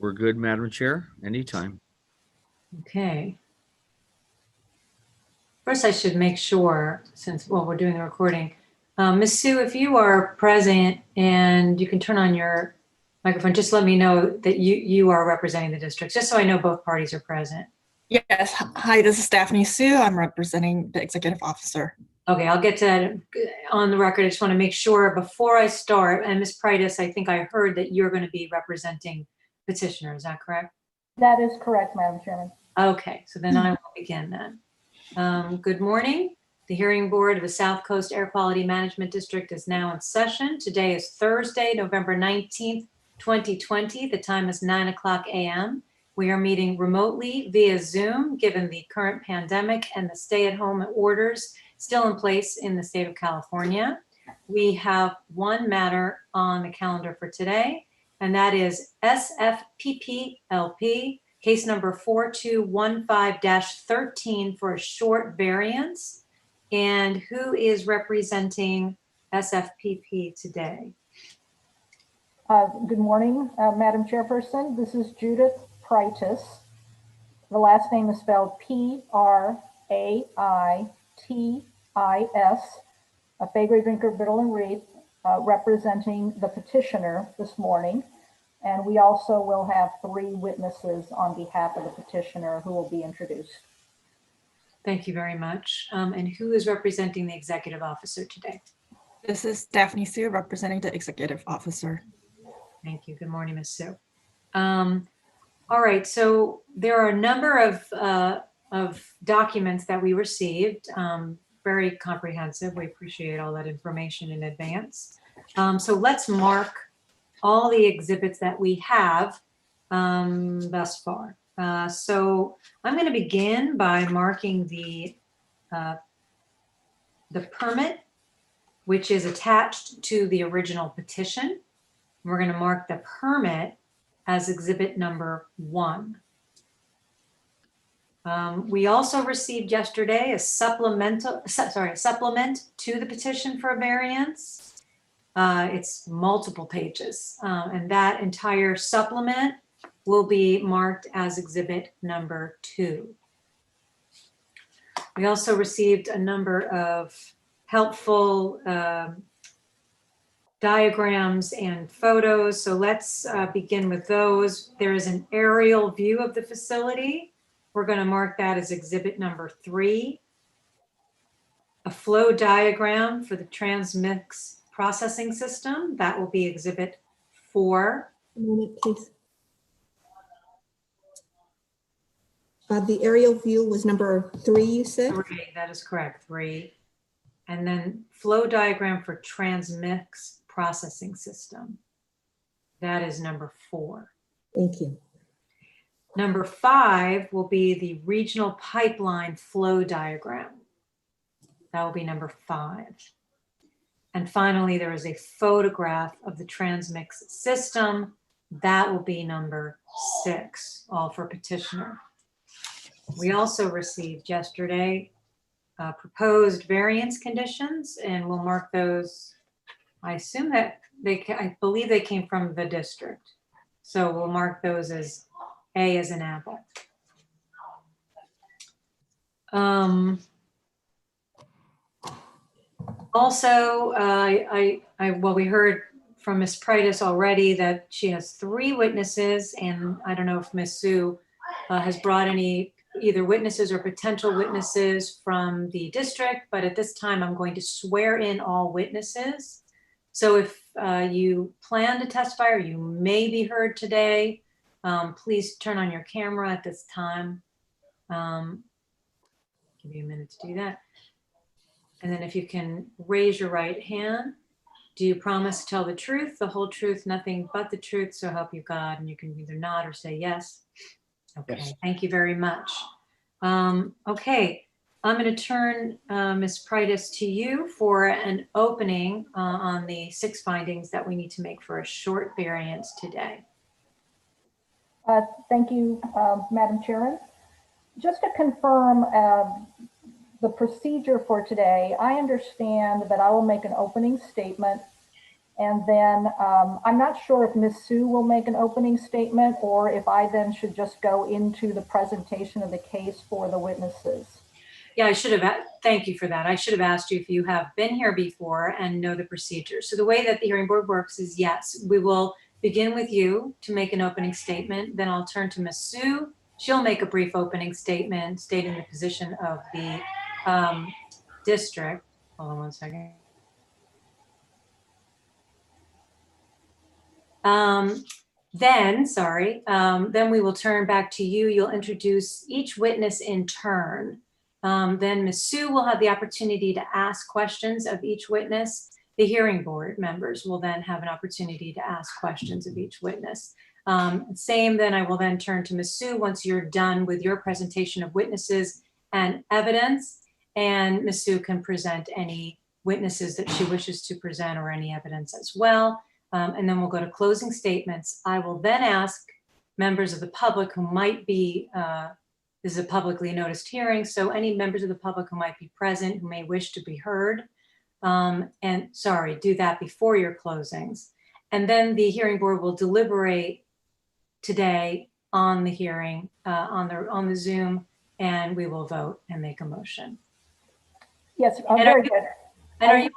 We're good, Madam Chair, anytime. Okay. First, I should make sure, since, well, we're doing the recording. Ms. Sue, if you are present and you can turn on your microphone, just let me know that you are representing the district, just so I know both parties are present. Yes. Hi, this is Stephanie Sue. I'm representing the executive officer. Okay, I'll get to that on the record. I just want to make sure before I start, and Ms. Pritis, I think I heard that you're going to be representing petitioner. Is that correct? That is correct, Madam Chairman. Okay, so then I will begin then. Good morning. The hearing board of the South Coast Air Quality Management District is now in session. Today is Thursday, November 19th, 2020. The time is 9:00 a.m. We are meeting remotely via Zoom, given the current pandemic and the stay-at-home orders still in place in the state of California. We have one matter on the calendar for today, and that is SFPP LP, case number 4215-13 for a short variance. And who is representing SFPP today? Good morning, Madam Chairperson. This is Judith Pritis. The last name is spelled P-R-A-I-T-I-S, a Faegre Drinker Biddle and Reed, representing the petitioner this morning. And we also will have 3 witnesses on behalf of the petitioner who will be introduced. Thank you very much. And who is representing the executive officer today? This is Stephanie Sue representing the executive officer. Thank you. Good morning, Ms. Sue. All right, so there are a number of documents that we received, very comprehensive. We appreciate all that information in advance. So let's mark all the exhibits that we have thus far. So I'm going to begin by marking the permit, which is attached to the original petition. We're going to mark the permit as exhibit number 1. We also received yesterday a supplement to the petition for a variance. It's multiple pages, and that entire supplement will be marked as exhibit number 2. We also received a number of helpful diagrams and photos. So let's begin with those. There is an aerial view of the facility. We're going to mark that as exhibit number 3. A flow diagram for the transmix processing system. That will be exhibit 4. A moment, please. The aerial view was number 3, you said? 3, that is correct, 3. And then flow diagram for transmix processing system. That is number 4. Thank you. Number 5 will be the regional pipeline flow diagram. That will be number 5. And finally, there is a photograph of the transmix system. That will be number 6, all for petitioner. We also received yesterday proposed variance conditions, and we'll mark those. I assume that I believe they came from the district. So we'll mark those as A as an apple. Also, well, we heard from Ms. Pritis already that she has 3 witnesses, and I don't know if Ms. Sue has brought any either witnesses or potential witnesses from the district, but at this time I'm going to swear in all witnesses. So if you plan to testify or you may be heard today, please turn on your camera at this time. Give you a minute to do that. And then if you can raise your right hand. Do you promise to tell the truth, the whole truth, nothing but the truth, so help you God? And you can either nod or say yes. Okay, yes. Thank you very much. Okay, I'm going to turn Ms. Pritis to you for an opening on the 6 findings that we need to make for a short variance today. Thank you, Madam Chairman. Just to confirm the procedure for today, I understand that I will make an opening statement And then I'm not sure if Ms. Sue will make an opening statement or if I then should just go into the presentation of the case for the witnesses. Yeah, I should have, thank you for that. I should have asked you if you have been here before and know the procedure. So the way that the hearing board works is, yes, we will begin with you to make an opening statement. Then I'll turn to Ms. Sue. She'll make a brief opening statement stating the position of the district. Hold on one second. Then we will turn back to you. You'll introduce each witness in turn. Then Ms. Sue will have the opportunity to ask questions of each witness. The hearing board members will then have an opportunity to ask questions of each witness. Then I will then turn to Ms. Sue once you're done with your presentation of witnesses and evidence, and Ms. Sue can present any witnesses that she wishes to present or any evidence as well. And then we'll go to closing statements. I will then ask members of the public who might be, this is a publicly noticed hearing, so any members of the public who might be present who may wish to be heard, do that before your closings. And then the hearing board will deliberate today on the hearing, on the Zoom, and we will vote and make a motion. Yes, And very good. And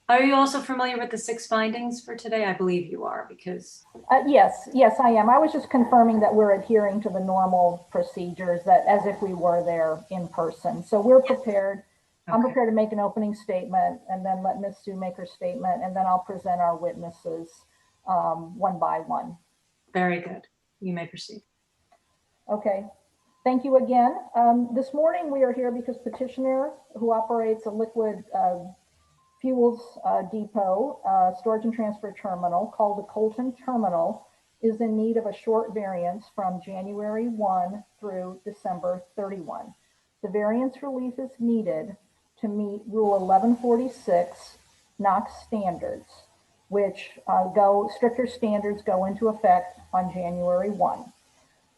are you also familiar with the 6 findings for today? I believe you are, because. Yes, I am. I was just confirming that we're adhering to the normal procedures, that as if we were there in person. So we're prepared. Okay. I'm prepared to make an opening statement and then let Ms. Sue make her statement, and then I'll present our witnesses one by one. Very good. You may proceed. Okay. Thank you again. This morning we are here because petitioner, who operates a liquid fuels depot, storage and transfer terminal called the Colton Terminal, is in need of a short variance from January 1 through December 31. The variance relief is needed to meet Rule 1146 NOx standards, which stricter standards go into effect on January 1.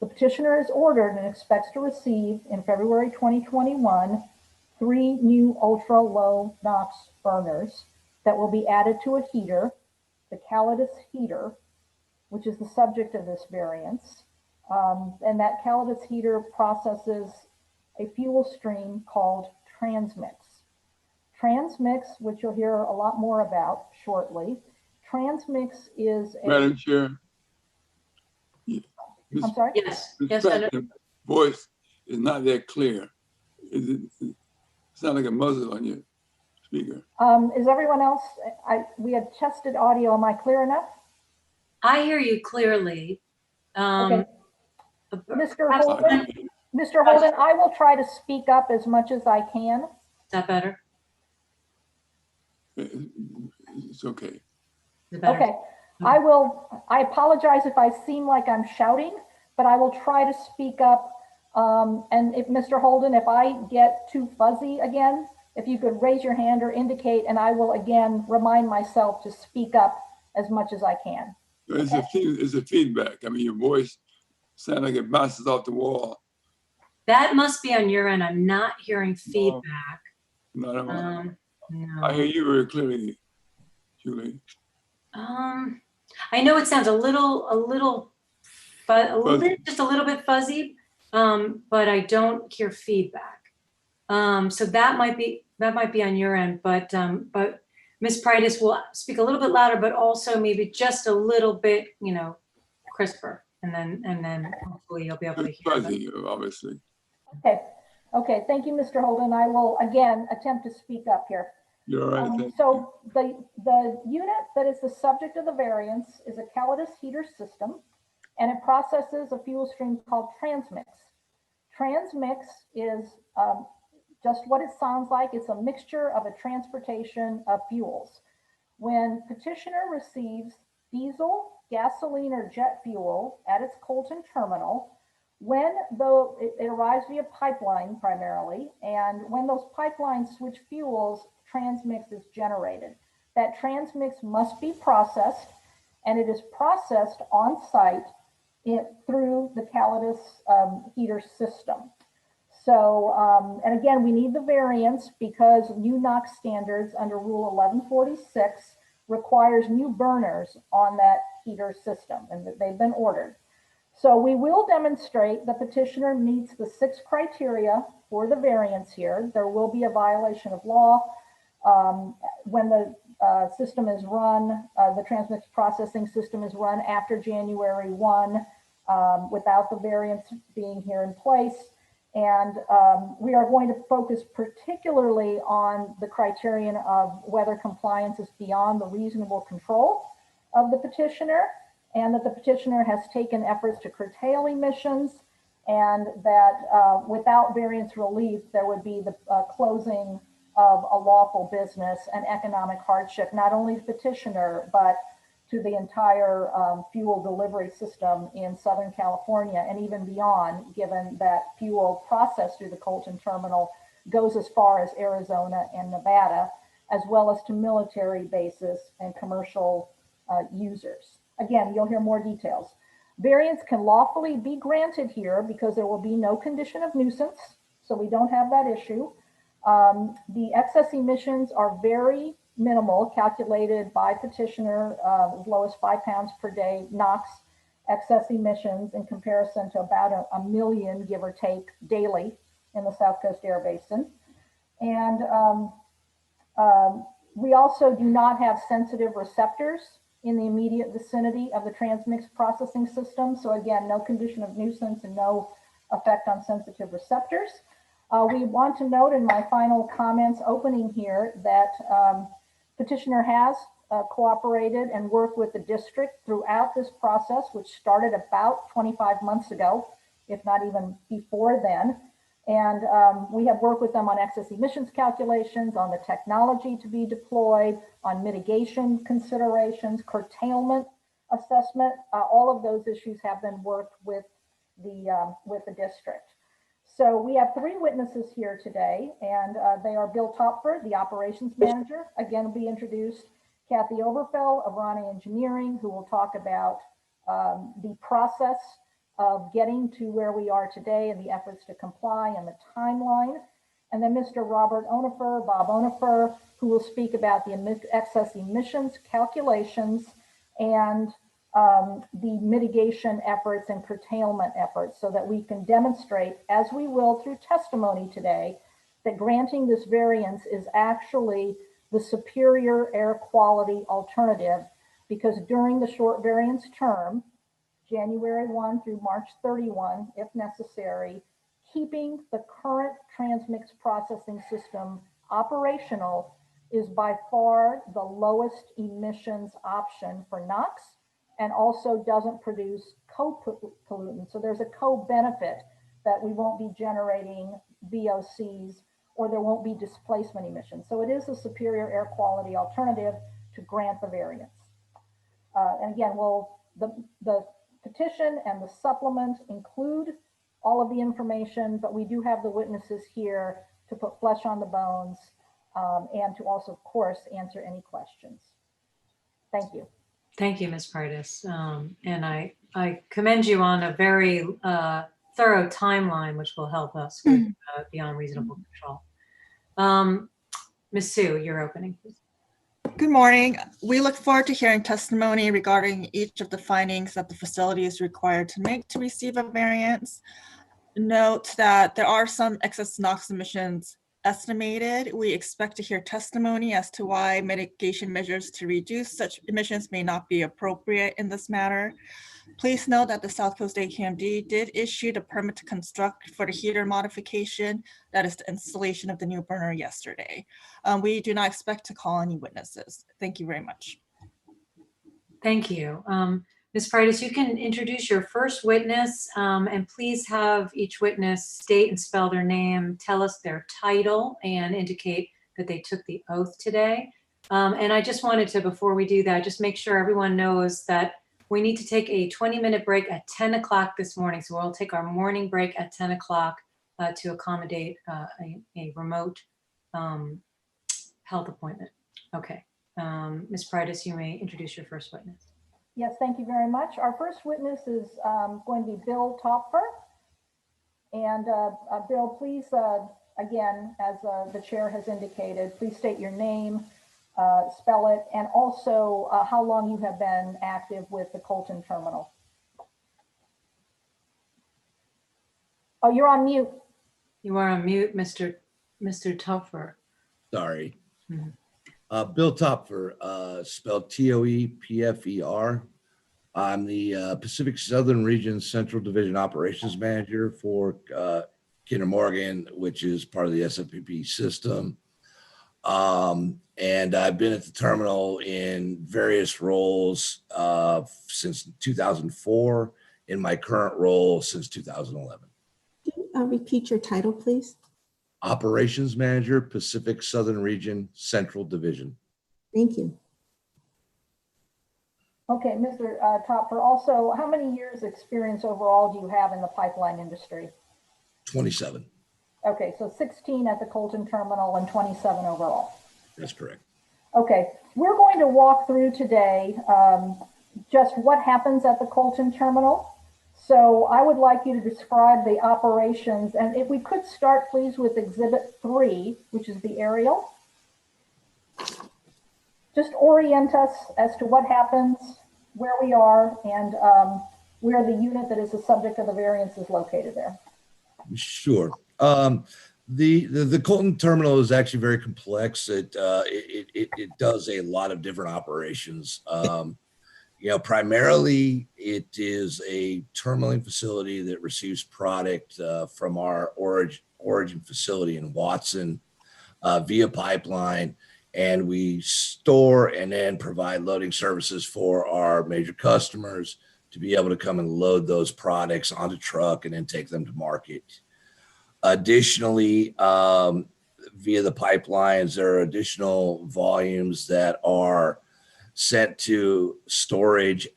The petitioner is ordered and expects to receive in February 2021 3 new ultra-low NOx burners that will be added to a heater, the Calidus heater, which is the subject of this variance. And that Calidus heater processes a fuel stream called transmix. Transmix, which you'll hear a lot more about shortly. Transmix is a— Madam Chair. I'm sorry? Yes. Ms. Yes, Patton's voice is not that clear. It sounds like a muzzle on your speaker. Is everyone else, we had tested audio. Am I clear enough? I hear you clearly. Okay. Mr. Holden, I will try to speak up as much as I can. Is that better? It's okay. Okay. I apologize if I seem like I'm shouting, but I will try to speak up. And if Mr. Holden, if I get too fuzzy again, if you could raise your hand or indicate, and I will again remind myself to speak up as much as I can. Okay? It's a feedback. I mean, your voice sounds like it bounces off the wall. That must be on your end. I'm not hearing feedback. Not at all. No. I hear you very clearly, Julie. I know it sounds a little bit, just a little bit fuzzy, but I don't hear feedback. So that might be on your end, but Ms. Pritis will speak a little bit louder, but also maybe just a little bit, crisper, and then hopefully you'll be able to hear. Fuzzy, obviously. Okay. Thank you, Mr. Holden. I will again attempt to speak up here. You're all right. So the unit that is the subject of the variance is a Calidus heater system, and it processes a fuel stream called transmix. Transmix is just what it sounds like. It's a mixture of a transportation of fuels. When petitioner receives diesel, gasoline, or jet fuel at its Colton terminal, it arrives via pipeline primarily, and when those pipelines switch fuels, transmix is generated. That transmix must be processed, and it is processed on site through the Calidus heater system. So, and again, we need the variance because new NOx standards under Rule 1146 requires new burners on that heater system, and that they've been ordered. So we will demonstrate the petitioner meets the 6 criteria for the variance here. There will be a violation of law when the system is run, the transmix processing system is run after January 1 without the variance being here in place. And we are going to focus particularly on the criterion of whether compliance is beyond the reasonable control of the petitioner, and that the petitioner has taken efforts to curtail emissions, and that without variance relief, there would be the closing of a lawful business and economic hardship, not only to the petitioner, but to the entire fuel delivery system in Southern California and even beyond, given that fuel processed through the Colton terminal goes as far as Arizona and Nevada, as well as to military bases and commercial users. Again, you'll hear more details. Variance can lawfully be granted here because there will be no condition of nuisance, so we don't have that issue. The excess emissions are very minimal, calculated by petitioner as low as 5 pounds per day NOx excess emissions in comparison to about a million, give or take, daily in the South Coast Air Basin. And we also do not have sensitive receptors in the immediate vicinity of the transmix processing system. So again, no condition of nuisance and no effect on sensitive receptors. We want to note in my final comments opening here that petitioner has cooperated and worked with the district throughout this process, which started about 25 months ago, if not even before then. And we have worked with them on excess emissions calculations, on the technology to be deployed, on mitigation considerations, curtailment assessment. All of those issues have been worked with the district. So we have 3 witnesses here today, and they are Bill Topford, the operations manager, again will be introduced, Kathy Oberfeld of Ronnie Engineering, who will talk about the process of getting to where we are today and the efforts to comply and the timeline. And then Mr. Robert Onifer, Bob Onifer, who will speak about the excess emissions calculations and the mitigation efforts and curtailment efforts, so that we can demonstrate, as we will through testimony today, that granting this variance is actually the superior air quality alternative, because during the short variance term, January 1 through March 31, if necessary, keeping the current transmix processing system operational is by far the lowest emissions option for NOx, and also doesn't produce co-pollutants. So there's a co-benefit that we won't be generating VOCs, or there won't be displacement emissions. So it is a superior air quality alternative to grant the variance. And again, the petition and the supplement include all of the information, but we do have the witnesses here to put flesh on the bones and to also, of course, answer any questions. Thank you. Thank you, Ms. Pritis. And I commend you on a very thorough timeline, which will help us with beyond reasonable control. Ms. Sue, your opening, please. Good morning. We look forward to hearing testimony regarding each of the findings that the facility is required to make to receive a variance. Note that there are some excess NOx emissions estimated. We expect to hear testimony as to why mitigation measures to reduce such emissions may not be appropriate in this matter. Please note that the South Coast AQMD did issue the permit to construct for the heater modification, that is the installation of the new burner, yesterday. We do not expect to call any witnesses. Thank you very much. Thank you. Ms. Pritis, you can introduce your first witness, and please have each witness state and spell their name, tell us their title, and indicate that they took the oath today. And I just wanted to, before we do that, just make sure everyone knows that we need to take a 20-minute break at 10 o'clock this morning. So we'll take our morning break at 10 o'clock to accommodate a remote health appointment. Okay. Ms. Pritis, you may introduce your first witness. Yes, thank you very much. Our first witness is going to be Bill Topfer. And Bill, please, again, as the chair has indicated, please state your name, spell it, and also how long you have been active with the Colton terminal. Oh, you're on mute. You are on mute, Mr. Topfer. Sorry. Mhm. Bill Topfer, spelled Toepfer. I'm the Pacific Southern Region Central Division Operations Manager for Kinder Morgan, which is part of the SFPP system. And I've been at the terminal in various roles since 2004, in my current role since 2011. Could you repeat your title, please? Operations Manager, Pacific Southern Region Central Division. Thank you. Okay, Mr. Topfer, also, how many years experience overall do you have in the pipeline industry? 27. Okay, so 16 at the Colton terminal and 27 overall. That's correct. Okay, we're going to walk through today just what happens at the Colton terminal. So I would like you to describe the operations, and if we could start please with Exhibit 3, which is the aerial. Just orient us as to what happens, where we are, and where the unit that is the subject of the variance is located there. Sure. The Colton terminal is actually very complex. It does a lot of different operations. Primarily it is a terminaling facility that receives product from our origin facility in Watson via pipeline, and we store and then provide loading services for our major customers to be able to come and load those products onto truck and then take them to market. Additionally, via the pipelines, there are additional volumes that are sent to storage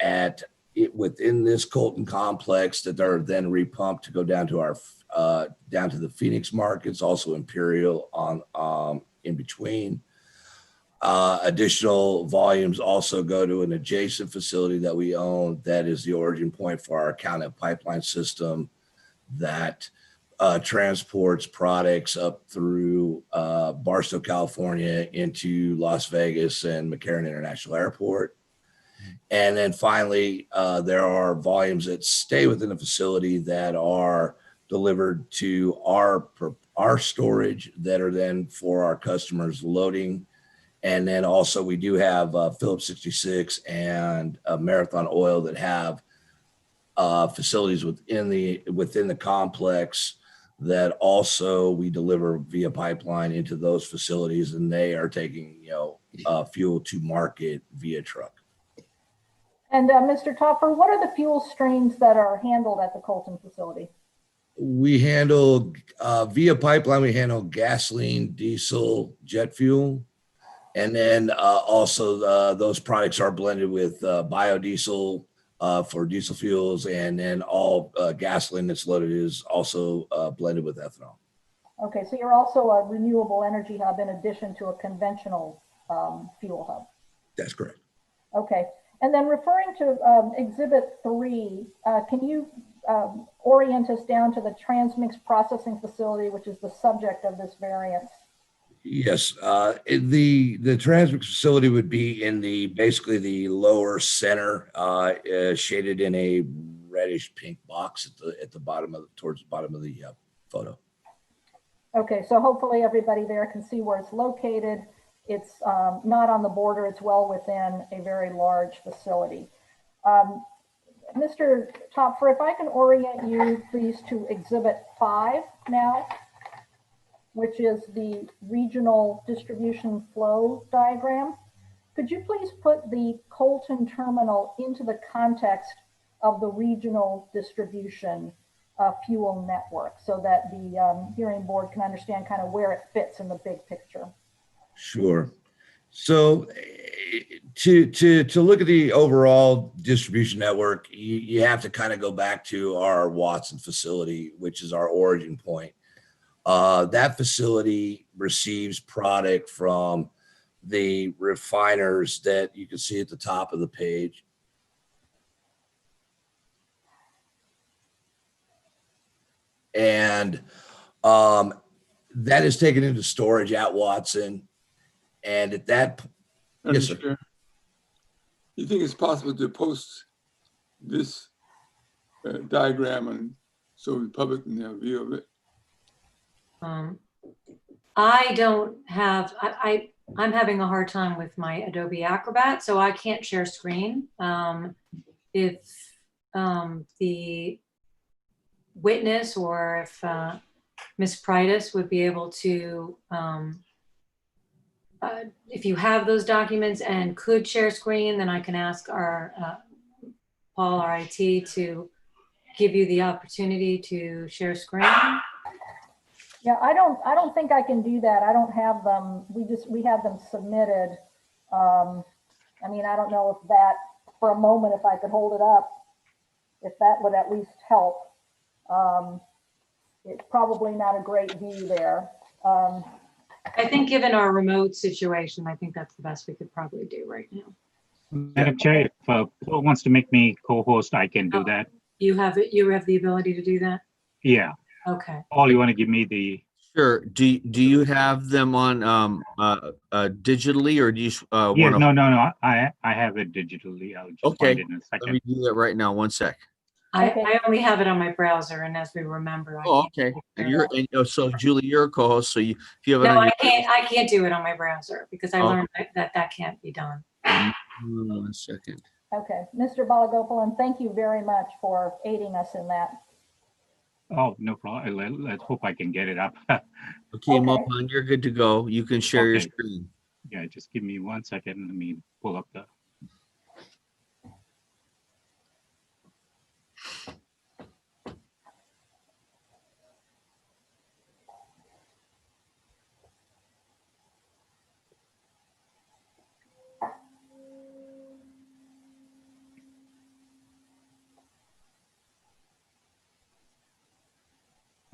within this Colton complex that are then repumped to go down to our down to the Phoenix markets, also Imperial on in between. Additional volumes also go to an adjacent facility that we own that is the origin point for our County pipeline system that transports products up through Barstow, California into Las Vegas and McCarran International Airport. And then finally, there are volumes that stay within the facility that are delivered to our storage that are then for our customers loading. And then also we do have Phillips 66 and Marathon Oil that have facilities within the complex that also we deliver via pipeline into those facilities, and they are taking fuel to market via truck. And Mr. Topfer, what are the fuel streams that are handled at the Colton facility? We handle via pipeline. We handle gasoline, diesel, jet fuel, and then also those products are blended with biodiesel for diesel fuels, and then all gasoline that's loaded is also blended with ethanol. Okay, so you're also a renewable energy hub in addition to a conventional fuel hub. That's correct. Okay, and then referring to Exhibit 3, can you orient us down to the transmix processing facility, which is the subject of this variance? Yes, the transmix facility would be in basically the lower center, shaded in a reddish pink box at the bottom towards the bottom of the photo. Okay, so hopefully everybody there can see where it's located. It's not on the border, it's well within a very large facility. Mr. Topfer, if I can orient you please to Exhibit 5 now, which is the regional distribution flow diagram. Could you please put the Colton terminal into the context of the regional distribution fuel network so that the hearing board can understand kind of where it fits in the big picture? Sure. So to look at the overall distribution network, you have to kind of go back to our Watson facility, which is our origin point. That facility receives product from the refiners that you can see at the top of the page. And that is taken into storage at Watson. And at that Yes, sir. Mr. Chair, you think it's possible to post this diagram and so the public can have a view of it? I don't have, I'm having a hard time with my Adobe Acrobat, so I can't share screen. If the witness or if Ms. Pritis would be able to, if you have those documents and could share screen, then I can ask our Paul, our IT, to give you the opportunity to share screen. Yeah, I don't think I can do that. I don't have them. We have them submitted. I mean, I don't know if that, for a moment, if I could hold it up, if that would at least help. It's probably not a great view there. I think given our remote situation, I think that's the best we could probably do right now. Madam Chair, if Paul wants to make me co-host, I can do that. You have the ability to do that? Yeah. Okay. Paul, you want to give me the, Sure. Do you have them on digitally, or do you yeah, want to? no, I have it digitally. I'll just Okay. find it in a Let me second. do that right now. One sec. Okay. I only have it on my browser, and as we remember, I Oh, can't. okay. And so Julie, you're a co-host, so if you have it No, on I can't do it on my browser because I Oh. learned that can't be done. your. 1 second. Okay, Mr. Balagopalan, thank you very much for aiding us in that. Oh, no problem. Let's hope I can get it up. Okay, Okay. Mohan, you're good to go. You can share your Okay. screen. Yeah, just give me 1 second. Let me pull up the.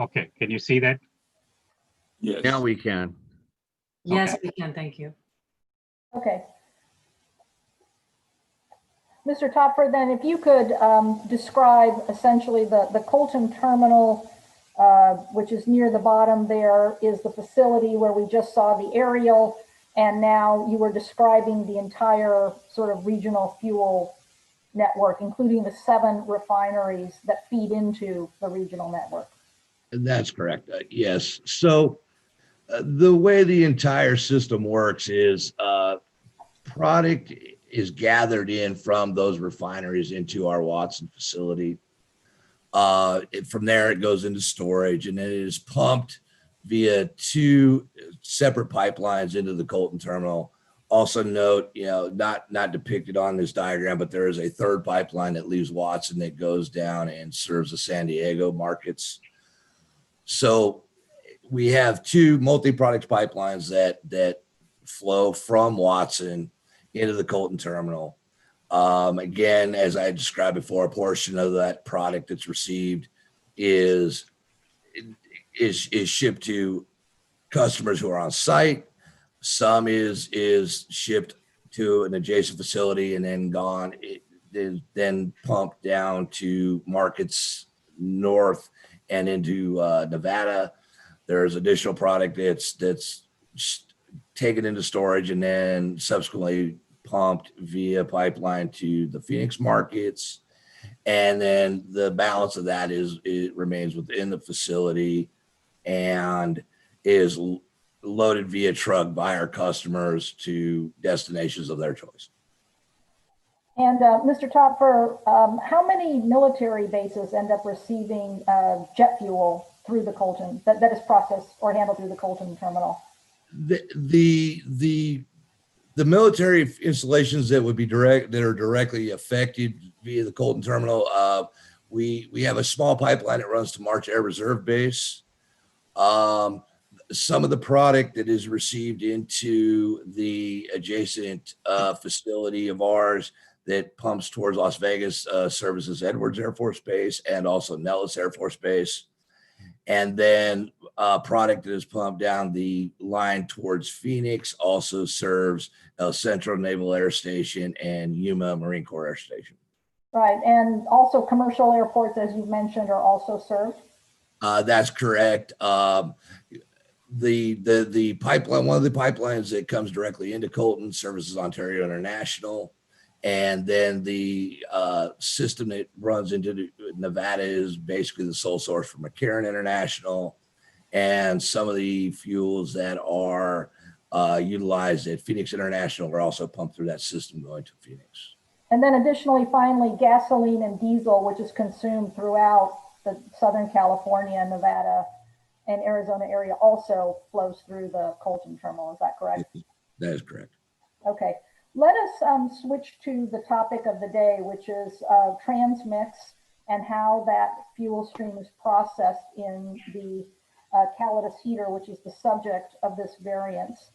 Okay, can you see that? Yes. Now we can. Yes, Okay. we can. Thank you. Okay. Mr. Topfer, then if you could describe essentially the Colton terminal, which is near the bottom there, is the facility where we just saw the aerial, and now you were describing the entire sort of regional fuel network, including the 7 refineries that feed into the regional network. That's correct. Yes. So the way the entire system works is product is gathered in from those refineries into our Watson facility. From there, it goes into storage, and then it is pumped via 2 separate pipelines into the Colton terminal. Also note, not depicted on this diagram, but there is a 3rd pipeline that leaves Watson that goes down and serves the San Diego markets. So we have 2 multi-product pipelines that flow from Watson into the Colton terminal. Again, as I described before, a portion of that product that's received is shipped to customers who are on site. Some is shipped to an adjacent facility and then gone. It is then pumped down to markets north and into Nevada. There's additional product that's taken into storage and then subsequently pumped via pipeline to the Phoenix markets. And then the balance of that it remains within the facility and is loaded via truck by our customers to destinations of their choice. And Mr. Topfer, how many military bases end up receiving jet fuel through the Colton that is processed or handled through the Colton terminal? The military installations that would be that are directly affected via the Colton terminal, we have a small pipeline that runs to March Air Reserve Base. Some of the product that is received into the adjacent facility of ours that pumps towards Las Vegas services Edwards Air Force Base and also Nellis Air Force Base. And then product that is pumped down the line towards Phoenix also serves El Centro Naval Air Station and Yuma Marine Corps Air Station. Right, and also commercial airports, as you mentioned, are also served? That's correct. the pipeline, one of the pipelines that comes directly into Colton services Ontario International. And then the system that runs into Nevada is basically the sole source for McCarran International. And some of the fuels that are utilized at Phoenix International are also pumped through that system going to Phoenix. And then additionally, finally, gasoline and diesel, which is consumed throughout the Southern California, Nevada, and Arizona area, also flows through the Colton terminal. Is that correct? That is correct. Okay. Let us switch to the topic of the day, which is transmix and how that fuel stream is processed in the Calidus heater, which is the subject of this variance.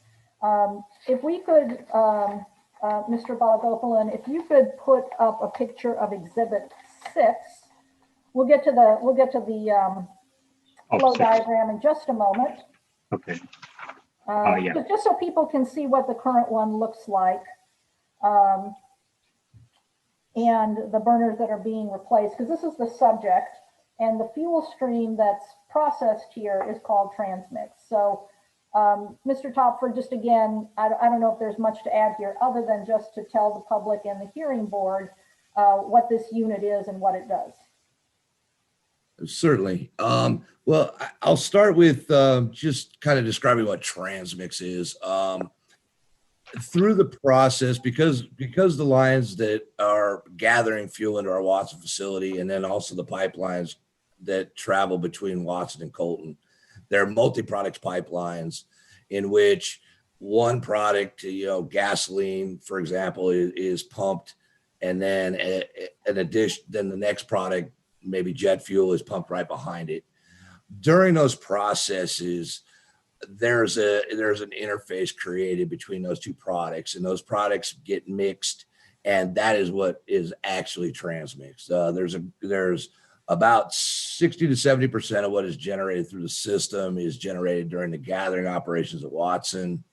If we could, Mr. Balagopalan, if you could put up a picture of Exhibit 6, we'll get to the flow diagram in just a moment. Okay. Just so people can see what the current one looks like. And the burners that are being replaced, because this is the subject, and the fuel stream that's processed here is called transmix. So, Mr. Topford, just again, I don't know if there's much to add here other than just to tell the public and the hearing board what this unit is and what it does. Certainly. Well, I'll start with just kind of describing what transmix is. Through the process, because the lines that are gathering fuel into our Watson facility, and then also the pipelines that travel between Watson and Colton, they're multi-products pipelines in which one product, gasoline, for example, is pumped, and then then the next product, maybe jet fuel, is pumped right behind it. During those processes, there's an interface created between those two products, and those products get mixed, and that is what is actually transmixed. There's about 60 to 70% of what is generated through the system is generated during the gathering operations at Watson.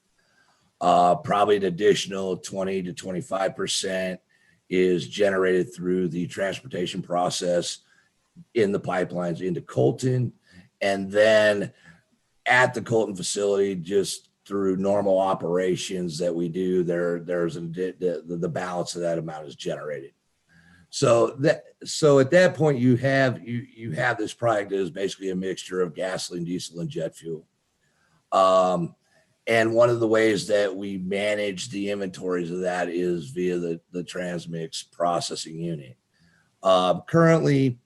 Probably an additional 20 to 25% is generated through the transportation process in the pipelines into Colton, and then at the Colton facility, just through normal operations that we do, there's the balance of that amount is generated. So at that point, you have this product that is basically a mixture of gasoline, diesel, and jet fuel. And one of the ways that we manage the inventories of that is via the transmix processing unit. Currently,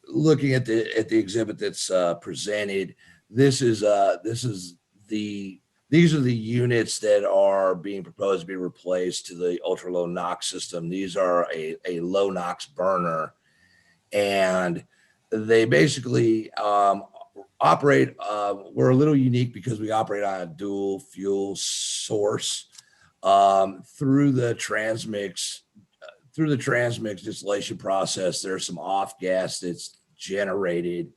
looking at the exhibit that's presented, these are the units that are being proposed to be replaced to the ultra low NOx system. These are a low NOx burner, and they basically operate. We're a little unique because we operate on a dual fuel source through the transmix distillation process. There's some off gas that's generated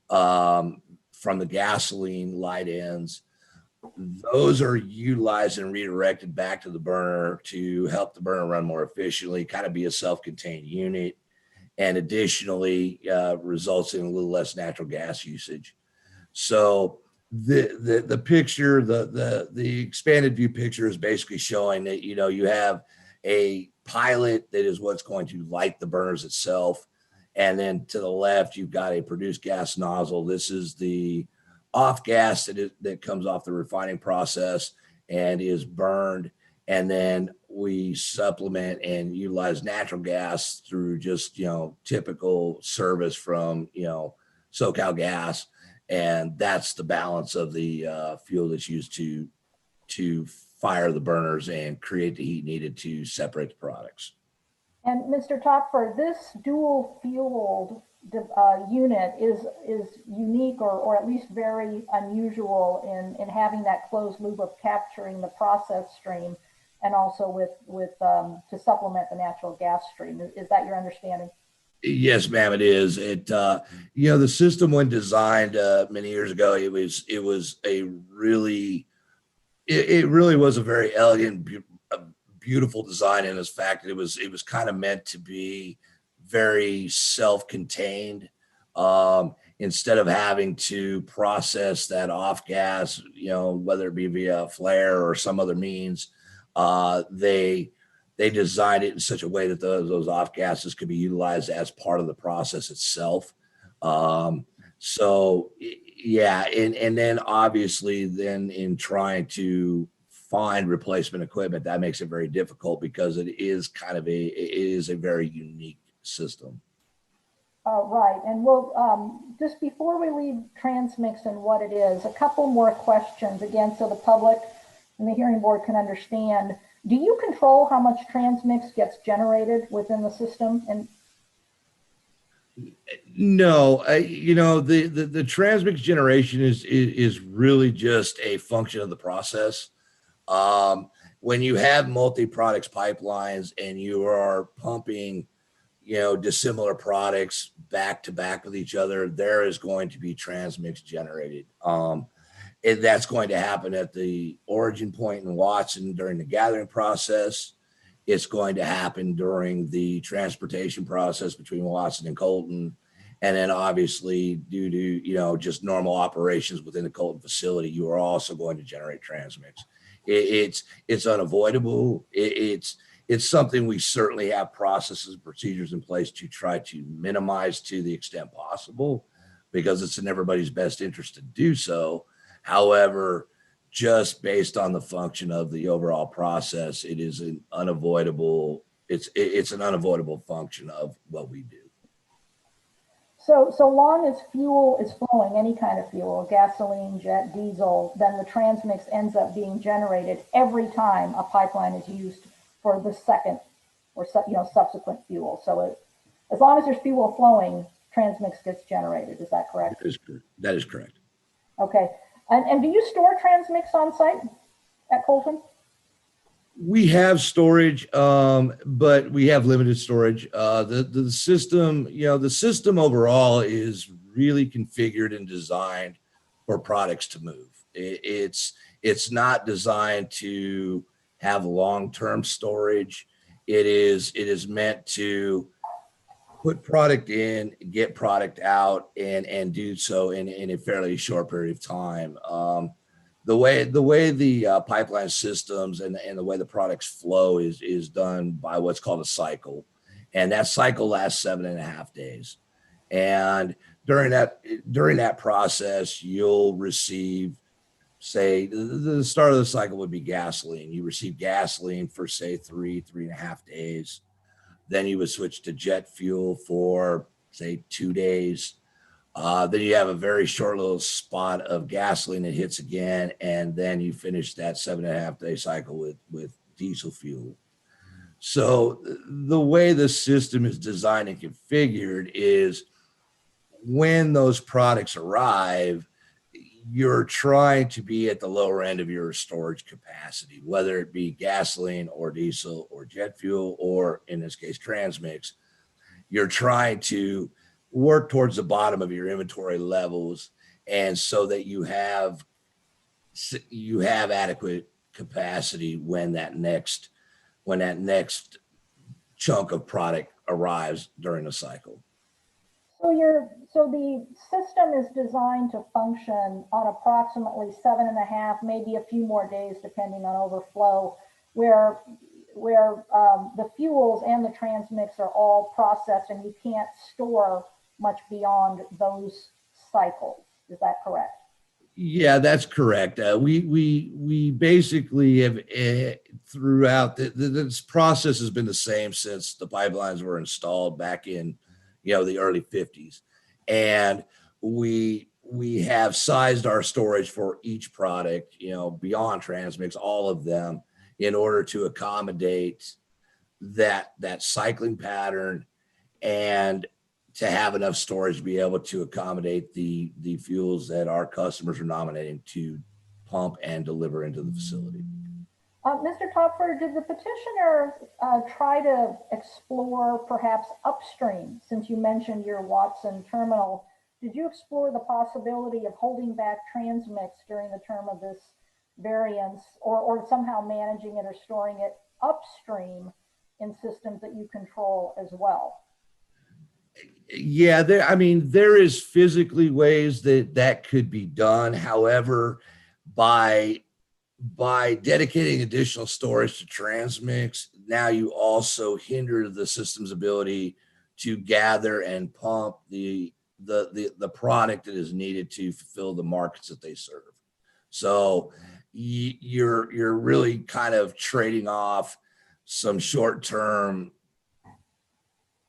from the gasoline light ends. Those are utilized and redirected back to the burner to help the burner run more efficiently, kind of be a self-contained unit, and additionally results in a little less natural gas usage. So the picture, the expanded view picture is basically showing that you have a pilot that is what's going to light the burners itself. And then to the left, you've got a produced gas nozzle. This is the off gas that comes off the refining process and is burned. And then we supplement and utilize natural gas through just, typical service from, SoCal Gas. And that's the balance of the fuel that's used to fire the burners and create the heat needed to separate the products. And Mr. Topford, this dual fueled unit is unique or at least very unusual in having that closed loop of capturing the process stream and also with to supplement the natural gas stream. Is that your understanding? Yes, ma'am, it is. The system when designed many years ago, it really was a very elegant, beautiful design in its fact that it was kind of meant to be very self-contained. Instead of having to process that off gas, whether it be via flare or some other means, they designed it in such a way that those off gases could be utilized as part of the process itself. So yeah, and then obviously then in trying to find replacement equipment, that makes it very difficult because it is a very unique system. Right, and we'll, just before we leave transmix and what it is, a couple more questions, again, so the public and the hearing board can understand. Do you control how much transmix gets generated within the system? And No, the transmix generation is really just a function of the process. When you have multi-products pipelines and you are pumping, dissimilar products back to back with each other, there is going to be transmix generated. And that's going to happen at the origin point in Watson during the gathering process. It's going to happen during the transportation process between Watson and Colton. And then obviously due to, just normal operations within the Colton facility, you are also going to generate transmix. It's unavoidable. It's something we certainly have processes and procedures in place to try to minimize to the extent possible, because it's in everybody's best interest to do so. However, just based on the function of the overall process, it is an unavoidable, it's an unavoidable function of what we do. so long as fuel is flowing, any kind of fuel, gasoline, jet, diesel, then the transmix ends up being generated every time a pipeline is used for the second or subsequent fuel. So as long as there's fuel flowing, transmix gets generated. Is that correct? That is correct. Okay. And do you store transmix on site at Colton? We have storage, but we have limited storage. The system, the system overall is really configured and designed for products to move. It's not designed to have long-term storage. It is meant to put product in, get product out, and do so in a fairly short period of time. The way the pipeline systems and the way the products flow is done by what's called a cycle, and that cycle lasts 7.5 days. And during that process, you'll receive, say, the start of the cycle would be gasoline. You receive gasoline for say 3.5 days. Then you would switch to jet fuel for say 2 days. Then you have a very short little spot of gasoline that hits again, and then you finish that 7.5 day cycle with diesel fuel. So the way the system is designed and configured is when those products arrive, you're trying to be at the lower end of your storage capacity, whether it be gasoline or diesel or jet fuel, or in this case, transmix. You're trying to work towards the bottom of your inventory levels, and so that you have adequate capacity when that next chunk of product arrives during the cycle. So the system is designed to function on approximately 7.5, maybe a few more days, depending on overflow, where the fuels and the transmix are all processed, and you can't store much beyond those cycles. Is that correct? Yeah, that's correct. We basically have throughout this process has been the same since the pipelines were installed back in the early 50s, and we have sized our storage for each product, beyond transmix, all of them, in order to accommodate that cycling pattern and to have enough storage to be able to accommodate the fuels that our customers are nominating to pump and deliver into the facility. Mr. Topfer, did the petitioner try to explore perhaps upstream, since you mentioned your Watson terminal? Did you explore the possibility of holding back transmix during the term of this variance, or somehow managing it or storing it upstream in systems that you control as well? Yeah, I mean, there is physically ways that could be done. However, by dedicating additional storage to transmix, now you also hinder the system's ability to gather and pump the product that is needed to fulfill the markets that they serve. So you're really kind of trading off some short-term,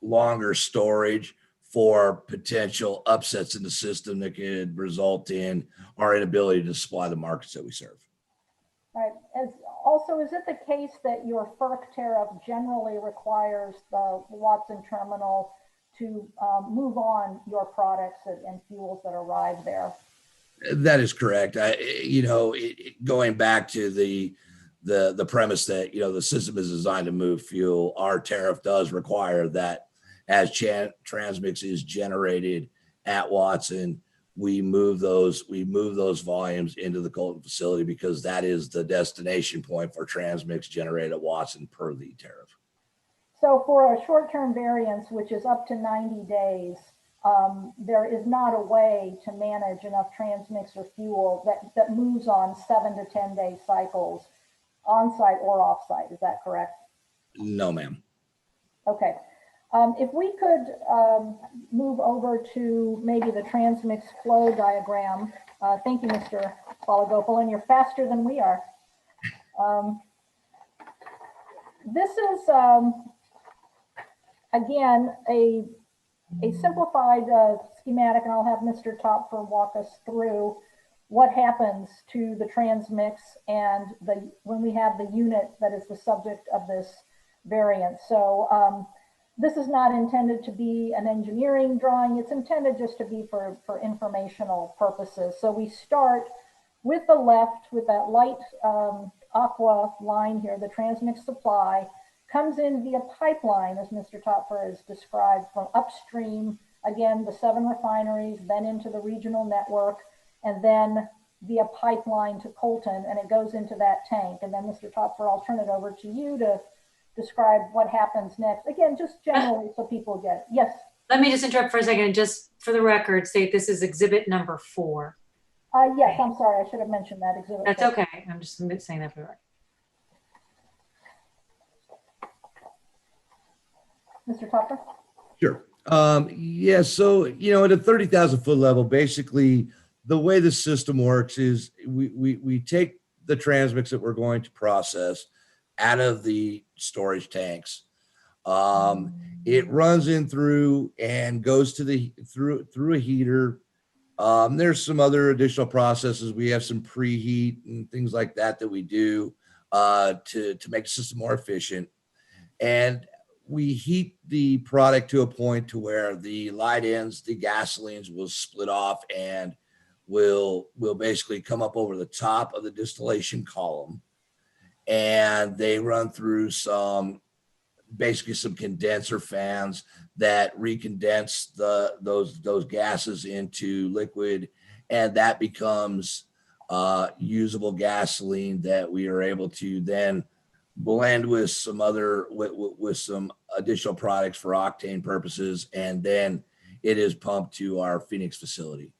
longer storage for potential upsets in the system that could result in our inability to supply the markets that we serve. Right. Also, is it the case that your FERC tariff generally requires the Watson terminal to move on your products and fuels that arrive there? That is correct. Going back to the premise that, the system is designed to move fuel, our tariff does require that as transmix is generated at Watson, we move those volumes into the Colton facility because that is the destination point for transmix generated at Watson per the tariff. So for a short-term variance, which is up to 90 days, there is not a way to manage enough transmix or fuel that moves on 7 to 10 day cycles on-site or off-site. Is that correct? No, ma'am. Okay. If we could move over to maybe the transmix flow diagram. Thank you, Mr. Balagopal, and you're faster than we are. This is, again, a simplified schematic, and I'll have Mr. Topfer walk us through what happens to the transmix and when we have the unit that is the subject of this variance. So this is not intended to be an engineering drawing. It's intended just to be for informational purposes. So we start with the left with that light aqua line here, the transmix supply comes in via pipeline, as Mr. Topfer has described, from upstream, again, the 7 refineries, then into the regional network, and then via pipeline to Colton, and it goes into that tank. And then Mr. Topfer, I'll turn it over to you to describe what happens next. Again, just generally so people get it. Yes. Let me just interrupt for a second, just for the record, state this is exhibit number 4. Yes, I'm sorry, I should have mentioned that exhibit. That's okay. I'm just saying that for the record. Mr. Topfer? Sure. Yeah, so, at a 30,000 foot level, basically the way the system works is we take the transmix that we're going to process out of the storage tanks. It runs in through and goes to through a heater. There's some other additional processes. We have some preheat and things like that we do to make the system more efficient. And we heat the product to a point to where the light ends, the gasolines will split off and will basically come up over the top of the distillation column. And they run through basically some condenser fans that recondense those gases into liquid, and that becomes usable gasoline that we are able to then blend with some additional products for octane purposes, and then it is pumped to our Phoenix facility.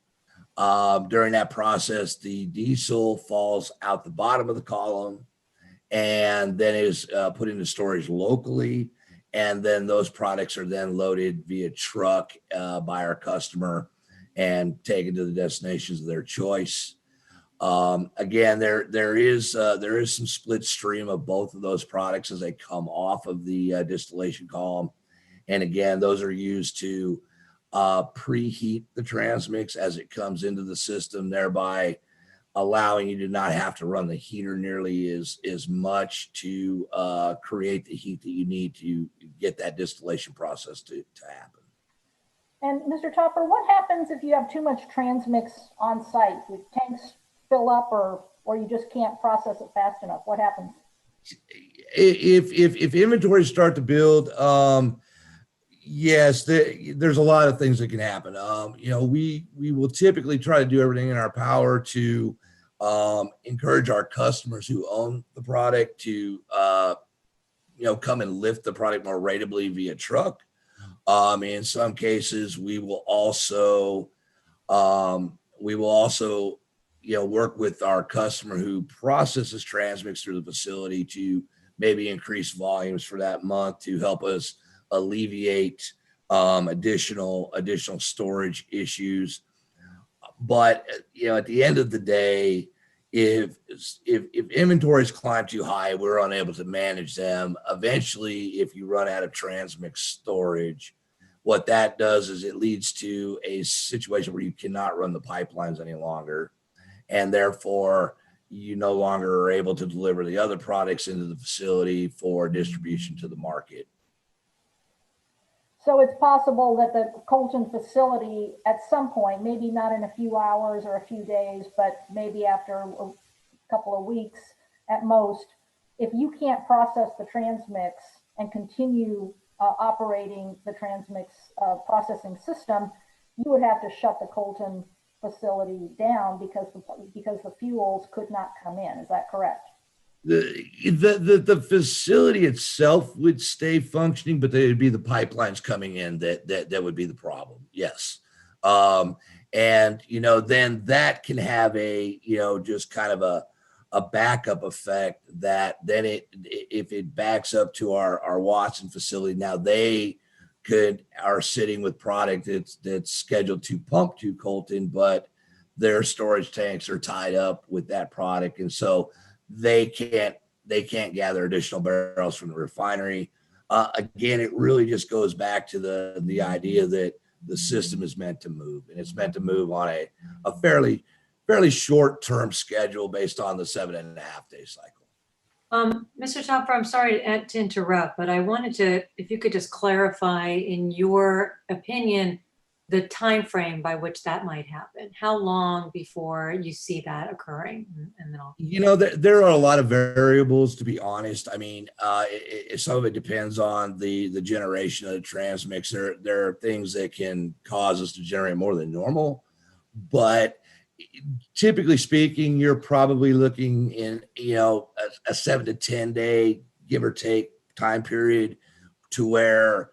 During that process, the diesel falls out the bottom of the column and then is put into storage locally. And then those products are then loaded via truck by our customer and taken to the destinations of their choice. Again, there is some split stream of both of those products as they come off of the distillation column. And again, those are used to preheat the transmix as it comes into the system, thereby allowing you to not have to run the heater nearly as much to create the heat that you need to get that distillation process to happen. And Mr. Topfer, what happens if you have too much transmix on site? Do tanks fill up or you just can't process it fast enough? What happens? If inventories start to build, yes, there's a lot of things that can happen. We will typically try to do everything in our power to encourage our customers who own the product to come and lift the product more ratably via truck. In some cases, we will also, work with our customer who processes transmix through the facility to maybe increase volumes for that month to help us alleviate additional storage issues. But at the end of the day, if inventories climb too high, we're unable to manage them. Eventually, if you run out of transmix storage, what that does is it leads to a situation where you cannot run the pipelines any longer, and therefore you no longer are able to deliver the other products into the facility for distribution to the market. So it's possible that the Colton facility at some point, maybe not in a few hours or a few days, but maybe after a couple of weeks at most, if you can't process the transmix and continue operating the transmix processing system, you would have to shut the Colton facility down because the fuels could not come in. Is that correct? The facility itself would stay functioning, but there would be the pipelines coming in that would be the problem. Yes. And then that can have a just kind of a backup effect that then if it backs up to our Watson facility, now they are sitting with product that's scheduled to pump to Colton, but their storage tanks are tied up with that product, and so they can't gather additional barrels from the refinery. Again, it really just goes back to the idea that the system is meant to move, and it's meant to move on a fairly short-term schedule based on the 7.5-day cycle. Mr. Topfer, I'm sorry to interrupt, but I wanted to, if you could just clarify, in your opinion, the time frame by which that might happen. How long before you see that occurring? And then I'll... There are a lot of variables, to be honest. I mean, some of it depends on the generation of the transmix. There are things that can cause us to generate more than normal, but typically speaking, you're probably looking in a 7 to 10 day, give or take, time period to where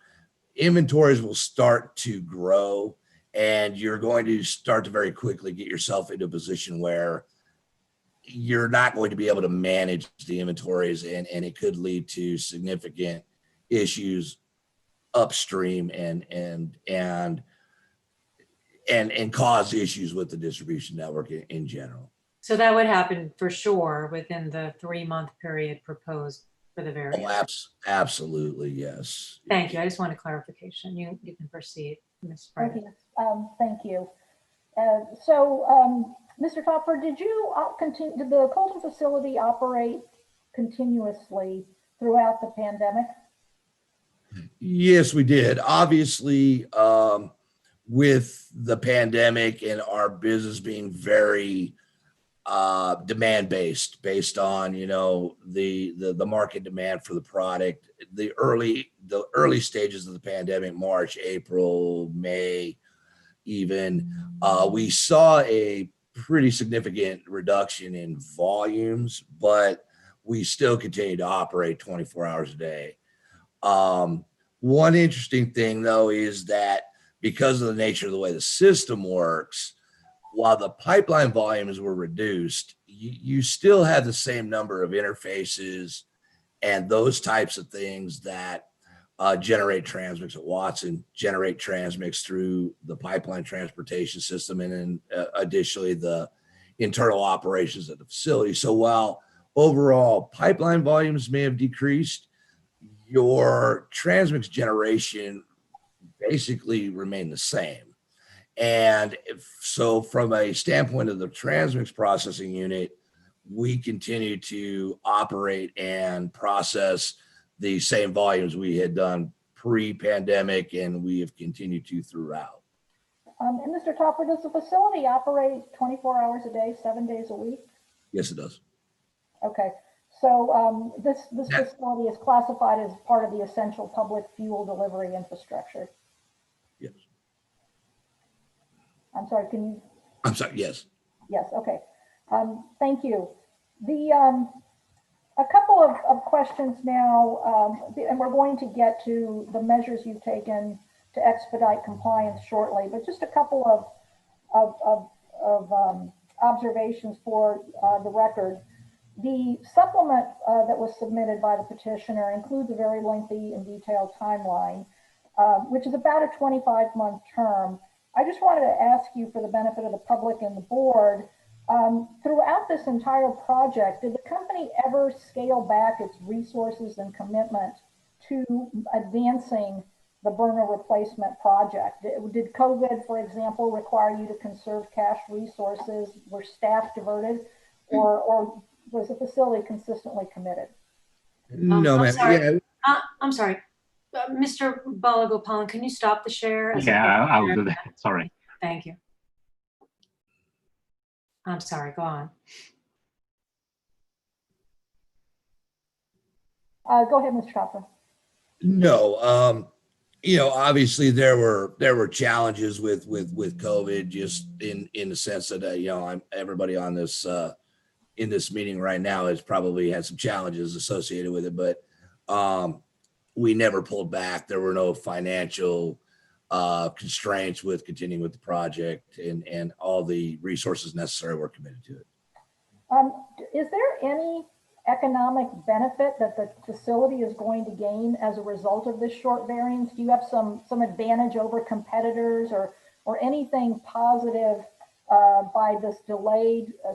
inventories will start to grow, and you're going to start to very quickly get yourself into a position where you're not going to be able to manage the inventories, and it could lead to significant issues upstream and cause issues with the distribution network in general. So that would happen for sure within the 3-month period proposed for the variant. Oh, absolutely, yes. Thank you. I just want a clarification. You can proceed, Ms. Pratt. Okay. Thank you. Mr. Topfer, did the Colton facility operate continuously throughout the pandemic? Yes, we did. Obviously, with the pandemic and our business being very demand based on the market demand for the product, the early stages of the pandemic, March, April, May, even we saw a pretty significant reduction in volumes, but we still continue to operate 24 hours a day. One interesting thing though is that because of the nature of the way the system works, while the pipeline volumes were reduced, you still had the same number of interfaces and those types of things that generate transmix at Watson, generate transmix through the pipeline transportation system, and then additionally the internal operations of the facility. So while overall pipeline volumes may have decreased, your transmix generation basically remained the same. And so from a standpoint of the transmix processing unit, we continue to operate and process the same volumes we had done pre-pandemic, and we have continued to throughout. And Mr. Topfer, does the facility operate 24 hours a day, 7 days a week? Yes, it does. Okay. So this facility is classified as part of the essential public fuel delivery infrastructure. Yes. I'm sorry, I'm sorry, yes. Yes, okay. Thank you. A couple of questions now, and we're going to get to the measures you've taken to expedite compliance shortly, but just a couple of observations for the record. The supplement that was submitted by the petitioner includes a very lengthy and detailed timeline, which is about a 25-month term. I just wanted to ask you, for the benefit of the public and the board, throughout this entire project, did the company ever scale back its resources and commitment to advancing the burner replacement project? Did COVID, for example, require you to conserve cash resources? Were staff diverted, or was the facility consistently committed? No, I'm ma'am. sorry. Yeah, I'm sorry. Mr. Balagopalan, can you stop the share? Yeah, I'll do that. Sorry. Thank you. I'm sorry, go on. Go ahead, Mr. Chopra. no. Obviously there were challenges with COVID, just in the sense that everybody on this in this meeting right now has probably had some challenges associated with it, but we never pulled back. There were no financial constraints with continuing with the project, and all the resources necessary were committed to it. Is there any economic benefit that the facility is going to gain as a result of this short variance? Do you have some advantage over competitors, or anything positive by this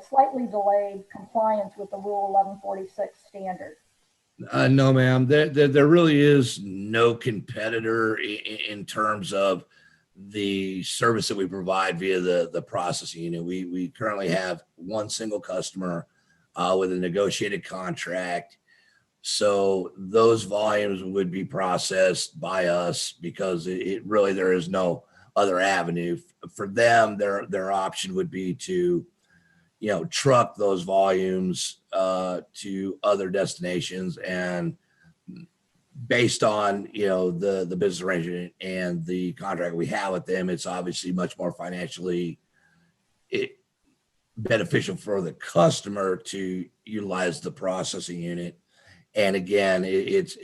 slightly delayed compliance with the Rule 1146 standard? No, ma'am. There really is no competitor in terms of the service that we provide via the processing unit. We currently have one single customer with a negotiated contract. So those volumes would be processed by us, because there is no other avenue for them. Their option would be to truck those volumes to other destinations, and based on the business arrangement and the contract we have with them, it's obviously much more financially beneficial for the customer to utilize the processing unit. And again,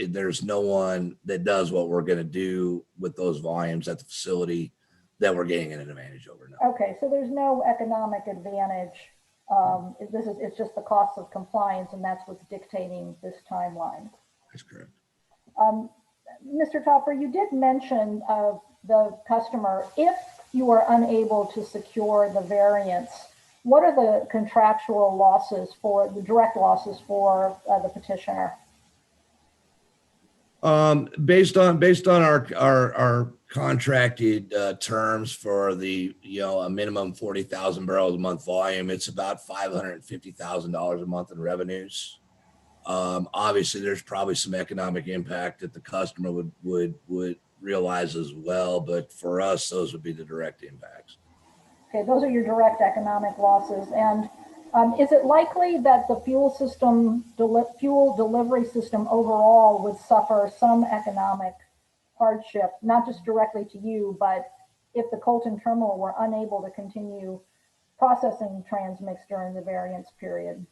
there's no one that does what we're going to do with those volumes at the facility that we're getting an advantage over now. Okay, so there's no economic advantage. It's just the cost of compliance, and that's what's dictating this timeline. That's correct. Mr. Topper, you did mention the customer. If you are unable to secure the variance, what are the contractual losses, for the direct losses for the petitioner? Based on our contracted terms for the a minimum 40,000 barrels a month volume, it's about $550,000 a month in revenues. Obviously, there's probably some economic impact that the customer would realize as well, but for us, those would be the direct impacts. Okay, those are your direct economic losses. And is it likely that the fuel delivery system overall would suffer some economic hardship, not just directly to you, but if the Colton terminal were unable to continue processing transmix during the variance period?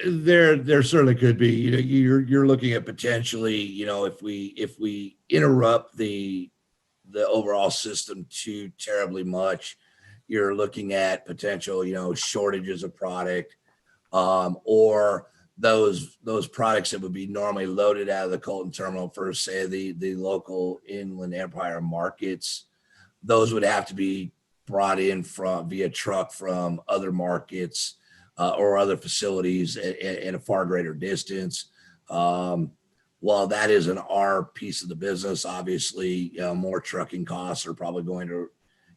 There certainly could be. You're looking at potentially, if we interrupt the overall system too terribly much, you're looking at potential, shortages of product, or those products that would be normally loaded out of the Colton terminal for, say, the local Inland Empire markets. Those would have to be brought in via truck from other markets or other facilities at a far greater distance. While that isn't our piece of the business, obviously, more trucking costs are probably going to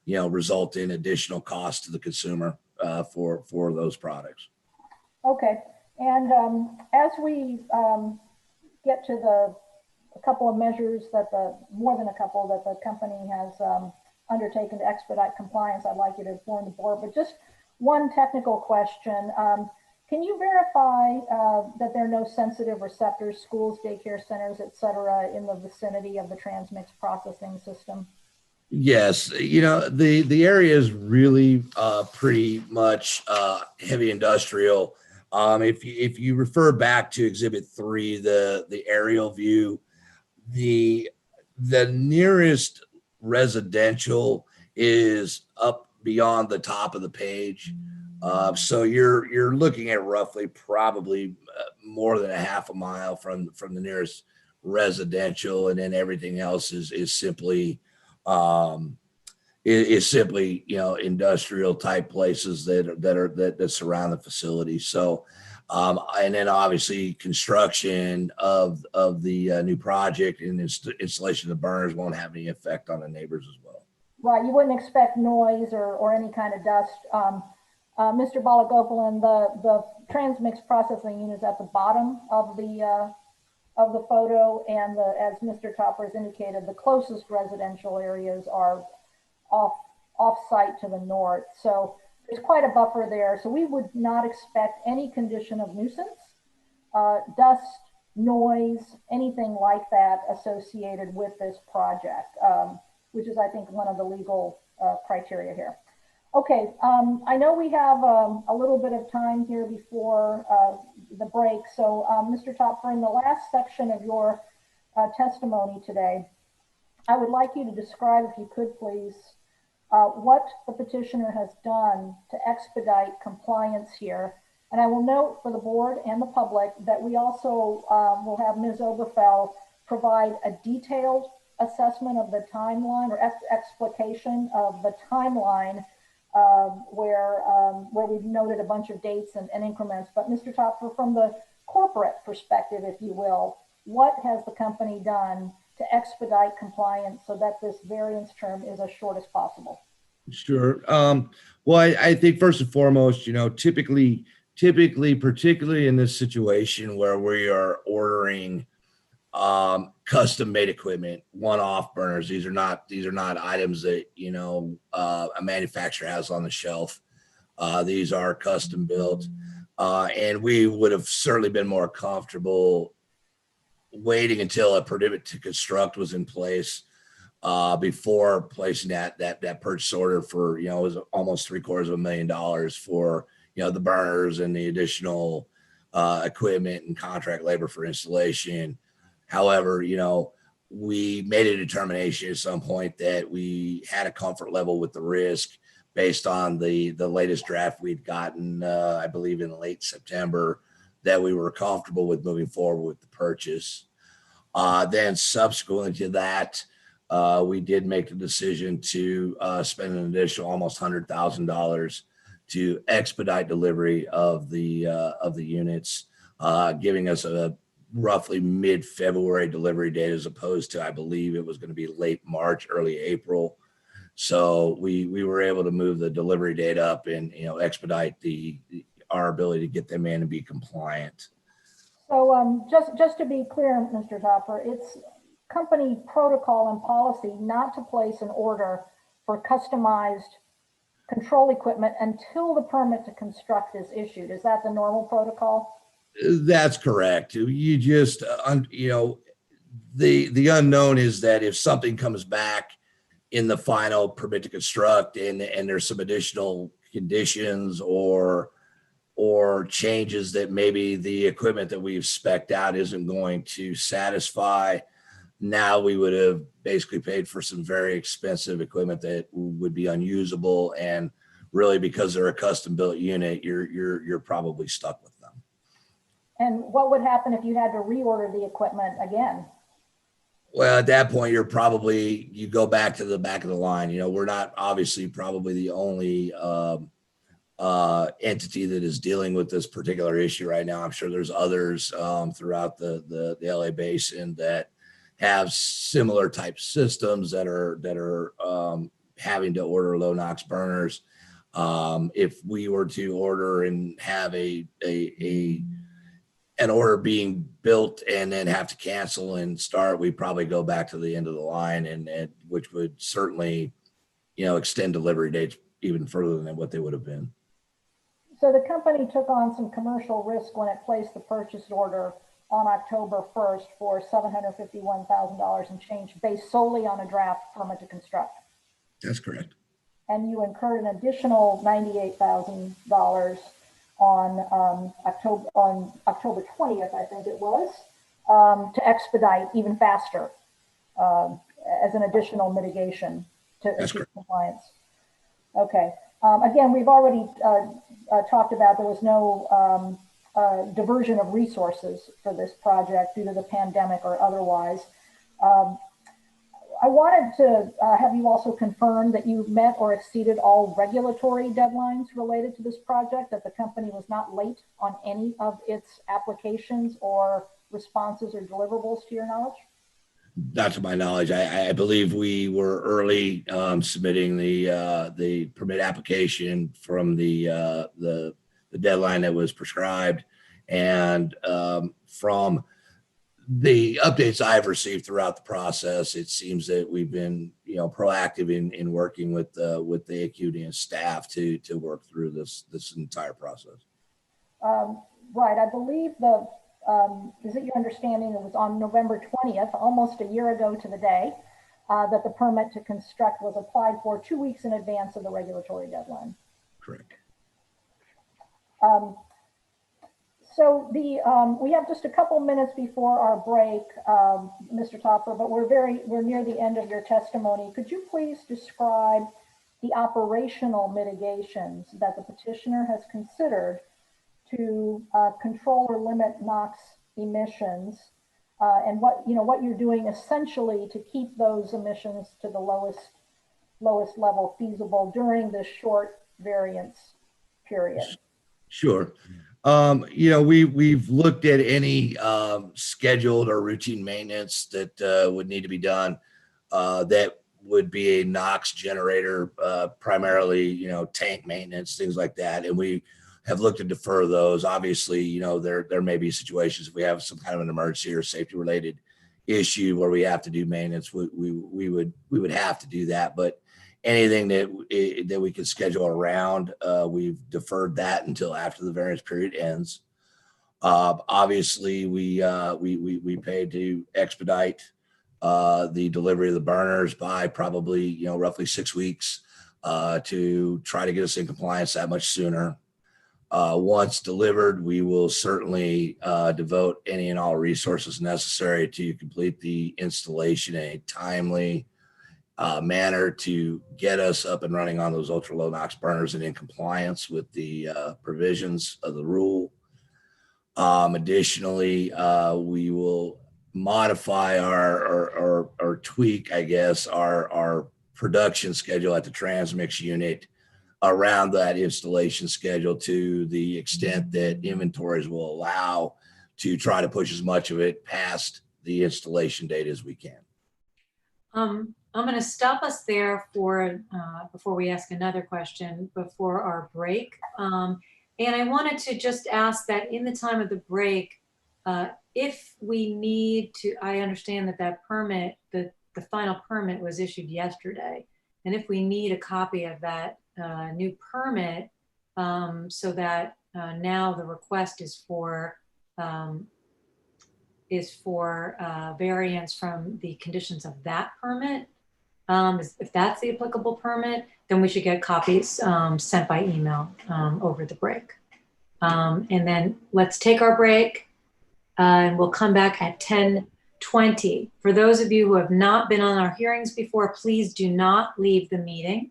result in additional costs to the consumer for those products. Okay, and as we get to a couple of measures more than a couple that the company has undertaken to expedite compliance, I'd like you to inform the board, but just one technical question. Can you verify that there are no sensitive receptors, schools, daycare centers, et cetera, in the vicinity of the transmix processing system? Yes, the area is really pretty much heavy industrial. If you refer back to Exhibit 3, the aerial view, the The nearest residential is up beyond the top of the page. So you're looking at roughly probably more than a half a mile from the nearest residential, and then everything else is simply is simply, you know, industrial type places that surround the facility. So and then obviously construction of the new project and installation of the burners won't have any effect on the neighbors as well. Right, you wouldn't expect noise or any kind of dust. Mr. Balagopalan, the transmix processing unit is at the bottom of the photo, and as Mr. Topper has indicated, the closest residential areas are off-site to the north. So there's quite a buffer there. So we would not expect any condition of nuisance, dust, noise, anything like that associated with this project, which is, I think, one of the legal criteria here. Okay, I know we have a little bit of time here before the break. So Mr. Topfer, in the last section of your testimony today, I would like you to describe, if you could please, what the petitioner has done to expedite compliance here. And I will note for the board and the public that we also will have Ms. Oberfell provide a detailed assessment of the timeline or explication of the timeline where we've noted a bunch of dates and increments. But Mr. Topfer, from the corporate perspective, if you will, what has the company done to expedite compliance so that this variance term is as short as possible? Sure. Well, I think first and foremost, you know, typically, particularly in this situation where we are ordering custom made equipment, one-off burners. These are not items that, you know, a manufacturer has on the shelf. These are custom built, and we would have certainly been more comfortable waiting until a permit to construct was in place before placing that purchase order for, you know, it was almost $750,000 for, you know, the burners and the additional equipment and contract labor for installation. However, you know, we made a determination at some point that we had a comfort level with the risk based on the latest draft we'd gotten, I believe in late September, that we were comfortable with moving forward with the purchase. Then subsequently to that, we did make the decision to spend an additional almost $100,000 to expedite delivery of the units, giving us a roughly mid-February delivery date, as opposed to, I believe it was going to be late March, early April. So we were able to move the delivery date up and, you know, expedite our ability to get them in and be compliant. So just to be clear, Mr. Topper, it's company protocol and policy not to place an order for customized control equipment until the permit to construct is issued. Is that the normal protocol? That's correct. You just, you know, the unknown is that if something comes back in the final permit to construct and there's some additional conditions or changes that maybe the equipment that we've spec'd out isn't going to satisfy, now we would have basically paid for some very expensive equipment that would be unusable. And really, because they're a custom built unit, you're probably stuck with them. And what would happen if you had to reorder the equipment again? Well, at that point, you go back to the back of the line. You know, we're not obviously probably the only entity that is dealing with this particular issue right now. I'm sure there's others throughout the LA basin that have similar type systems that are having to order low NOx burners. If we were to order and have an order being built and then have to cancel and start, we probably go back to the end of the line, and which would certainly, you know, extend delivery dates even further than what they would have been. So the company took on some commercial risk when it placed the purchase order on October 1st for $751,000 and change based solely on a draft permit to construct. That's correct. And you incurred an additional $98,000 on October 20th, I think it was, to expedite even faster as an additional mitigation to That's achieve correct. compliance. Okay. Again, we've already talked about there was no diversion of resources for this project due to the pandemic or otherwise. I wanted to have you also confirm that you met or exceeded all regulatory deadlines related to this project, that the company was not late on any of its applications or responses or deliverables to your knowledge? Not to my knowledge. I believe we were early submitting the permit application from the deadline that was prescribed, and from the updates I've received throughout the process, it seems that we've been, proactive in working with the AQMD and staff to work through this entire process. Right. I believe is it your understanding it was on November 20th, almost a year ago to the day, that the permit to construct was applied for 2 weeks in advance of the regulatory deadline? Correct. So we have just a couple minutes before our break, Mr. Topper, but we're near the end of your testimony. Could you please describe the operational mitigations that the petitioner has considered to control or limit NOx emissions, and what you're doing essentially to keep those emissions to the lowest level feasible during this short variance period? Sure. We've looked at any scheduled or routine maintenance that would need to be done. That would be a NOx generator, primarily, tank maintenance, things like that. And we have looked to defer those. Obviously, there may be situations if we have some kind of an emergency or safety related issue where we have to do maintenance, we would have to do that. But anything that we could schedule around, we've deferred that until after the variance period ends. Obviously, we paid to expedite the delivery of the burners by probably roughly 6 weeks to try to get us in compliance that much sooner. Once delivered, we will certainly devote any and all resources necessary to complete the installation in a timely manner to get us up and running on those ultra low NOx burners and in compliance with the provisions of the rule. Additionally, we will modify or tweak, I guess, our production schedule at the transmix unit around that installation schedule to the extent that inventories will allow, to try to push as much of it past the installation date as we can. I'm going to stop us there for before we ask another question before our break. And I wanted to just ask that in the time of the break, if we need to, I understand that permit, the final permit was issued yesterday. And if we need a copy of that new permit, so that now the request is for variance from the conditions of that permit. If that's the applicable permit, then we should get copies sent by email over the break. And then let's take our break and we'll come back at 10:20. For those of you who have not been on our hearings before, please do not leave the meeting,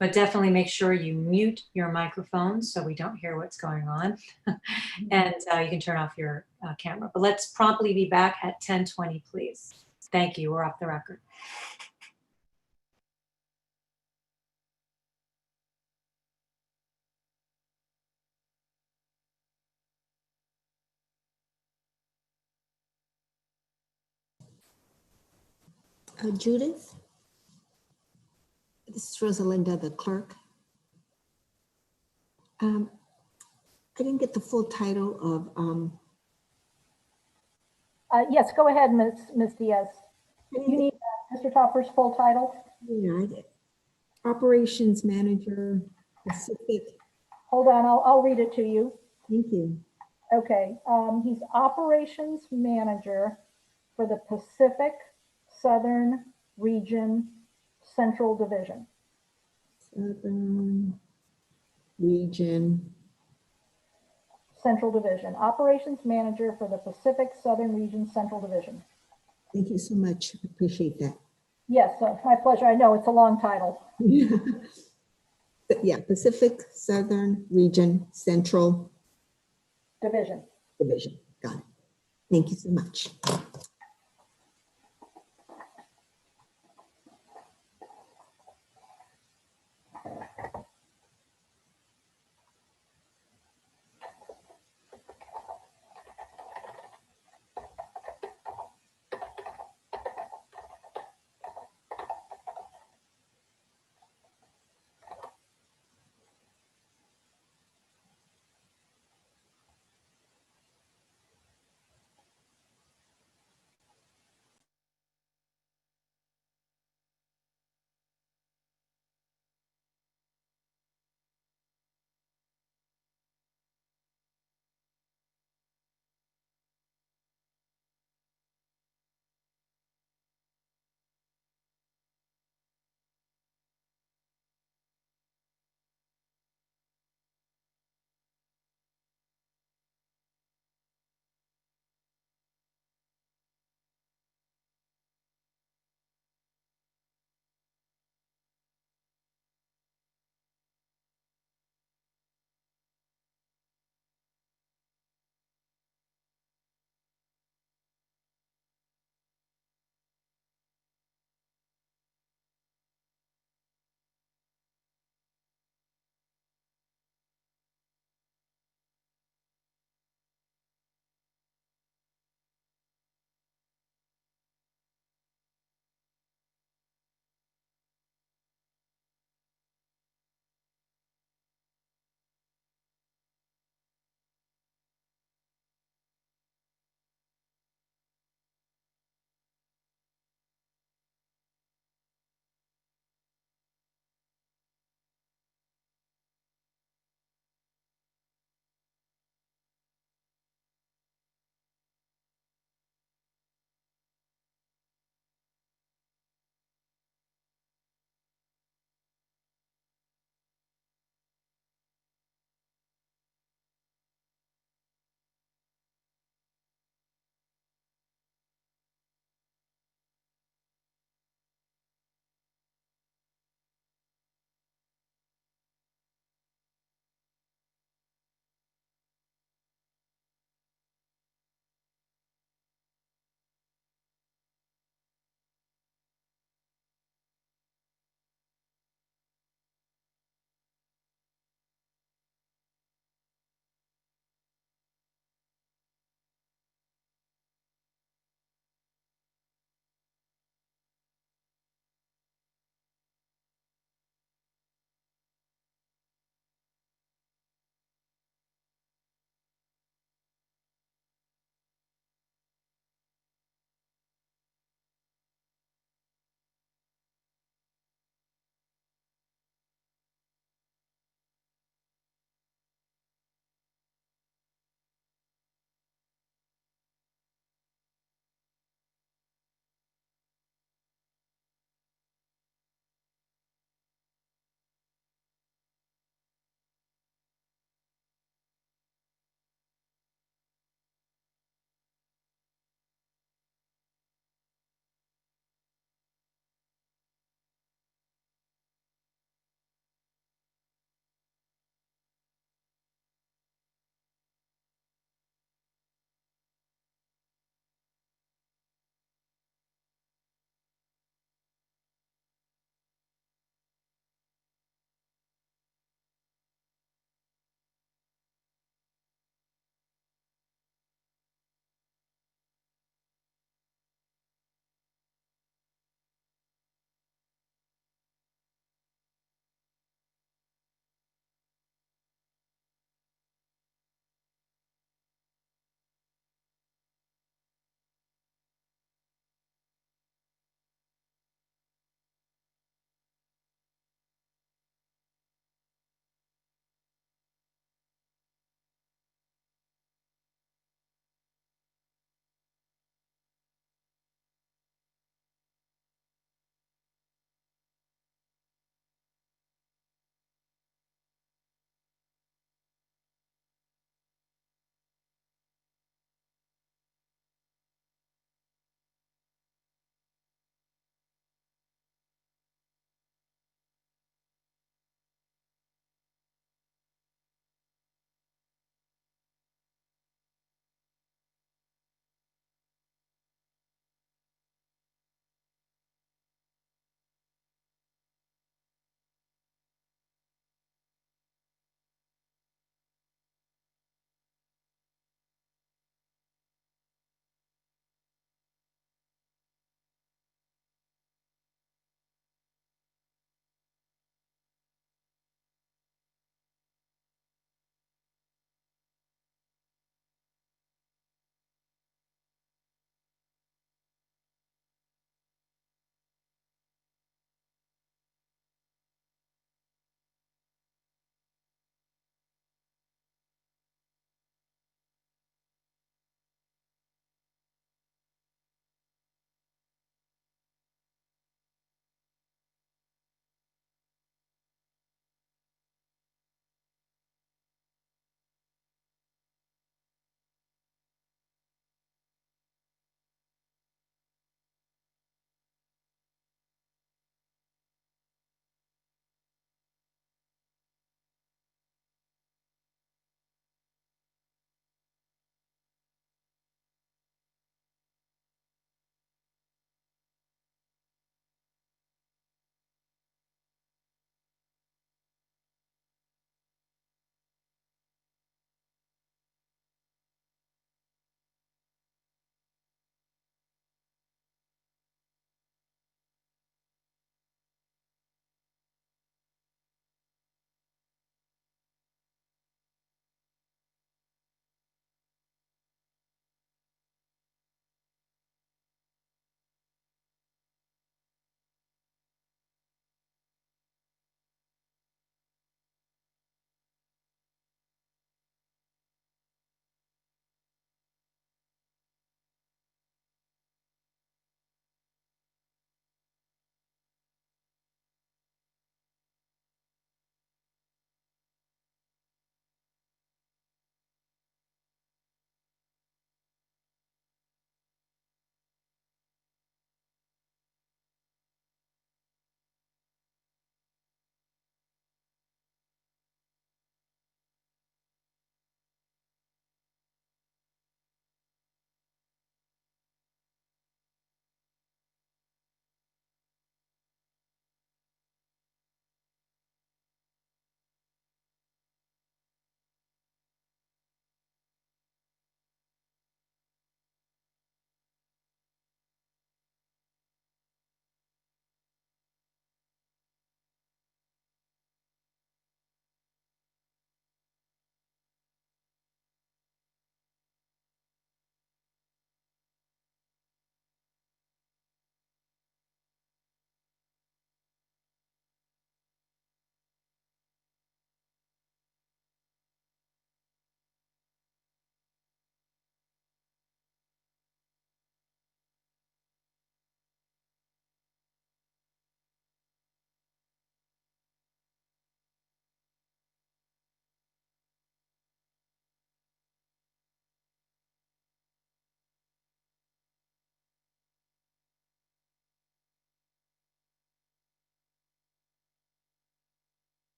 but definitely make sure you mute your microphones so we don't hear what's going on. And you can turn off your camera. But let's promptly be back at 10:20, please. Thank you. We're off the record. Judith? This is Rosalinda, the clerk. I didn't get the full title of. Yes, go ahead, Ms. Diaz. You need Mr. Topper's full title? Yeah, I did. Operations Manager, Pacific. Hold on, I'll read it to you. Thank you. Okay, he's Operations Manager for the Pacific Southern Region Central Division. Southern Region. Central Division. Operations Manager for the Pacific Southern Region Central Division. Thank you so much. Appreciate that. Yes, my pleasure. I know it's a long title. But yeah, Pacific Southern Region Central Division. Division. Got it. Thank you so much.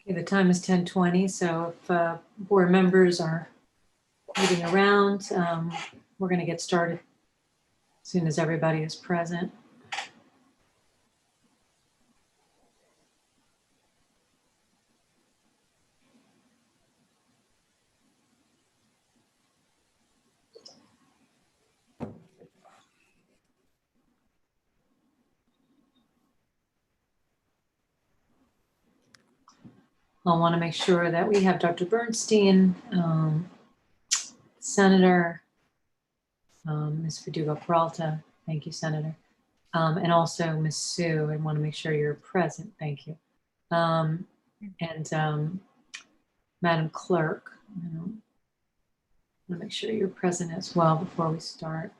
Okay, the time is 10:20, so if board members are moving around, we're going to get started as soon as everybody is present. I'll want to make sure that we have Dr. Bernstein, Senator, Ms. Verdugo-Peralta. Thank you, Senator. And also Ms. Sue. I want to make sure you're present. Thank you. And Madam Clerk, I want to make sure you're present as well before we start.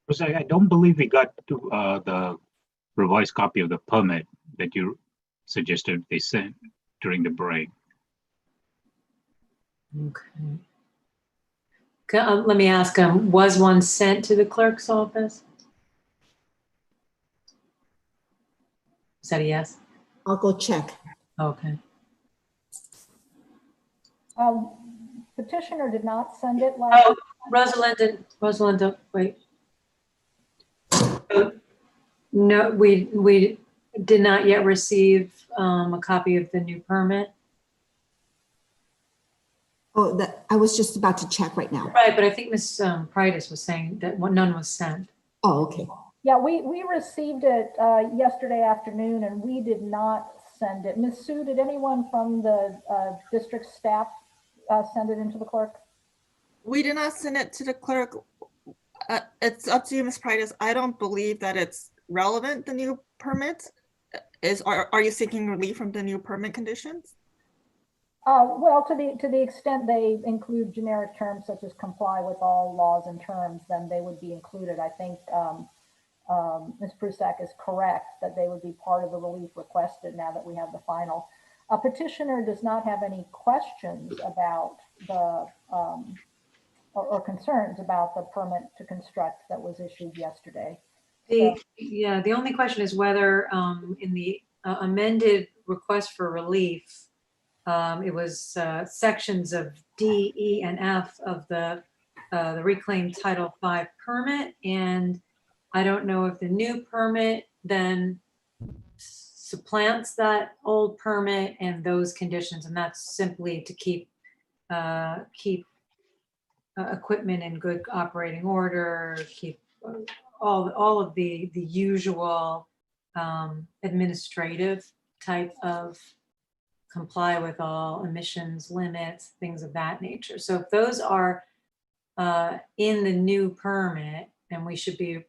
Because I don't believe we got to the revised copy of the permit that you suggested they sent during the break. Okay. Let me ask, was one sent to the clerk's office? Is that a yes? I'll go check. Okay. Petitioner did not send it last. Oh, Rosalinda, wait. No, we did not yet receive a copy of the new permit. Oh, I was just about to check right now. Right, but I think Ms. Pritis was saying that none was sent. Oh, okay. Yeah, we received it yesterday afternoon and we did not send it. Ms. Sue, did anyone from the district staff send it into the clerk? We did not send it to the clerk. It's up to you, Ms. Pritis. I don't believe that it's relevant, the new permit. Are you seeking relief from the new permit conditions? Well, to the extent they include generic terms such as comply with all laws and terms, then they would be included. I think Ms. Prusak is correct that they would be part of the relief requested now that we have the final. A petitioner does not have any questions about the or concerns about the permit to construct that was issued yesterday. The only question is whether in the amended request for relief, it was sections of D, E, and F of the reclaimed Title V permit. And I don't know if the new permit then supplants that old permit and those conditions. And that's simply to keep equipment in good operating order, keep all of the usual administrative type of comply with all emissions limits, things of that nature. So if those are in the new permit, and we should be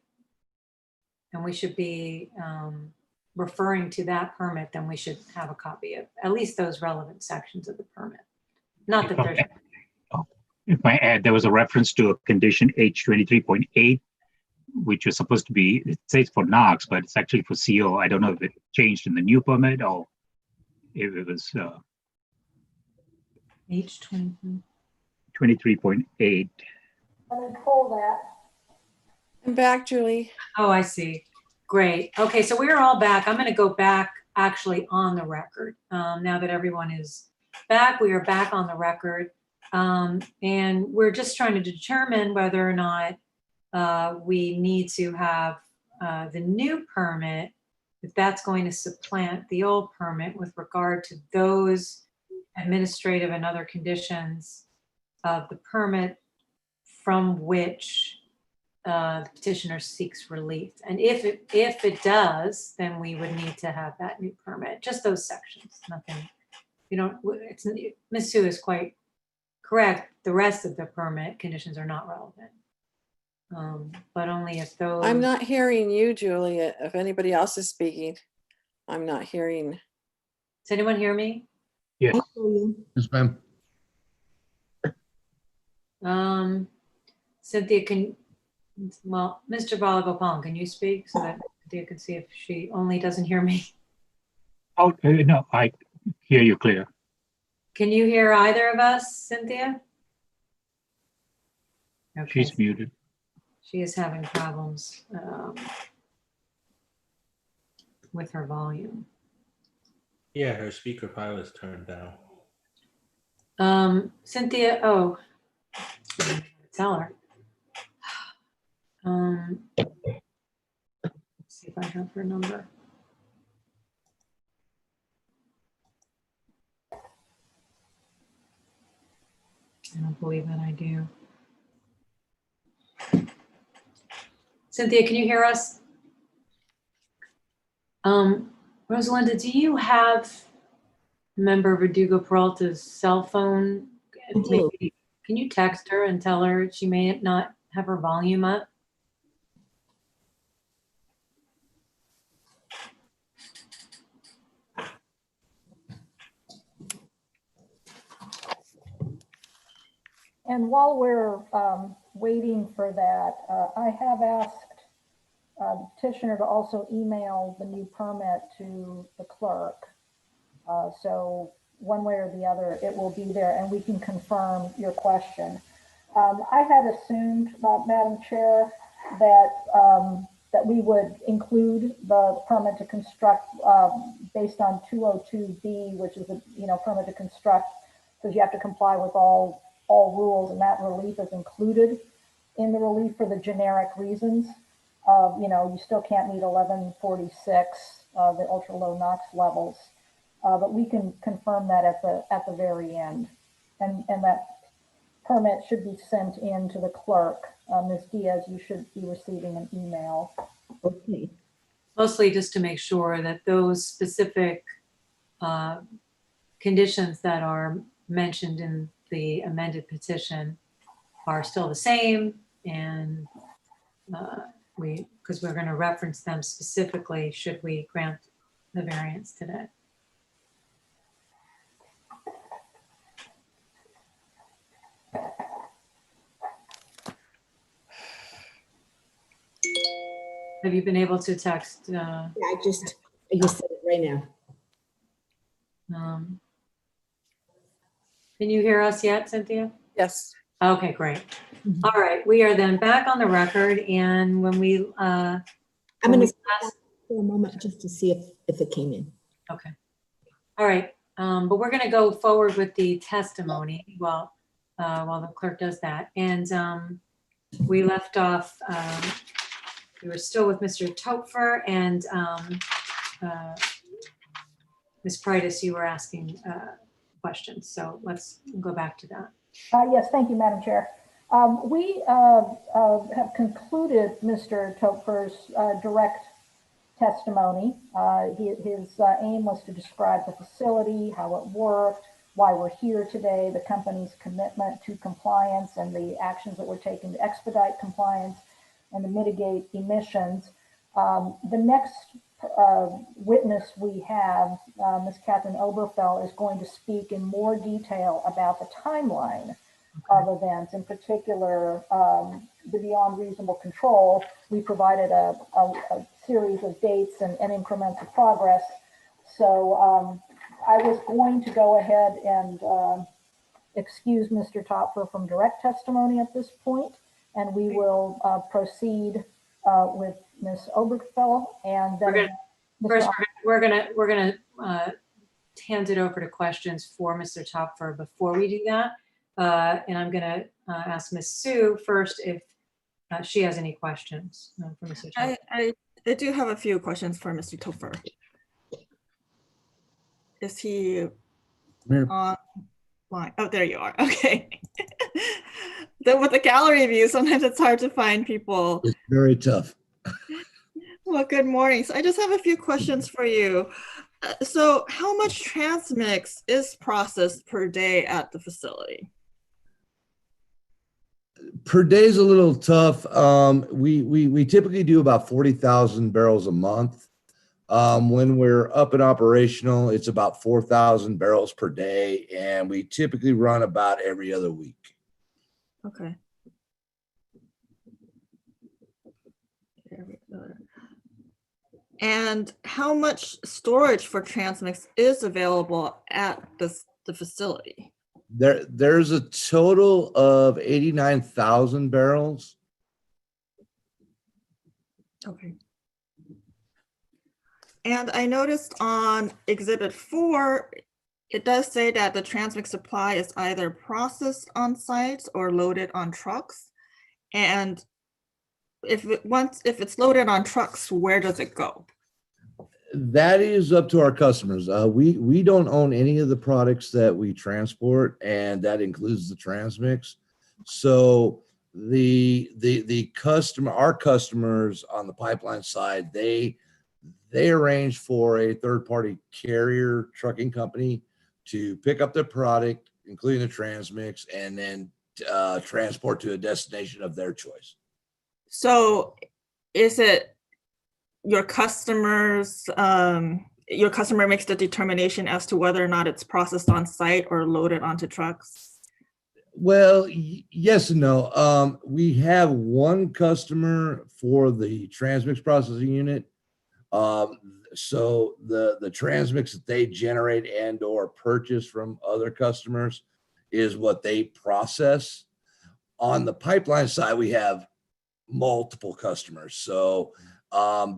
referring to that permit, then we should have a copy of at least those relevant sections of the permit. Not that there's. If I add, there was a reference to a condition H23.8, which was supposed to be, it says for NOx, but it's actually for CO. I don't know if it changed in the new permit or if it was H23. 23.8. I'm going to pull that. I'm back, Julie. Oh, I see. Great. Okay, so we're all back. I'm going to go back actually on the record. Now that everyone is back, we are back on the record. And we're just trying to determine whether or not we need to have the new permit, if that's going to supplant the old permit with regard to those administrative and other conditions of the permit from which the petitioner seeks relief. And if it does, then we would need to have that new permit, just those sections, nothing, Ms. Sue is quite correct. The rest of the permit conditions are not relevant. But only if those. I'm not hearing you, Julia. If anybody else is speaking, I'm not hearing. Does anyone hear me? Yes. I hear you. Yes, ma'am. Cynthia, Mr. Balagopalan, can you speak so that Cynthia can see if she only doesn't hear me? Oh, no, I hear you clear. Can you hear either of us, Cynthia? Okay. She's muted. She is having problems with her volume. Yeah, her speaker probably was turned down. Cynthia, oh, tell her. Let's see if I have her number. I don't believe that I do. Cynthia, can you hear us? Rosalinda, do you have member Verdugo Peralta's cell phone? I do. Maybe, can you text her and tell her she may not have her volume up? And while we're waiting for that, I have asked the petitioner to also email the new permit to the clerk. So one way or the other, it will be there and we can confirm your question. I had assumed, Madam Chair, that we would include the permit to construct based on 202B, which is a permit to construct, because you have to comply with all rules, and that relief is included in the relief for the generic reasons. You still can't meet 1146, the ultra low NOx levels, but we can confirm that at the very end, and that permit should be sent in to the clerk. Ms. Diaz, you should be receiving an email. Okay. Mostly just to make sure that those specific conditions that are mentioned in the amended petition are still the same, and because we're going to reference them specifically should we grant the variance today. Have you been able to text? Yeah, I just said it right now. Can you hear us yet, Cynthia? Yes. Okay, great. All right, we are then back on the record, and when we I'm going to stop for a moment just to see if it came in. okay. All right, but we're going to go forward with the testimony while the clerk does that. And we left off. We were still with Mr. Topfer, and Ms. Pritis, you were asking questions. So let's go back to that. Yes, thank you, Madam Chair. We have concluded Mr. Topfer's direct testimony. His aim was to describe the facility, how it worked, why we're here today, the company's commitment to compliance, and the actions that were taken to expedite compliance and to mitigate emissions. The next witness we have, Ms. Catherine Oberfell, is going to speak in more detail about the timeline of events, in particular, the beyond reasonable control. We provided a series of dates and increments of progress. So I was going to go ahead and excuse Mr. Topfer from direct testimony at this point, and we will proceed with Ms. Oberfell, and then First, we're gonna hand it over to questions for Mr. Topfer before we do that. And I'm gonna ask Ms. Sue first if she has any questions for Mr. Topfer. I do have a few questions for Mr. Topfer. Is he online? Oh, there you are. Okay. With the gallery view, sometimes it's hard to find people. It's very tough. Well, good morning. So I just have a few questions for you. So how much transmix is processed per day at the facility? Per day is a little tough. We typically do about 40,000 barrels a month. When we're up and operational, it's about 4,000 barrels per day, and we typically run about every other week. Okay. And how much storage for transmix is available at the facility? There's a total of 89,000 barrels. Okay. And I noticed on Exhibit 4, it does say that the transmix supply is either processed on site or loaded on trucks. And if it's loaded on trucks, where does it go? That is up to our customers. We don't own any of the products that we transport, and that includes the transmix. So our customers on the pipeline side, they arrange for a third-party carrier trucking company to pick up their product, including the transmix, and then transport to a destination of their choice. So is it your customer makes the determination as to whether or not it's processed on site or loaded onto trucks? Well, yes and no. We have one customer for the transmix processing unit. So the transmix that they generate and or purchase from other customers is what they process. On the pipeline side, we have multiple customers. So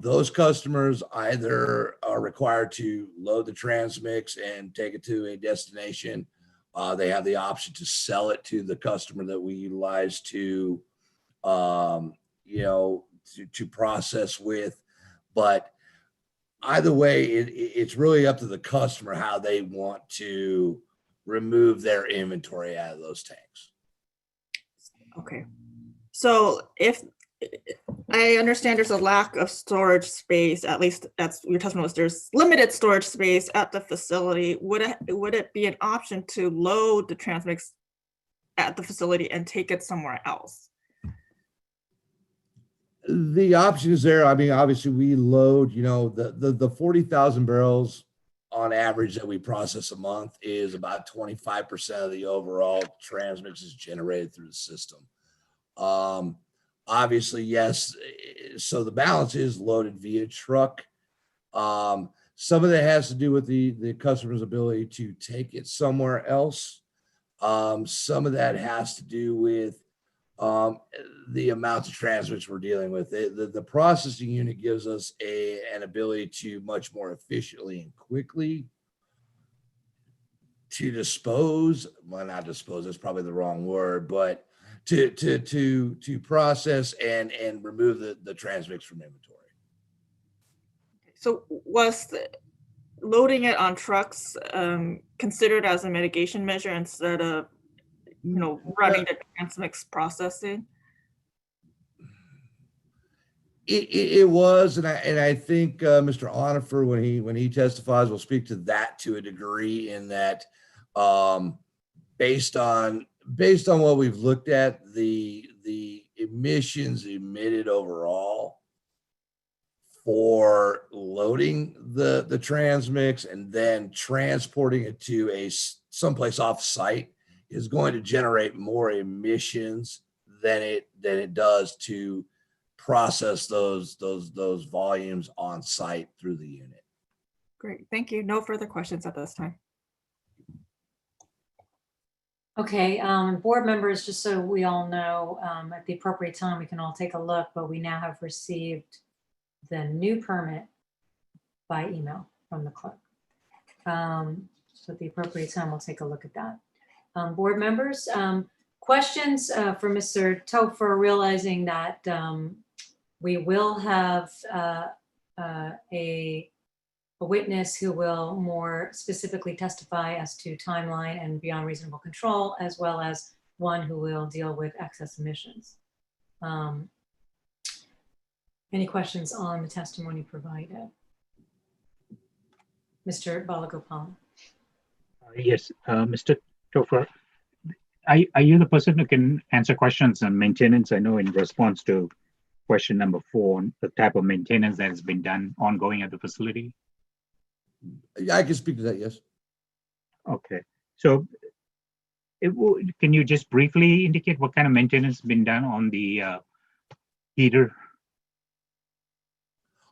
those customers either are required to load the transmix and take it to a destination. They have the option to sell it to the customer that we utilize to process with. But either way, it's really up to the customer how they want to remove their inventory out of those tanks. Okay. So if I understand there's a lack of storage space, at least that's your testimony was there's limited storage space at the facility, would it be an option to load the transmix at the facility and take it somewhere else? The option is there. I mean, obviously we load, the 40,000 barrels on average that we process a month is about 25% of the overall transmix is generated through the system. Obviously, yes. So the balance is loaded via truck. Some of that has to do with the customer's ability to take it somewhere else. Some of that has to do with the amount of transmits we're dealing with. The processing unit gives us an ability to much more efficiently and quickly to dispose. Well, not dispose, that's probably the wrong word, but to process and remove the transmix from inventory. So was loading it on trucks considered as a mitigation measure instead of running the transmix processing? It was, and I think Mr. Onifer, when he testifies, will speak to that to a degree. In that, based on what we've looked at, the emissions emitted overall for loading the transmix and then transporting it to someplace off site is going to generate more emissions than it does to process those volumes on site through the unit. Great, thank you. No further questions at this time. Okay, board members, just so we all know, at the appropriate time, we can all take a look, but we now have received the new permit by email from the clerk. So at the appropriate time, we'll take a look at that. Board members, questions for Mr. Topher, realizing that we will have a witness who will more specifically testify as to timeline and beyond reasonable control, as well as one who will deal with excess emissions. Any questions on the testimony provided? Mr. Balagopalan. Yes, Mr. Topher, are you the person who can answer questions on maintenance? I know in response to question number 4, the type of maintenance that has been done ongoing at the facility. I can speak to that, yes. Okay, so can you just briefly indicate what kind of maintenance has been done on the heater?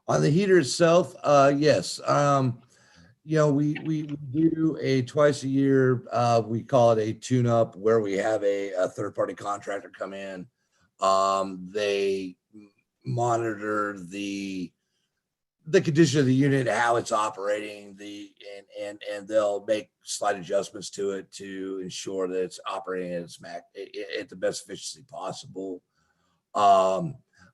On the heater itself, yes. We do a twice a year, we call it a tune-up, where we have a third-party contractor come in. They monitor the the condition of the unit, how it's operating, and they'll make slight adjustments to it to ensure that it's operating at its at the best efficiency possible.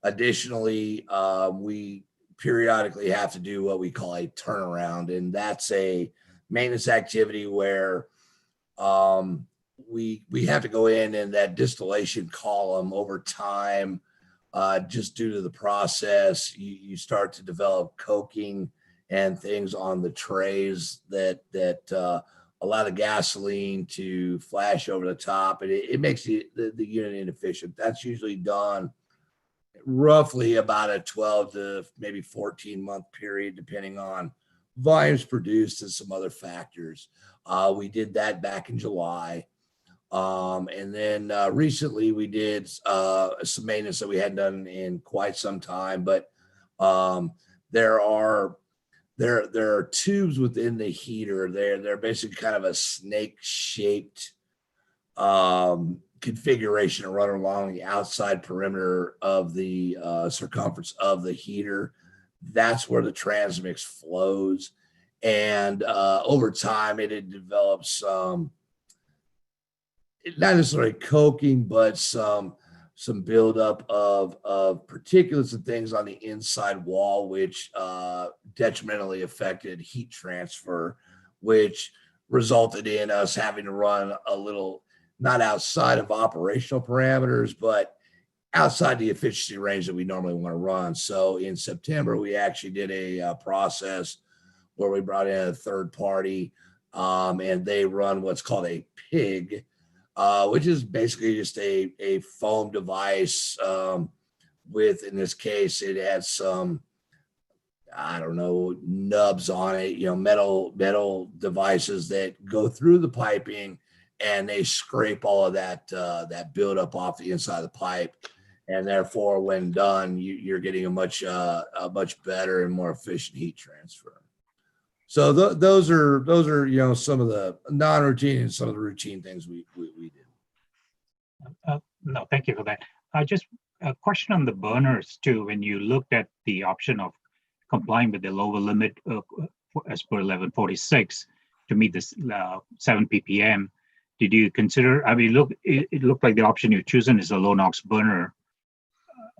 Additionally, we periodically have to do what we call a turnaround, and that's a maintenance activity where we have to go in and that distillation column over time, just due to the process, you start to develop coking and things on the trays that allow the gasoline to flash over the top, and it makes the unit inefficient. That's usually done roughly about a 12 to maybe 14-month period, depending on volumes produced and some other factors. We did that back in July. And then recently we did some maintenance that we hadn't done in quite some time, but there are tubes within the heater. They're basically kind of a snake-shaped configuration to run along the outside perimeter of the circumference of the heater. That's where the transmix flows, and over time it had developed some, not necessarily coking, but some buildup of particulates and things on the inside wall, which detrimentally affected heat transfer, which resulted in us having to run a little, not outside of operational parameters, but outside the efficiency range that we normally want to run. So in September, we actually did a process where we brought in a third party, and they run what's called a PIG, which is basically just a foam device with, in this case, it had some, I don't know, nubs on it, metal devices that go through the piping, and they scrape all of that buildup off the inside of the pipe. And therefore, when done, you're getting a much better and more efficient heat transfer. So those are some of the non-routine and some of the routine things we do. No, thank you for that. Just a question on the burners too. When you looked at the option of complying with the lower limit as per 1146 to meet this 7 ppm, did you consider? I mean, it looked like the option you've chosen is a low NOx burner.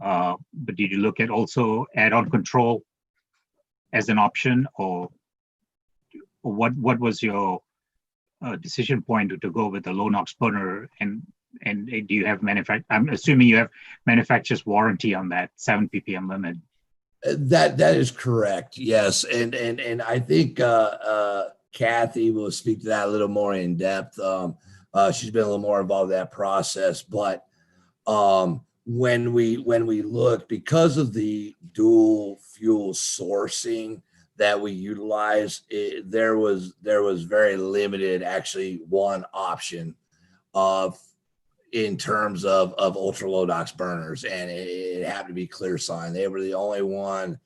But did you look at also add-on control as an option, or what was your decision point to go with the low NOx burner? And do you have I'm assuming you have manufacturer's warranty on that 7 ppm limit. That is correct. Yes, and I think Kathy will speak to that a little more in depth. She's been a little more involved in that process, but when we look, because of the dual fuel sourcing that we utilize, there was very limited, actually, one option in terms of ultra low NOx burners, and it happened to be ClearSign. They were the only one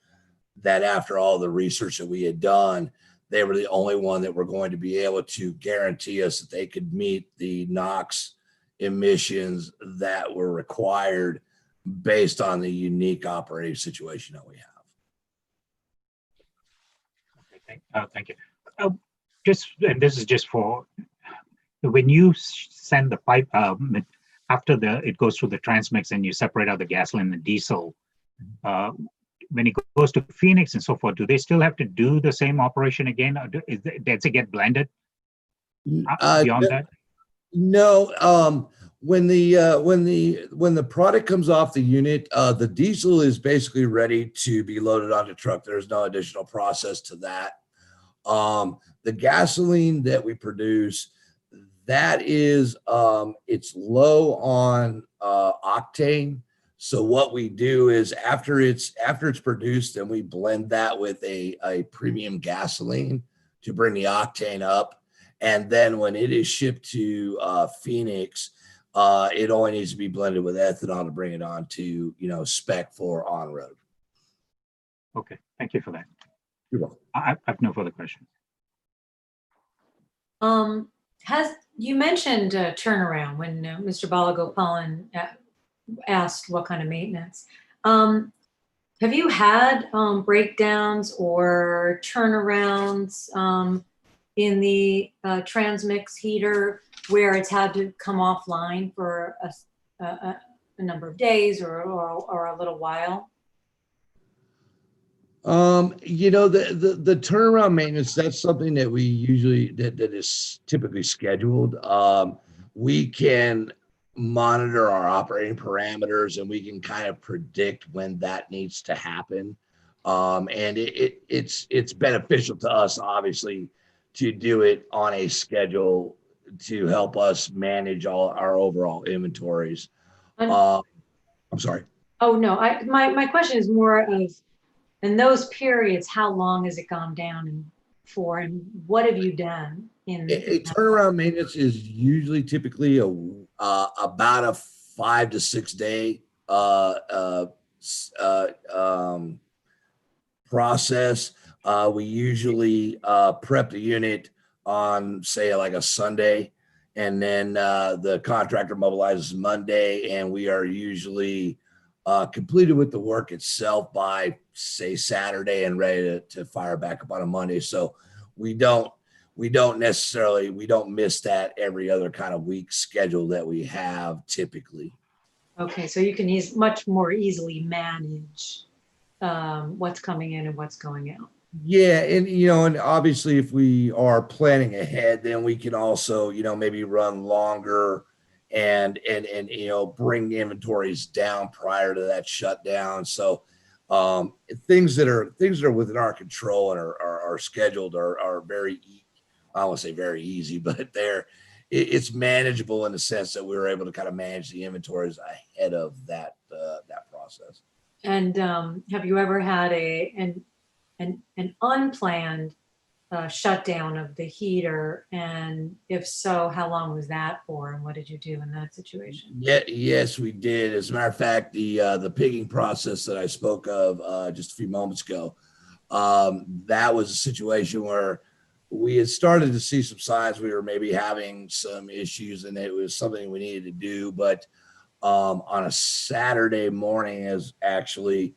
that, after all the research that we had done, they were the only one that were going to be able to guarantee us that they could meet the NOx emissions that were required based on the unique operating situation that we have. Okay, thank you. And this is just for when you send the pipe after it goes through the transmix and you separate out the gasoline and diesel. When it goes to Phoenix and so forth, do they still have to do the same operation again? Or does it get blended beyond that? No. When the product comes off the unit, the diesel is basically ready to be loaded on the truck. There's no additional process to that. The gasoline that we produce, that is, it's low on octane. So what we do is after it's produced, then we blend that with a premium gasoline to bring the octane up. And then when it is shipped to Phoenix, it only needs to be blended with ethanol to bring it on to, spec for on road. Okay, thank you for that. You're welcome. I have no further questions. You mentioned turnaround when Mr. Balagopalan asked what kind of maintenance. Have you had breakdowns or turnarounds in the transmix heater where it's had to come offline for a number of days or a little while? The turnaround maintenance, that's something that we usually, that is typically scheduled. We can monitor our operating parameters and we can kind of predict when that needs to happen. And it's beneficial to us, obviously, to do it on a schedule to help us manage all our overall inventories. I'm sorry. Oh, no, my question is more of, in those periods, how long has it gone down for, and what have you done in? A turnaround maintenance is usually typically about a 5 to 6 day process. We usually prep the unit on, say, like a Sunday, and then the contractor mobilizes Monday, and we are usually completed with the work itself by, say, Saturday and ready to fire back up on a Monday. So we don't miss that every other kind of week schedule that we have typically. Okay, so you can much more easily manage what's coming in and what's going out. Yeah, and obviously if we are planning ahead, then we can also, maybe run longer and bring the inventories down prior to that shutdown. So things that are within our control and are scheduled are very, I won't say very easy, but it's manageable in the sense that we were able to kind of manage the inventories ahead of that process. And have you ever had an unplanned shutdown of the heater? And if so, how long was that for? And what did you do in that situation? Yeah, yes, we did. As a matter of fact, the pigging process that I spoke of just a few moments ago, that was a situation where we had started to see some signs we were maybe having some issues, and it was something we needed to do. But on a Saturday morning, is actually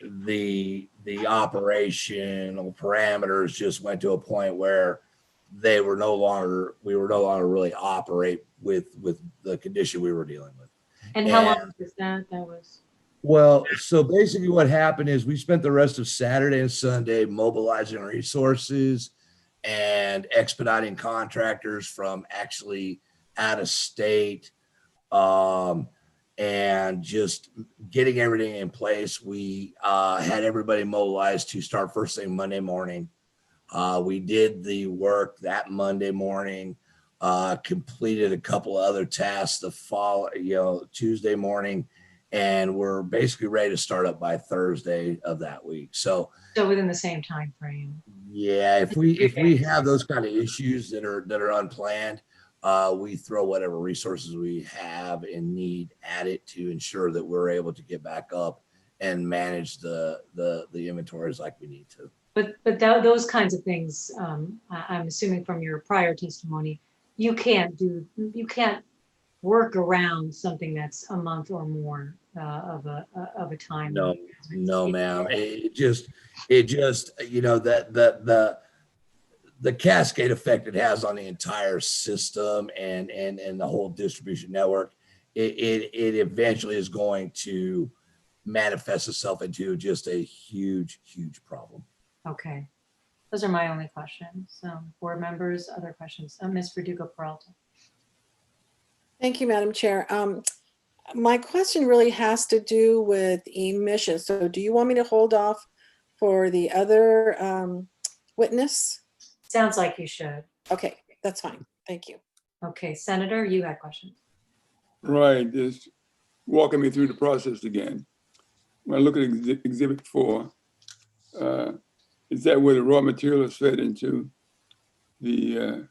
the operational parameters just went to a point where we were no longer really operate with the condition we were dealing with. And how long was that? Well, so basically what happened is we spent the rest of Saturday and Sunday mobilizing resources and expediting contractors from actually out of state, and just getting everything in place. We had everybody mobilized to start first thing Monday morning. We did the work that Monday morning, completed a couple of other tasks the Tuesday morning, and we're basically ready to start up by Thursday of that week. So within the same time frame. Yeah, if we have those kind of issues that are unplanned, we throw whatever resources we have and need at it to ensure that we're able to get back up and manage the inventories like we need to. But those kinds of things, I'm assuming from your prior testimony, you can't work around something that's a month or more of a time. No, ma'am. It just the cascade effect it has on the entire system and the whole distribution network. It eventually is going to manifest itself into just a huge problem. Okay, those are my only questions. Board members, other questions? Ms. Verdugo Peralta. Thank you, Madam Chair. My question really has to do with emissions. So do you want me to hold off for the other witness? Sounds like you should. Okay, that's fine. Thank you. Okay, Senator, you had questions. Right, just walking me through the process again. When I look at Exhibit 4, is that where the raw material is fed into the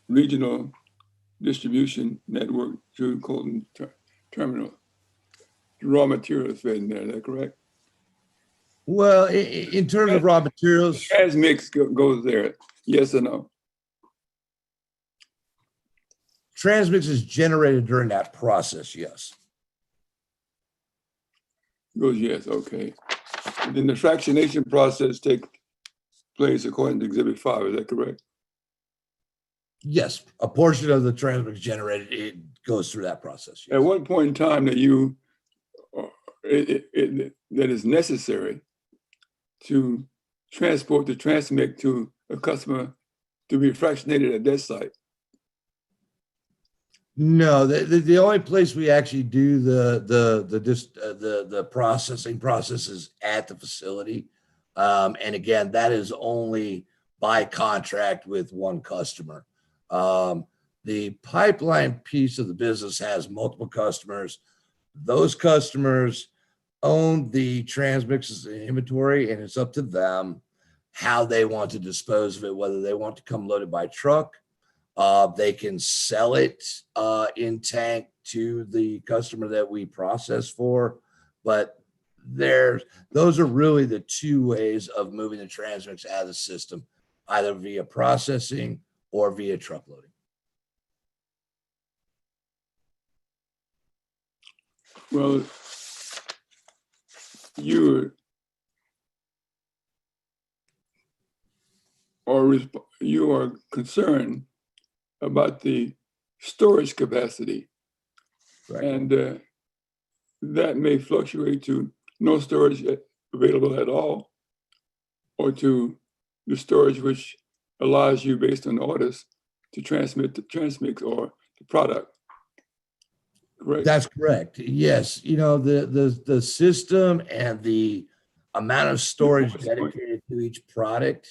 regional distribution network through Colton Terminal? The raw material is fed in there, is that correct? Well, in terms of raw materials, transmix goes there, yes or no? Transmix is generated during that process, yes. Goes yes, okay. And then the fractionation process takes place according to Exhibit 5, is that correct? Yes, a portion of the transmix generated, it goes through that process. Yes. At what point in time that you, that is necessary to transport the transmix to a customer to be fractionated at that site? No, the only place we actually do the processing process is at the facility. And again, that is only by contract with one customer. The pipeline piece of the business has multiple customers. Those customers own the transmixes and inventory, and it's up to them how they want to dispose of it, whether they want to come loaded by truck. They can sell it in tank to the customer that we process for, but those are really the two ways of moving the transmix out of the system, either via processing or via truck loading. Well, you are concerned about the storage capacity. Right. And that may fluctuate to no storage available at all, or to the storage which allows you, based on orders, to transmit the transmix or the product. Correct? That's correct. Yes. You know, the system and the amount of storage dedicated to each product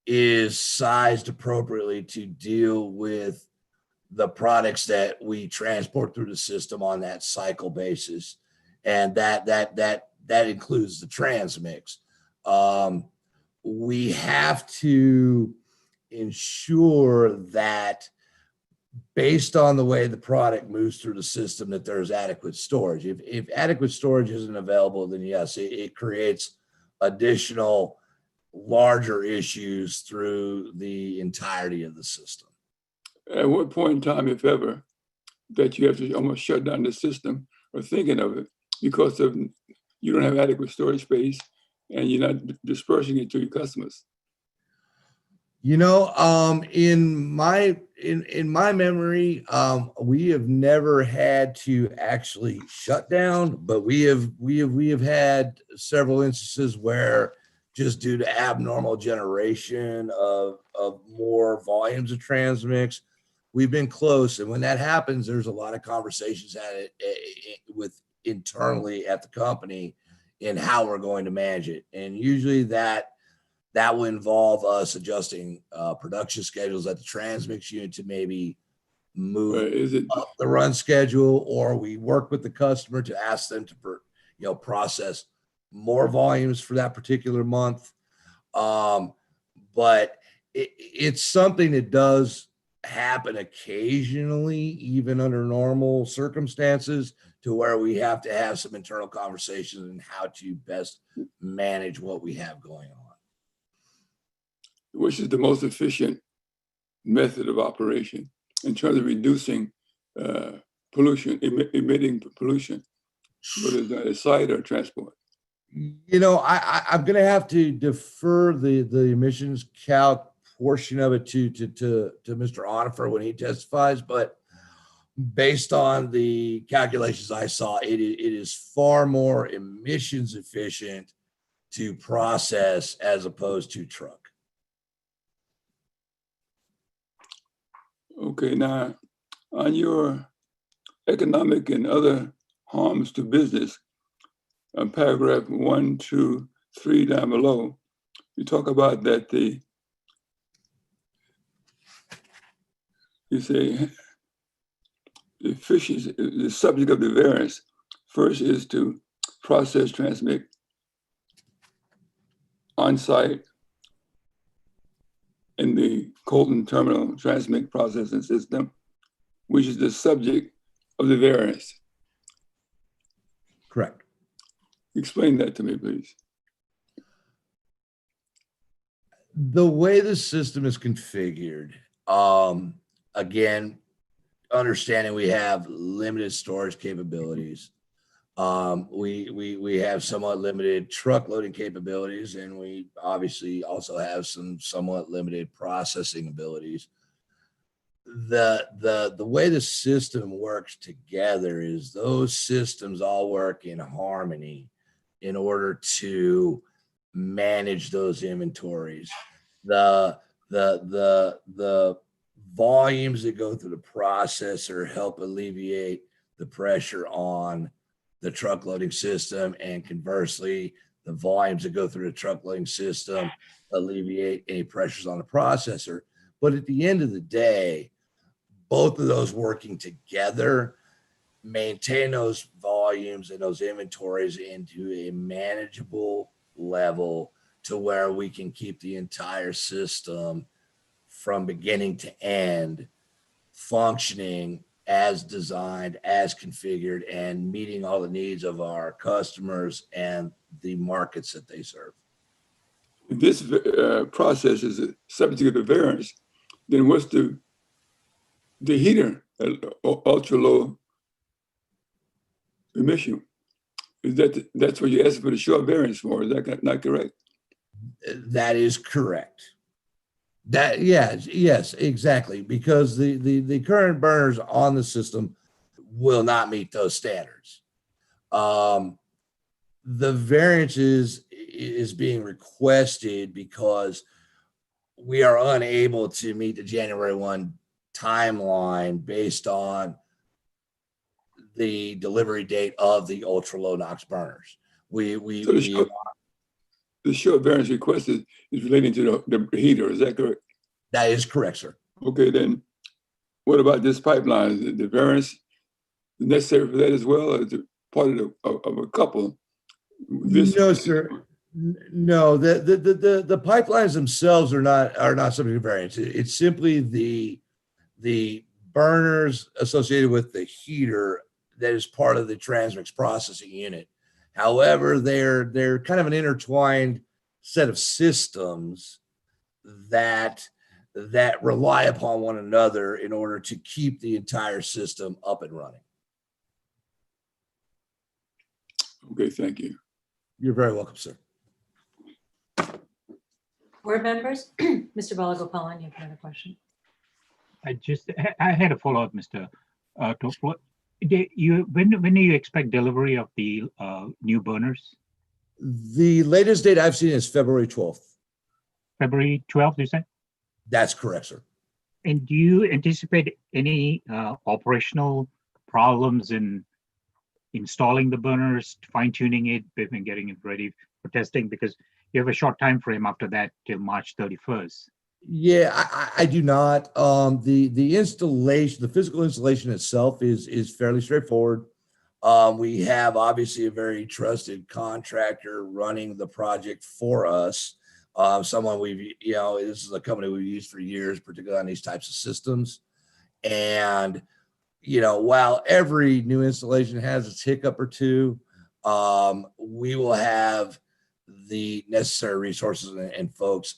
is sized appropriately to deal with the products that we transport through the system on that cycle basis. And that includes the transmix. We have to ensure that based on the way the product moves through the system, that there's adequate storage. If adequate storage isn't available, then yes, it creates additional larger issues through the entirety of the system. At what point in time, if ever, that you have to almost shut down the system or thinking of it because of you don't have adequate storage space and you're not dispersing it to your customers? You know, in my memory, we have never had to actually shut down, but we have had several instances where, just due to abnormal generation of more volumes of transmix, we've been close. And when that happens, there's a lot of conversations with internally at the company in how we're going to manage it. And usually that will involve us adjusting production schedules at the transmix unit to maybe move up the run schedule, or we work with the customer to ask them to process more volumes for that particular month. But it's something that does happen occasionally, even under normal circumstances, to where we have to have some internal conversations on how to best manage what we have going on. Which is the most efficient method of operation in terms of reducing pollution, emitting pollution, whether it's at a site or transport? You know, I'm going to have to defer the emissions calc portion of it to Mr. Onifer when he testifies, but based on the calculations I saw, it is far more emissions efficient to process as opposed to truck. Okay, now on your economic and other harms to business, paragraph 1, 2, 3 down below, you talk about that you say the efficiency, the subject of the variance, first is to process transmit on site in the Colton Terminal Transmit Processing System, which is the subject of the variance. Correct. Explain that to me, please. The way the system is configured, again, understanding we have limited storage capabilities, We have somewhat limited truck loading capabilities, and we obviously also have some somewhat limited processing abilities. The way the system works together is those systems all work in harmony in order to manage those inventories. The volumes that go through the processor help alleviate the pressure on the truck loading system, and conversely, the volumes that go through the truck loading system alleviate any pressures on the processor. But at the end of the day, both of those working together maintain those volumes and those inventories into a manageable level to where we can keep the entire system from beginning to end functioning as designed, as configured, and meeting all the needs of our customers and the markets that they serve. If this process is subject to the variance, then what's the heater at ultra low emission? Is that's what you're asking for the short variance for? Is that not correct? That is correct. Yes, exactly. Because the current burners on the system will not meet those standards. The variance is being requested because we are unable to meet the January 1 timeline based on the delivery date of the ultra low NOx burners. The short variance requested is relating to the heater. Is that correct? That is correct, sir. Okay, then what about this pipeline? Is the variance necessary for that as well, or is it part of a couple? No, sir. No, the pipelines themselves are not subject to variance. It's simply the burners associated with the heater that is part of the transmix processing unit. However, they're kind of an intertwined set of systems that rely upon one another in order to keep the entire system up and running. Okay, thank you. You're very welcome, sir. Board members, Mr. Balagopalan, you have another question. I had a follow-up, Mr. Topol. When do you expect delivery of the new burners? The latest date I've seen is February 12th. February 12th, you said? That's correct, sir. And do you anticipate any operational problems in installing the burners, fine-tuning it, and getting it ready for testing? Because you have a short time frame after that till March 31st. Yeah, I do not. The installation, the physical installation itself is fairly straightforward. We have obviously a very trusted contractor running the project for us. Someone this is a company we've used for years, particularly on these types of systems. And, while every new installation has its hiccup or two, we will have the necessary resources and folks,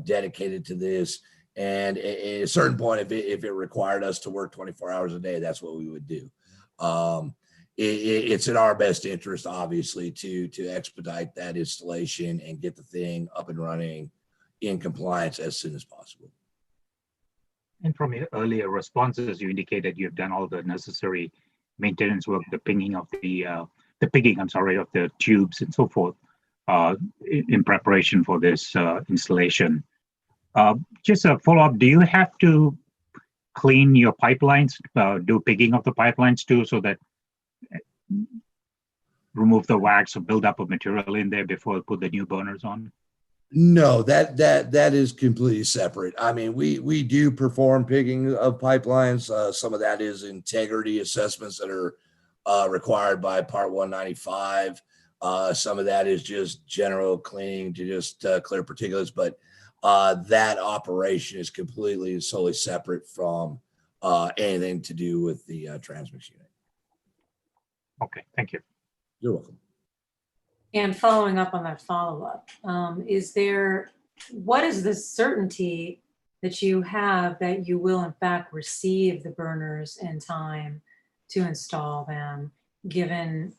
dedicated to this. And at a certain point, if it required us to work 24 hours a day, that's what we would do. It's in our best interest, obviously, to expedite that installation and get the thing up and running in compliance as soon as possible. And from your earlier responses, you indicated you've done all the necessary maintenance work, the pigging of the tubes and so forth, in preparation for this installation. Just a follow-up, do you have to clean your pipelines, do pigging of the pipelines too, so that remove the wax or build up of material in there before we put the new burners on? No, that is completely separate. I mean, we do perform pigging of pipelines. Some of that is integrity assessments that are required by Part 195. Some of that is just general cleaning to just clear particulates, but that operation is completely and solely separate from anything to do with the transmix unit. Okay, thank you. You're welcome. And following up on that follow-up, what is the certainty that you have that you will in fact receive the burners in time to install them? given,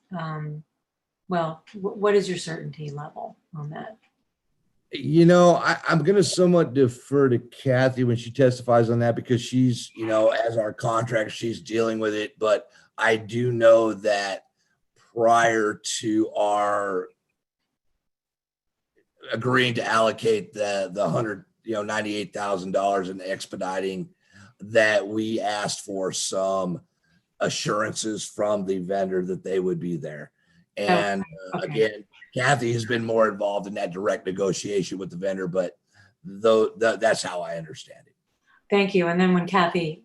well, what is your certainty level on that? You know, I'm going to somewhat defer to Kathy when she testifies on that because she's, you know, as our contractor, she's dealing with it. But I do know that prior to our agreeing to allocate the $98,000 in expediting, that we asked for some assurances from the vendor that they would be there. And Okay. again, Kathy has been more involved in that direct negotiation with the vendor, but though that's how I understand it. Thank you. And then when Kathy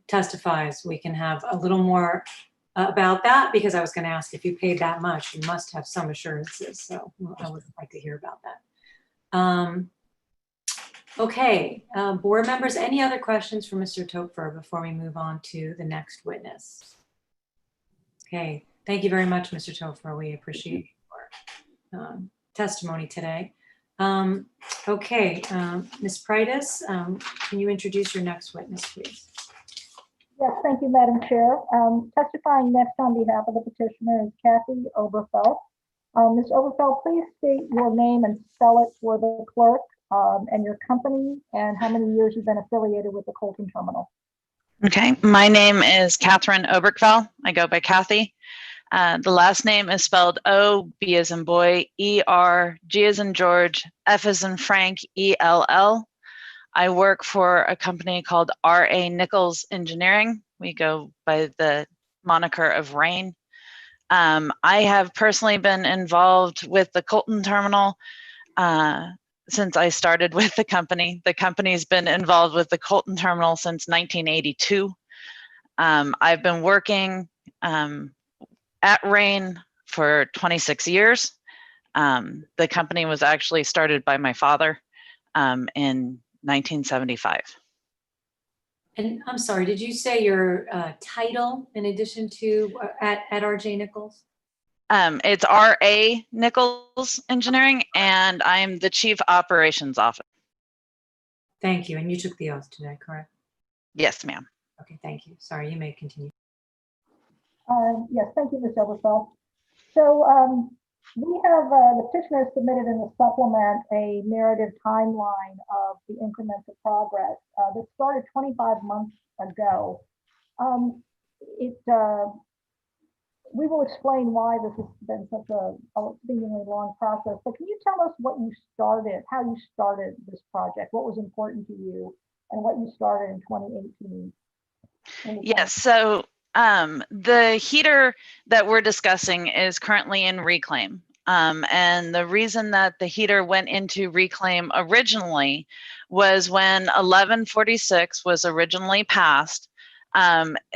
testifies, we can have a little more about that, because I was going to ask, if you paid that much, you must have some assurances. So I would like to hear about that. Okay, board members, any other questions for Mr. Topfer before we move on to the next witness? Okay, thank you very much, Mr. Topfer. We appreciate your testimony today. Okay, Ms. Pritis, can you introduce your next witness, please? Yes, thank you, Madam Chair. Testifying next on behalf of the petitioner is Kathy Oberfeld. Ms. Oberfeld, please state your name and spell it for the clerk, and your company and how many years you've been affiliated with the Colton Terminal. Okay, my name is Catherine Oberkfell. I go by Kathy. The last name is spelled O, B as in boy, E, R, G as in George, F as in Frank, E, L, L. I work for a company called R.A. Nichols Engineering. We go by the moniker of RAIN. I have personally been involved with the Colton Terminal since I started with the company. The company's been involved with the Colton Terminal since 1982. I've been working at RAIN for 26 years. The company was actually started by my father in 1975. And I'm sorry, did you say your title in addition to at RJ Nichols? It's R.A. Nichols Engineering, and I'm the Chief Operations Officer. Thank you. And you took the oath today, correct? Yes, ma'am. Okay, thank you. Sorry, you may continue. Yes, thank you, Ms. Oberfeld. So we have the petitioner submitted in the supplement a narrative timeline of the increments of progress that started 25 months ago. We will explain why this has been such a seemingly long process, but can you tell us what you started, how you started this project, what was important to you, and what you started in 2018? Yes, so the heater that we're discussing is currently in reclaim. And the reason that the heater went into reclaim originally was when 1146 was originally passed.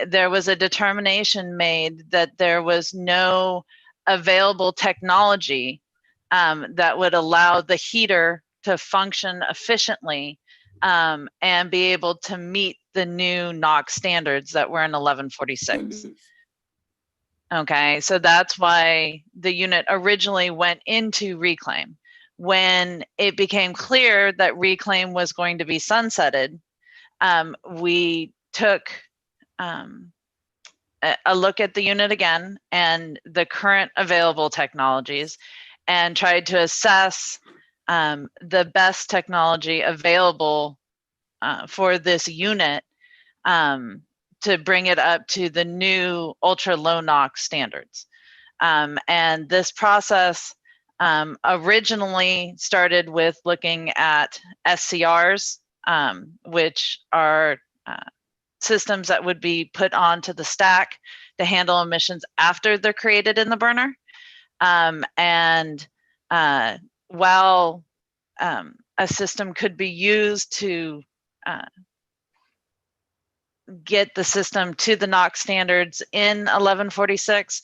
There was a determination made that there was no available technology that would allow the heater to function efficiently and be able to meet the new NOx standards that were in 1146. Okay, so that's why the unit originally went into reclaim. When it became clear that reclaim was going to be sunsetted, we took a look at the unit again and the current available technologies and tried to assess the best technology available for this unit to bring it up to the new ultra low NOx standards. And this process originally started with looking at SCRs, which are systems that would be put onto the stack to handle emissions after they're created in the burner. While a system could be used to get the system to the NOx standards in 1146,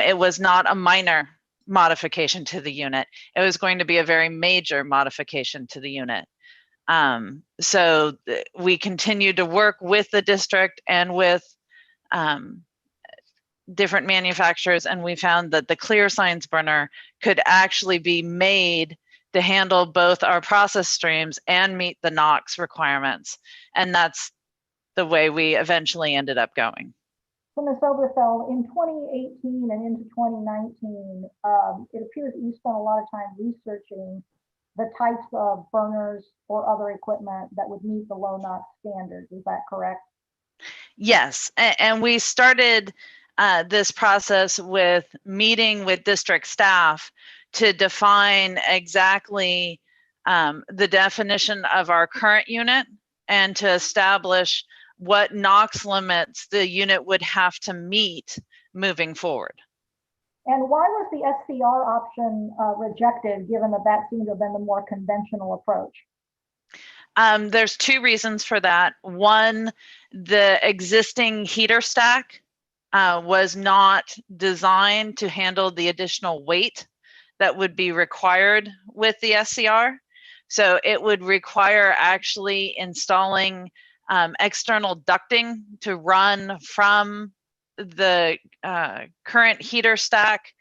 it was not a minor modification to the unit. It was going to be a very major modification to the unit. So we continued to work with the district and with different manufacturers, and we found that the ClearSigns burner could actually be made to handle both our process streams and meet the NOx requirements. And that's the way we eventually ended up going. So Ms. Oberfeld, in 2018 and into 2019, it appears that you spent a lot of time researching the types of burners or other equipment that would meet the low NOx standards. Is that correct? Yes, and we started this process with meeting with district staff to define exactly the definition of our current unit and to establish what NOx limits the unit would have to meet moving forward. And why was the SCR option rejected, given that that seemed to have been the more conventional approach? There's two reasons for that. One, the existing heater stack was not designed to handle the additional weight that would be required with the SCR. So it would require actually installing external ducting to run from the current heater stack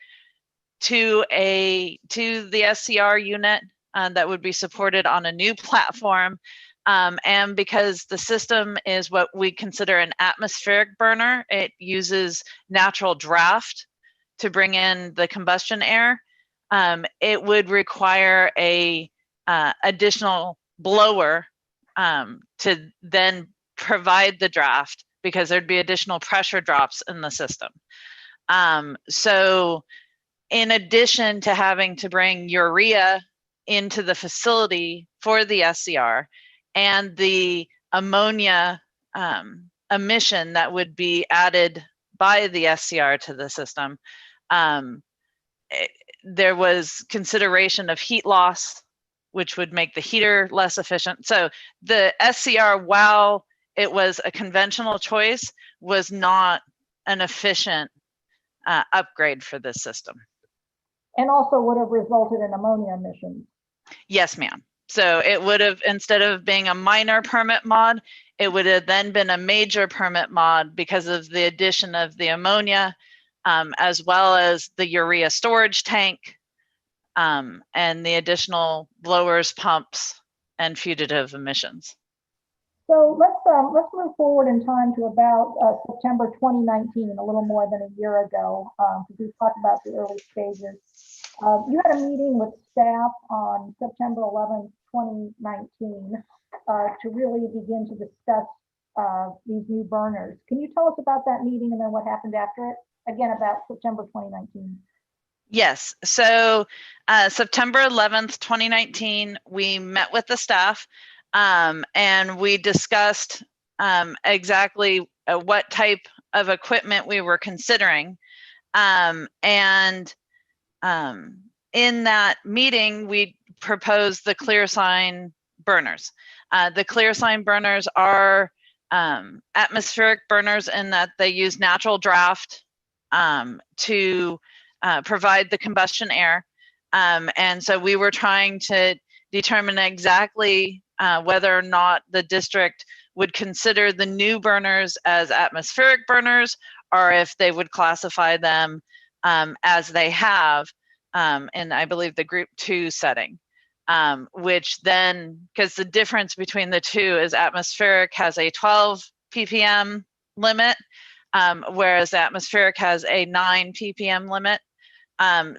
to the SCR unit that would be supported on a new platform. And because the system is what we consider an atmospheric burner, it uses natural draft to bring in the combustion air. It would require a additional blower to then provide the draft, because there'd be additional pressure drops in the system. So in addition to having to bring urea into the facility for the SCR and the ammonia emission that would be added by the SCR to the system, there was consideration of heat loss, which would make the heater less efficient. So the SCR, while it was a conventional choice, was not an efficient upgrade for this system. And also would have resulted in ammonia emissions. Yes, ma'am. So it would have, instead of being a minor permit mod, it would have then been a major permit mod because of the addition of the ammonia, as well as the urea storage tank, and the additional blowers, pumps, and fugitive emissions. So let's move forward in time to about September 2019, a little more than a year ago, because we talked about the early stages. You had a meeting with staff on September 11th, 2019, to really begin to discuss these new burners. Can you tell us about that meeting and then what happened after it? Again, about September 2019. Yes, so September 11th, 2019, we met with the staff and we discussed exactly what type of equipment we were considering. In that meeting, we proposed the ClearSign burners. The ClearSign burners are atmospheric burners in that they use natural draft to provide the combustion air. And so we were trying to determine exactly whether or not the district would consider the new burners as atmospheric burners, or if they would classify them as they have in, I believe, the group 2 setting, which then, because the difference between the two is atmospheric has a 12 ppm limit, whereas atmospheric has a 9 ppm limit.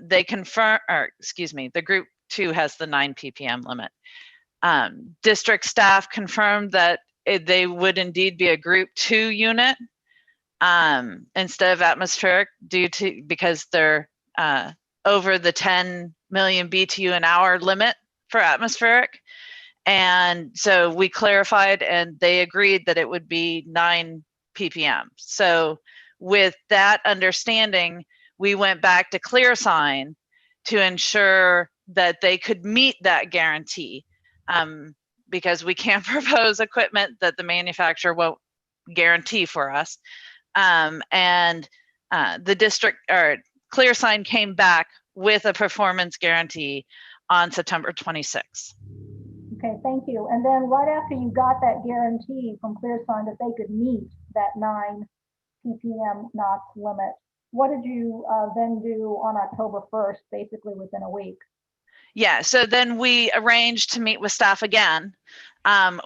They confirm, or excuse me, the group 2 has the 9 ppm limit. District staff confirmed that they would indeed be a group 2 unit instead of atmospheric, because they're over the 10 million BTU an hour limit for atmospheric. And so we clarified and they agreed that it would be 9 ppm. So with that understanding, we went back to ClearSign to ensure that they could meet that guarantee, because we can't propose equipment that the manufacturer won't guarantee for us. The district, or ClearSign, came back with a performance guarantee on September 26th. Okay, thank you. And then right after you got that guarantee from ClearSign that they could meet that 9 ppm NOx limit, what did you then do on October 1st, basically within a week? Yeah, so then we arranged to meet with staff again.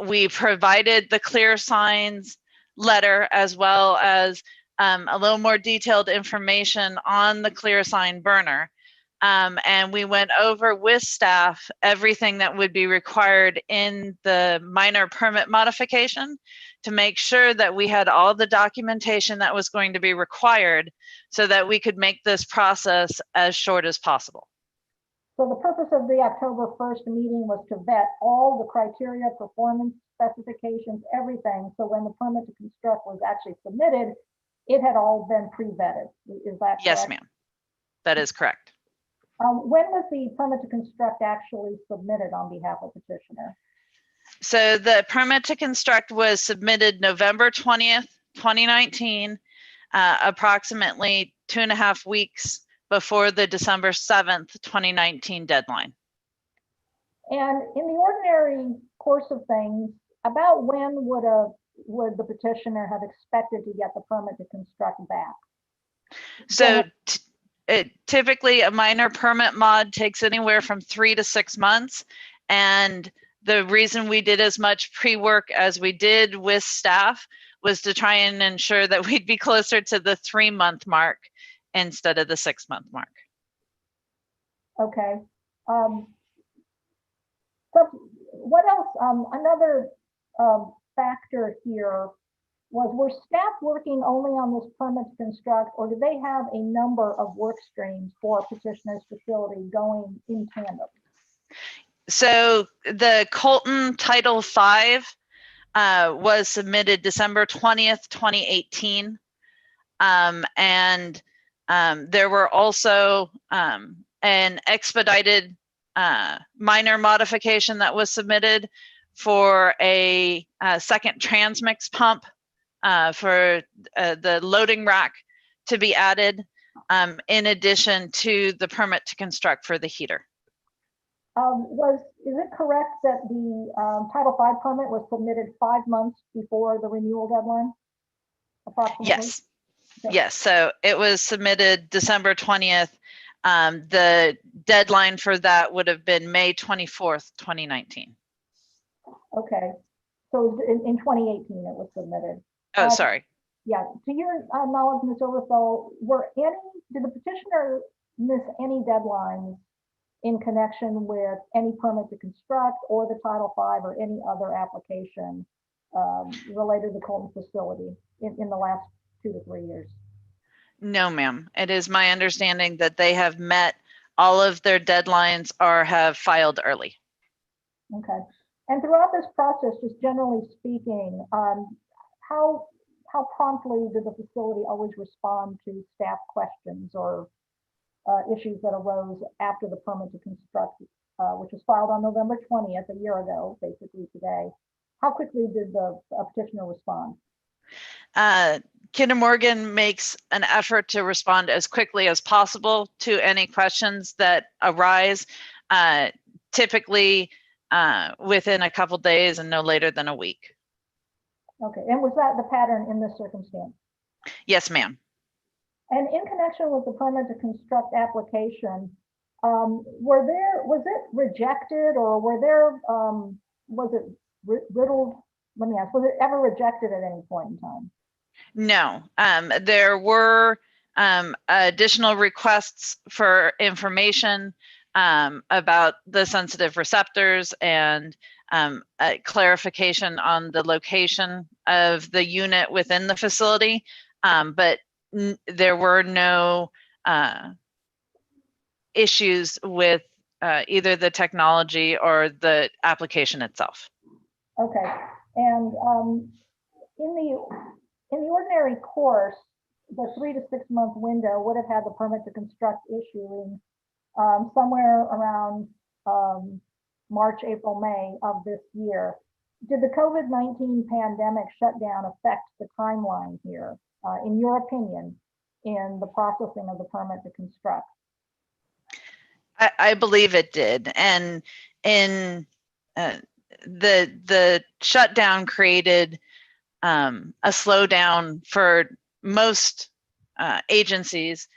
We provided the ClearSign's letter as well as a little more detailed information on the ClearSign burner. And we went over with staff everything that would be required in the minor permit modification to make sure that we had all the documentation that was going to be required so that we could make this process as short as possible. So the purpose of the October 1st meeting was to vet all the criteria, performance specifications, everything. So when the permit to construct was actually submitted, it had all been pre-vetted. Is that correct? Yes, ma'am. That is correct. When was the permit to construct actually submitted on behalf of petitioner? So the permit to construct was submitted November 20th, 2019, approximately 2.5 weeks before the December 7th, 2019 deadline. And in the ordinary course of things, about when would the petitioner have expected to get the permit to construct back? So typically a minor permit mod takes anywhere from 3 to 6 months. And the reason we did as much pre-work as we did with staff was to try and ensure that we'd be closer to the 3-month mark instead of the 6-month mark. Okay. So what else? Another factor here was, were staff working only on this permit to construct, or do they have a number of work streams for petitioner's facility going in tandem? So the Colton Title V was submitted December 20th, 2018. And there were also an expedited minor modification that was submitted for a second transmix pump for the loading rack to be added, in addition to the permit to construct for the heater. Is it correct that the Title V permit was submitted 5 months before the renewal deadline? Approximately? Yes. Yes, so it was submitted December 20th. The deadline for that would have been May 24th, 2019. Okay, so in 2018 it was submitted. Oh, sorry. Yeah, to your knowledge, Ms. Overfell, did the petitioner miss any deadlines in connection with any permit to construct or the Title V or any other application related to the Colton facility in the last 2 to 3 years? No, ma'am. It is my understanding that they have met all of their deadlines or have filed early. Okay. And throughout this process, just generally speaking, how promptly did the facility always respond to staff questions or issues that arose after the permit to construct, which was filed on November 20th, a year ago, basically today? How quickly did the petitioner respond? Kinder Morgan makes an effort to respond as quickly as possible to any questions that arise, typically within a couple days and no later than a week. Okay, and was that the pattern in this circumstance? Yes, ma'am. And in connection with the permit to construct application, was it rejected, or was it riddled? Let me ask, was it ever rejected at any point in time? No, there were additional requests for information about the sensitive receptors and clarification on the location of the unit within the facility, but there were no issues with either the technology or the application itself. Okay, and in the ordinary course, the 3 to 6 month window would have had the permit to construct issuing somewhere around March, April, May of this year. Did the COVID-19 pandemic shutdown affect the timeline here, in your opinion, in the processing of the permit to construct? I believe it did, and in the shutdown created a slowdown for most agencies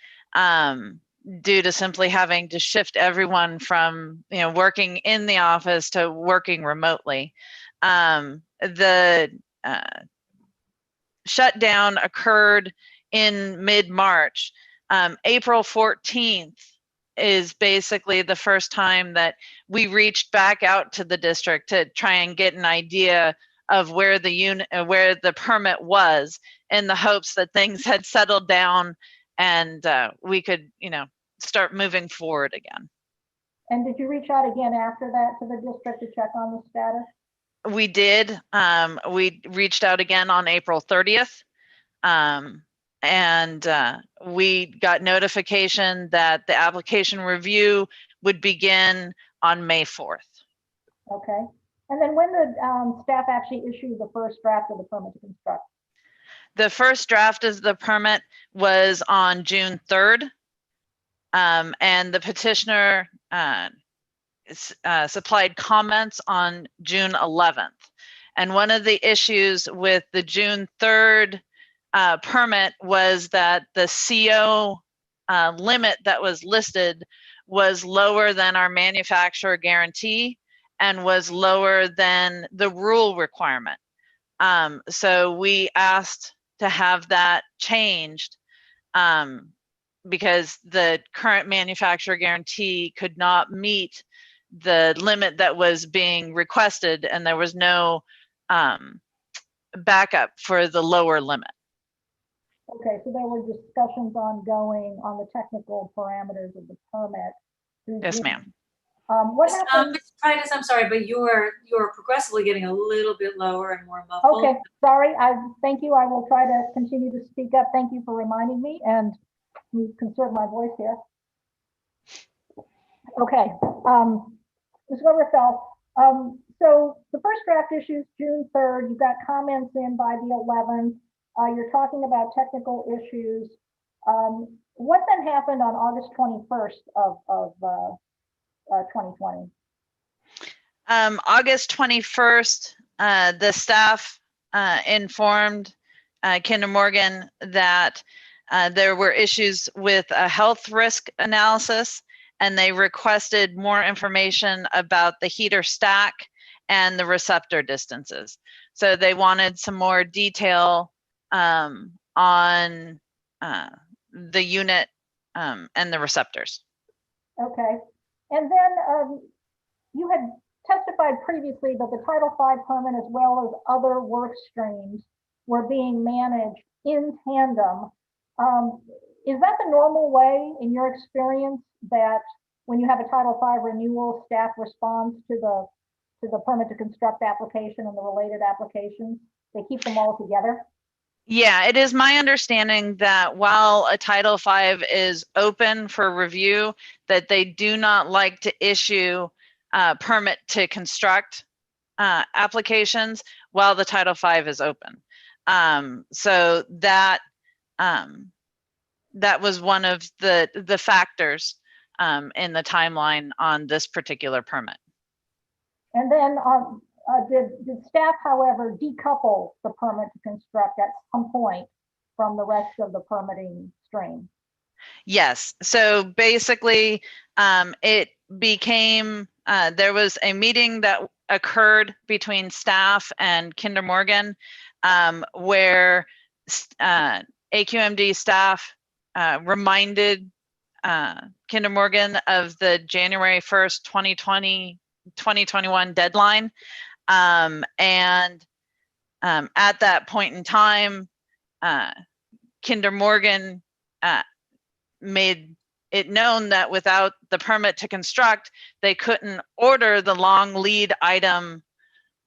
due to simply having to shift everyone from working in the office to working remotely. The shutdown occurred in mid-March. April 14th is basically the first time that we reached back out to the district to try and get an idea of where the permit was, in the hopes that things had settled down and we could, start moving forward again. And did you reach out again after that to the district to check on the status? We did. We reached out again on April 30th. And we got notification that the application review would begin on May 4th. Okay. And then when did staff actually issue the first draft of the permit to construct? The first draft of the permit was on June 3rd. And the petitioner supplied comments on June 11th. And one of the issues with the June 3rd permit was that the CO limit that was listed was lower than our manufacturer guarantee and was lower than the rule requirement. So we asked to have that changed because the current manufacturer guarantee could not meet the limit that was being requested, and there was no backup for the lower limit. Okay, so there were discussions ongoing on the technical parameters of the permit. Yes, ma'am. What happened? Ms. Titus, I'm sorry, but you're progressively getting a little bit lower and more muffled. Okay, sorry. Thank you. I will try to continue to speak up. Thank you for reminding me and conserve my voice here. Okay, Ms. Weberfeld, so the first draft issues June 3rd. You've got comments in by the 11th. You're talking about technical issues. What then happened on August 21st of 2020? August 21st, the staff informed Kinder Morgan that there were issues with a health risk analysis, and they requested more information about the heater stack and the receptor distances. So they wanted some more detail on the unit and the receptors. Okay, and then you had testified previously that the Title V permit as well as other work streams were being managed in tandem. Is that the normal way in your experience, that when you have a Title V renewal, staff responds to the permit to construct application and the related applications? They keep them all together? Yeah, it is my understanding that while a Title V is open for review, that they do not like to issue permit to construct applications while the Title V is open. So that that was one of the factors in the timeline on this particular permit. And then did staff, however, decouple the permit to construct at some point from the rest of the permitting stream? Yes. So basically, it became, there was a meeting that occurred between staff and Kinder Morgan where AQMD staff reminded Kinder Morgan of the January 1st, 2021 deadline. And at that point in time, Kinder Morgan made it known that without the permit to construct, they couldn't order the long lead item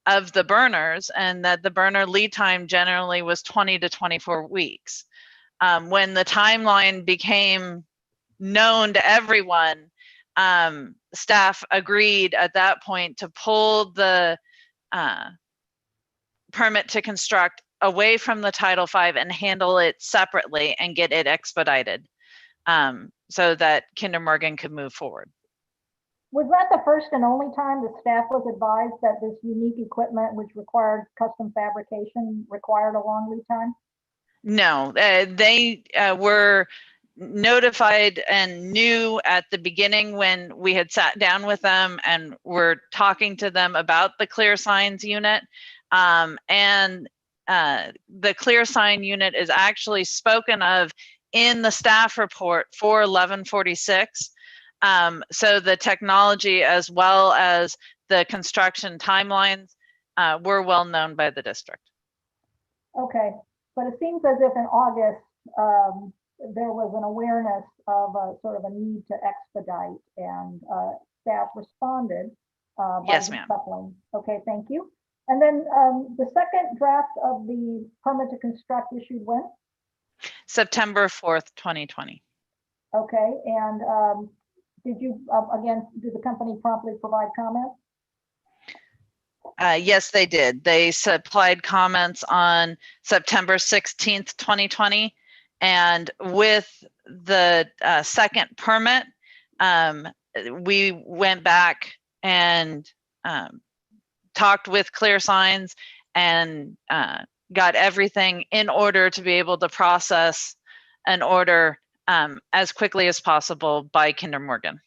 of the burners, and that the burner lead time generally was 20 to 24 weeks. When the timeline became known to everyone, staff agreed at that point to pull the permit to construct away from the Title V and handle it separately and get it expedited so that Kinder Morgan could move forward. Was that the first and only time the staff was advised that this unique equipment, which required custom fabrication, required a long lead time? No, they were notified and knew at the beginning when we had sat down with them and were talking to them about the Clear Signs unit. And the clear sign unit is actually spoken of in the staff report for 1146. So the technology as well as the construction timelines were well known by the district. Okay, but it seems as if in August, there was an awareness of a sort of a need to expedite, and staff responded by Yes, ma'am. decoupling. Okay, thank you. And then the second draft of the permit to construct issued when? September 4th, 2020. Okay, and did you, again, did the company promptly provide comments? Yes, they did. They supplied comments on September 16th, 2020. And with the second permit, we went back and talked with Clear Signs and got everything in order to be able to process an order as quickly as possible by Kinder Morgan.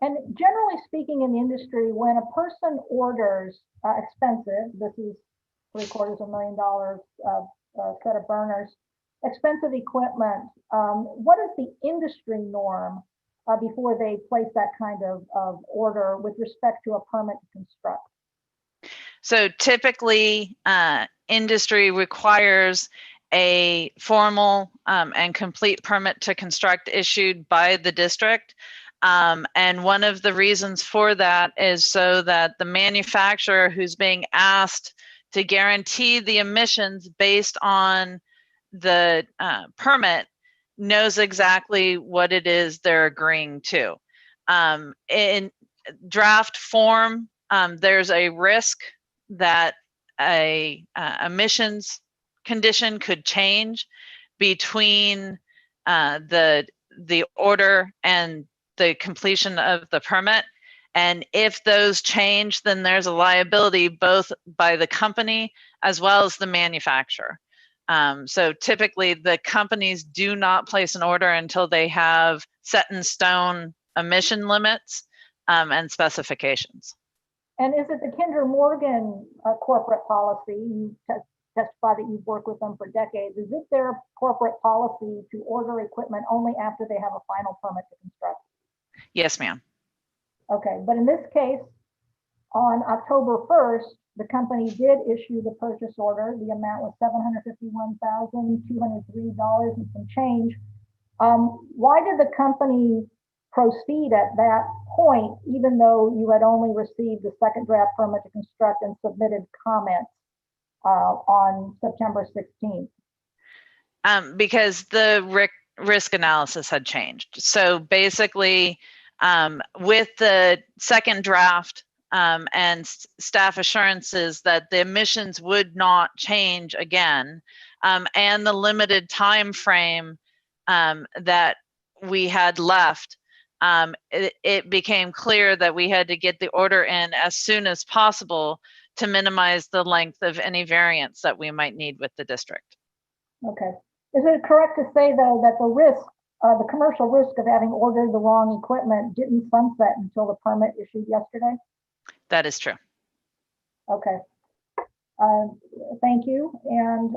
And generally speaking in the industry, when a person orders expensive, this is $750,000 set of burners, expensive equipment, what is the industry norm before they place that kind of order with respect to a permit to construct? So typically, industry requires a formal and complete permit to construct issued by the district. And one of the reasons for that is so that the manufacturer who's being asked to guarantee the emissions based on the permit knows exactly what it is they're agreeing to. In draft form, there's a risk that a emissions condition could change between the order and the completion of the permit. And if those change, then there's a liability both by the company as well as the manufacturer. So typically the companies do not place an order until they have set in stone emission limits and specifications. And is it the Kinder Morgan corporate policy? You testify that you've worked with them for decades. Is it their corporate policy to order equipment only after they have a final permit to construct? Yes, ma'am. Okay, but in this case, on October 1st, the company did issue the purchase order. The amount was $751,203 and some change. Why did the company proceed at that point, even though you had only received the second draft permit to construct and submitted comments on September 16th? Because the risk analysis had changed. So basically, with the second draft and staff assurances that the emissions would not change again, and the limited time frame that we had left, it became clear that we had to get the order in as soon as possible to minimize the length of any variance that we might need with the district. Okay. Is it correct to say, though, that the risk, the commercial risk of having ordered the wrong equipment didn't sunset until the permit issued yesterday? That is true. Okay. Thank you. And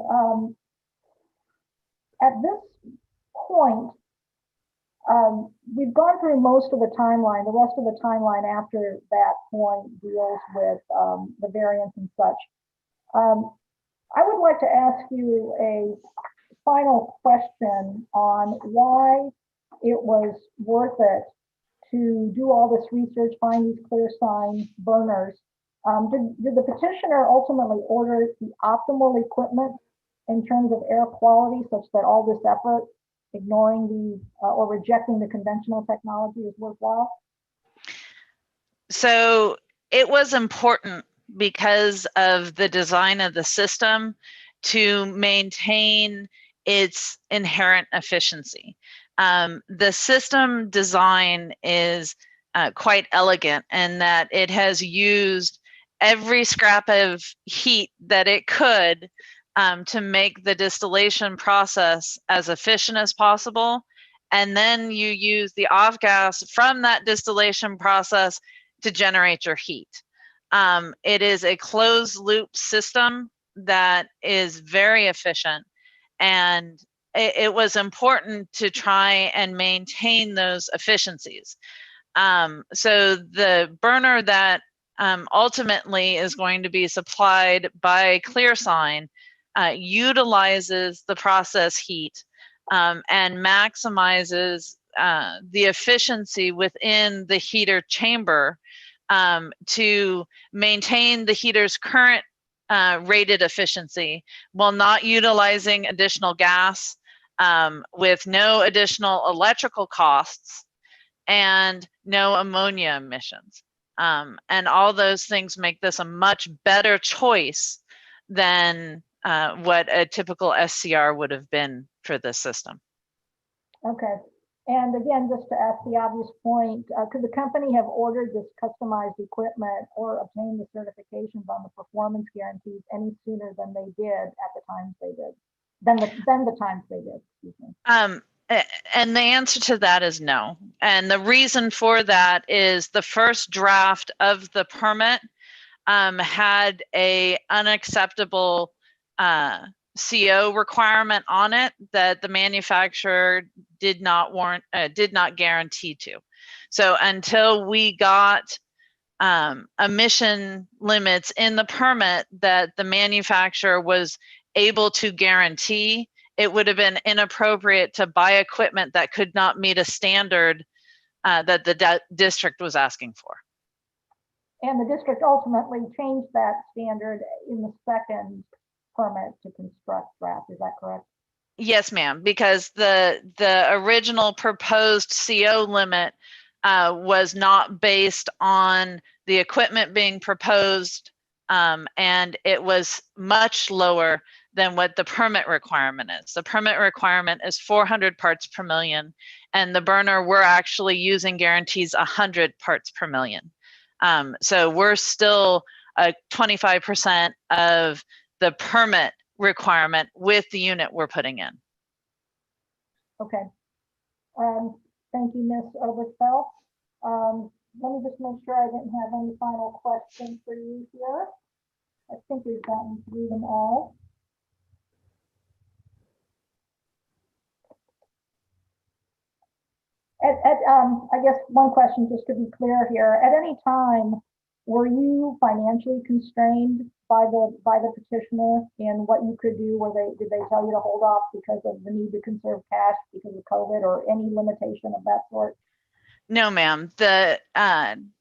at this point, we've gone through most of the timeline. The rest of the timeline after that point deals with the variance and such. I would like to ask you a final question on why it was worth it to do all this research, find these clear sign burners. Did the petitioner ultimately order the optimal equipment in terms of air quality such that all this effort, ignoring the or rejecting the conventional technology, is worthwhile? So it was important because of the design of the system to maintain its inherent efficiency. The system design is quite elegant in that it has used every scrap of heat that it could to make the distillation process as efficient as possible. And then you use the off gas from that distillation process to generate your heat. It is a closed loop system that is very efficient, and it was important to try and maintain those efficiencies. So the burner that ultimately is going to be supplied by ClearSign utilizes the process heat and maximizes the efficiency within the heater chamber to maintain the heater's current rated efficiency while not utilizing additional gas, with no additional electrical costs and no ammonia emissions. And all those things make this a much better choice than what a typical SCR would have been for this system. Okay. And again, just to ask the obvious point, could the company have ordered this customized equipment or obtained the certifications on the performance guarantees any sooner than they did at the times they did? Than the times they did, excuse me. And the answer to that is no. And the reason for that is the first draft of the permit had a unacceptable CO requirement on it that the manufacturer did not guarantee to. So until we got emission limits in the permit that the manufacturer was able to guarantee, it would have been inappropriate to buy equipment that could not meet a standard that the district was asking for. And the district ultimately changed that standard in the second permit to construct draft, is that correct? Yes, ma'am, because the original proposed CO limit was not based on the equipment being proposed, and it was much lower than what the permit requirement is. The permit requirement is 400 parts per million, and the burner, we're actually using guarantees 100 parts per million. So we're still 25% of the permit requirement with the unit we're putting in. Okay. Thank you, Ms. Oberfeld. Let me just make sure I didn't have any final questions for you here. I think we've gotten through them all. I guess one question just to be clear here, at any time, were you financially constrained by the petitioner in what you could do? Did they tell you to hold off because of the need to conserve cash because of COVID or any limitation of that sort? No, ma'am. The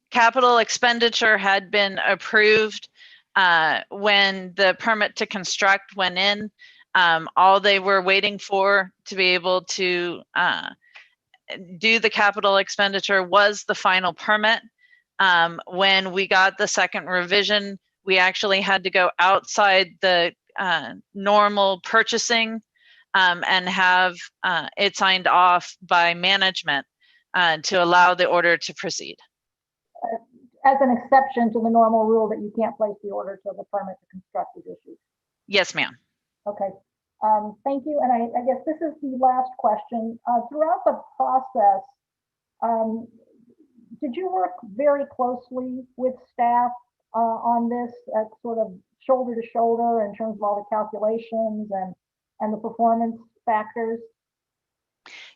capital expenditure had been approved when the permit to construct went in. All they were waiting for to be able to do the capital expenditure was the final permit. When we got the second revision, we actually had to go outside the normal purchasing and have it signed off by management to allow the order to proceed. As an exception to the normal rule that you can't place the order till the permit to construct is issued. Yes, ma'am. Okay. Thank you. And I guess this is the last question. Throughout the process, did you work very closely with staff on this sort of shoulder to shoulder in terms of all the calculations and the performance factors?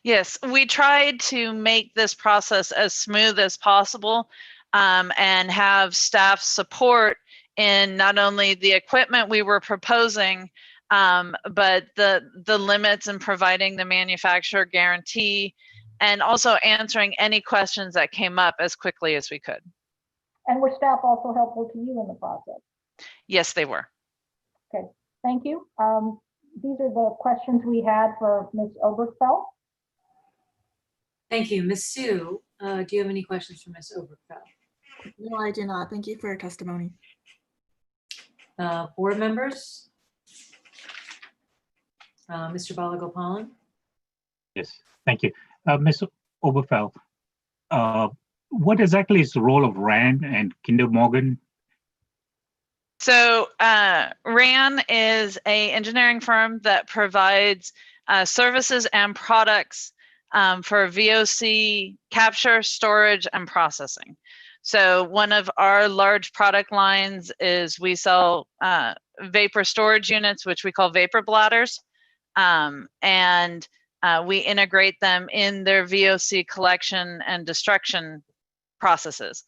Yes, we tried to make this process as smooth as possible and have staff support in not only the equipment we were proposing, but the limits and providing the manufacturer guarantee, and also answering any questions that came up as quickly as we could. And were staff also helpful to you in the process? Yes, they were. Okay, thank you. These are the questions we had for Ms. Oberfeld. Thank you. Ms. Sue, do you have any questions for Ms. Oberfeld? No, I do not. Thank you for your testimony. Board members? Mr. Balagopalan? Yes, thank you. Ms. Oberfeld, what exactly is the role of RAND and Kinder Morgan? So RAN is an engineering firm that provides services and products for VOC capture, storage, and processing. So one of our large product lines is we sell vapor storage units, which we call vapor bladders. And we integrate them in their VOC collection and destruction processes.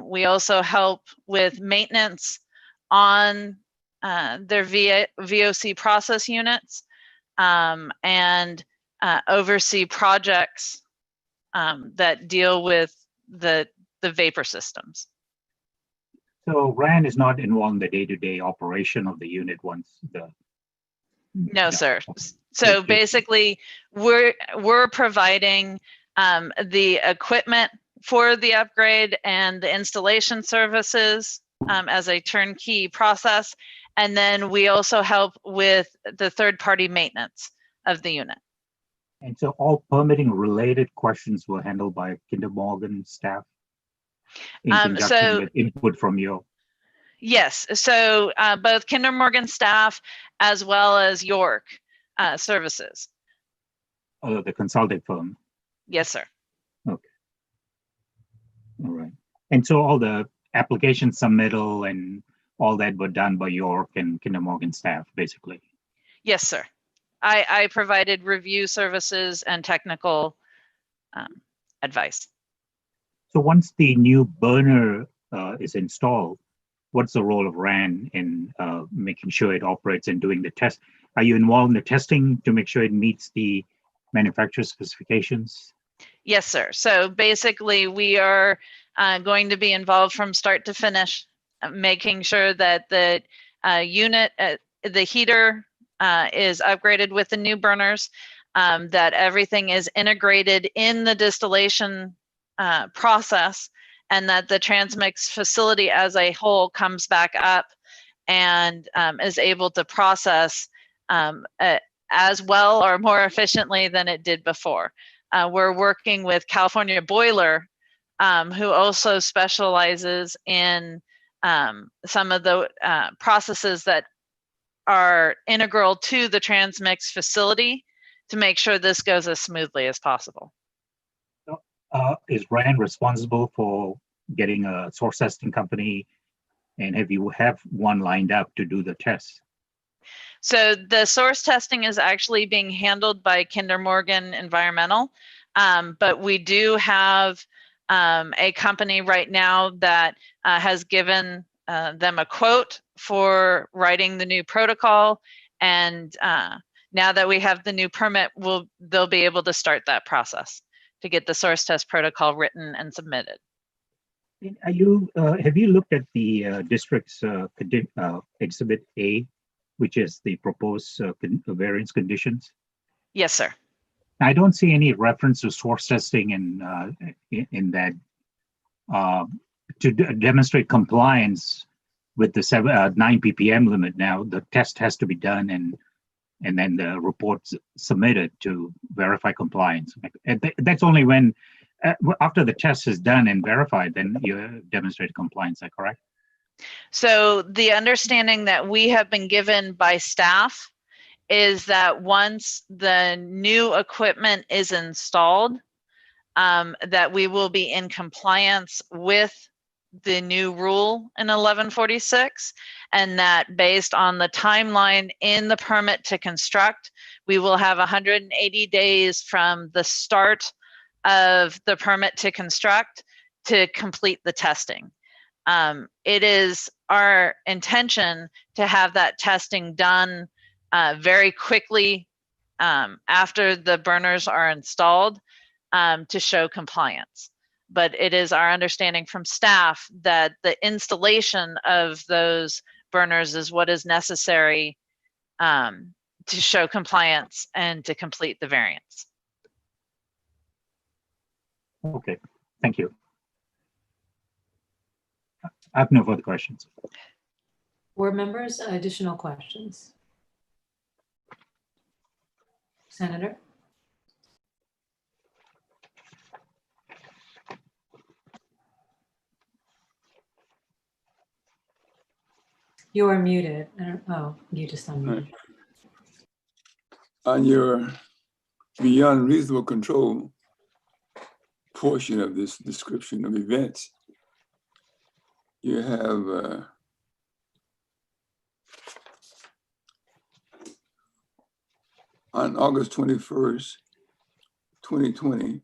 We also help with maintenance on their VOC process units, and oversee projects that deal with the vapor systems. So RAN is not involved in the day-to-day operation of the unit once the. No, sir. So basically, we're providing the equipment for the upgrade and the installation services as a turnkey process. And then we also help with the third-party maintenance of the unit. And so all permitting related questions were handled by Kinder Morgan staff in conjunction with input from you. Yes, so both Kinder Morgan staff as well as York services. The consulting firm. Yes, sir. Okay. All right. And so all the application submittal and all that were done by York and Kinder Morgan staff, basically. Yes, sir. I provided review services and technical advice. So once the new burner is installed, what's the role of RAN in making sure it operates and doing the test? Are you involved in the testing to make sure it meets the manufacturer specifications? Yes, sir. So basically, we are going to be involved from start to finish, making sure that the unit, the heater is upgraded with the new burners, that everything is integrated in the distillation process, and that the transmix facility as a whole comes back up and is able to process as well or more efficiently than it did before. We're working with California Boiler, who also specializes in some of the processes that are integral to the transmix facility to make sure this goes as smoothly as possible. Is RAN responsible for getting a source testing company, and have you have one lined up to do the tests? So the source testing is actually being handled by Kinder Morgan Environmental, but we do have a company right now that has given them a quote for writing the new protocol, and now that we have the new permit, they'll be able to start that process to get the source test protocol written and submitted. Are you have you looked at the district's Exhibit A, which is the proposed variance conditions? Yes, sir. I don't see any reference to source testing in that to demonstrate compliance with the 9 ppm limit. Now the test has to be done and then the report's submitted to verify compliance. And that's only when after the test is done and verified, then you demonstrate compliance. Is that correct? So the understanding that we have been given by staff is that once the new equipment is installed, that we will be in compliance with the new rule in 1146, and that based on the timeline in the permit to construct, we will have 180 days from the start of the permit to construct to complete the testing. It is our intention to have that testing done very quickly after the burners are installed to show compliance. But it is our understanding from staff that the installation of those burners is what is necessary to show compliance and to complete the variance. Okay, thank you. I have no further questions. Board members, additional questions? Senator? You are muted. Oh, you just unmuted. On your beyond reasonable control portion of this description of events, you have on August 21st, 2020,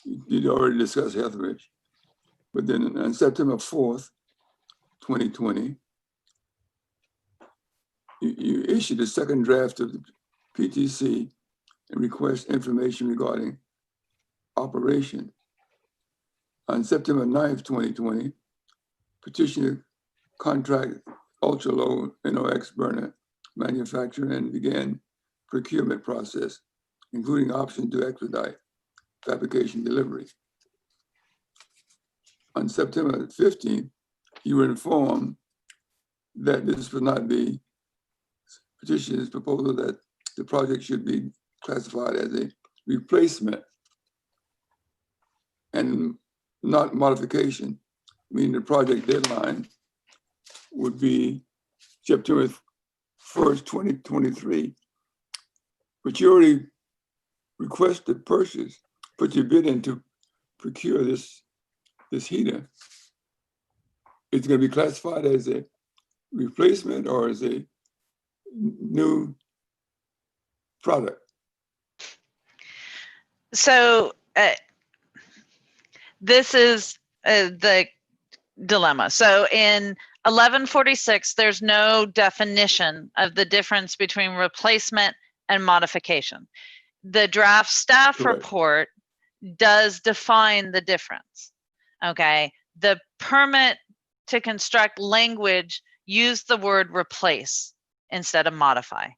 you'd already discussed Heathridge, but then on September 4th, 2020, you issued a second draft of the PTC and request information regarding operation. On September 9th, 2020, petitioner contract ultra-low NOx burner manufacturer and began procurement process, including option to expedite fabrication delivery. On September 15th, you were informed that this was not the petitioner's proposal, that the project should be classified as a replacement and not modification, meaning the project deadline would be September 1st, 2023. But you already requested purchase, put your bid in to procure this heater. It's going to be classified as a replacement or as a new product? So this is the dilemma. So in 1146, there's no definition of the difference between replacement and modification. The draft staff Correct. report does define the difference. Okay. The permit to construct language used the word replace instead of modify.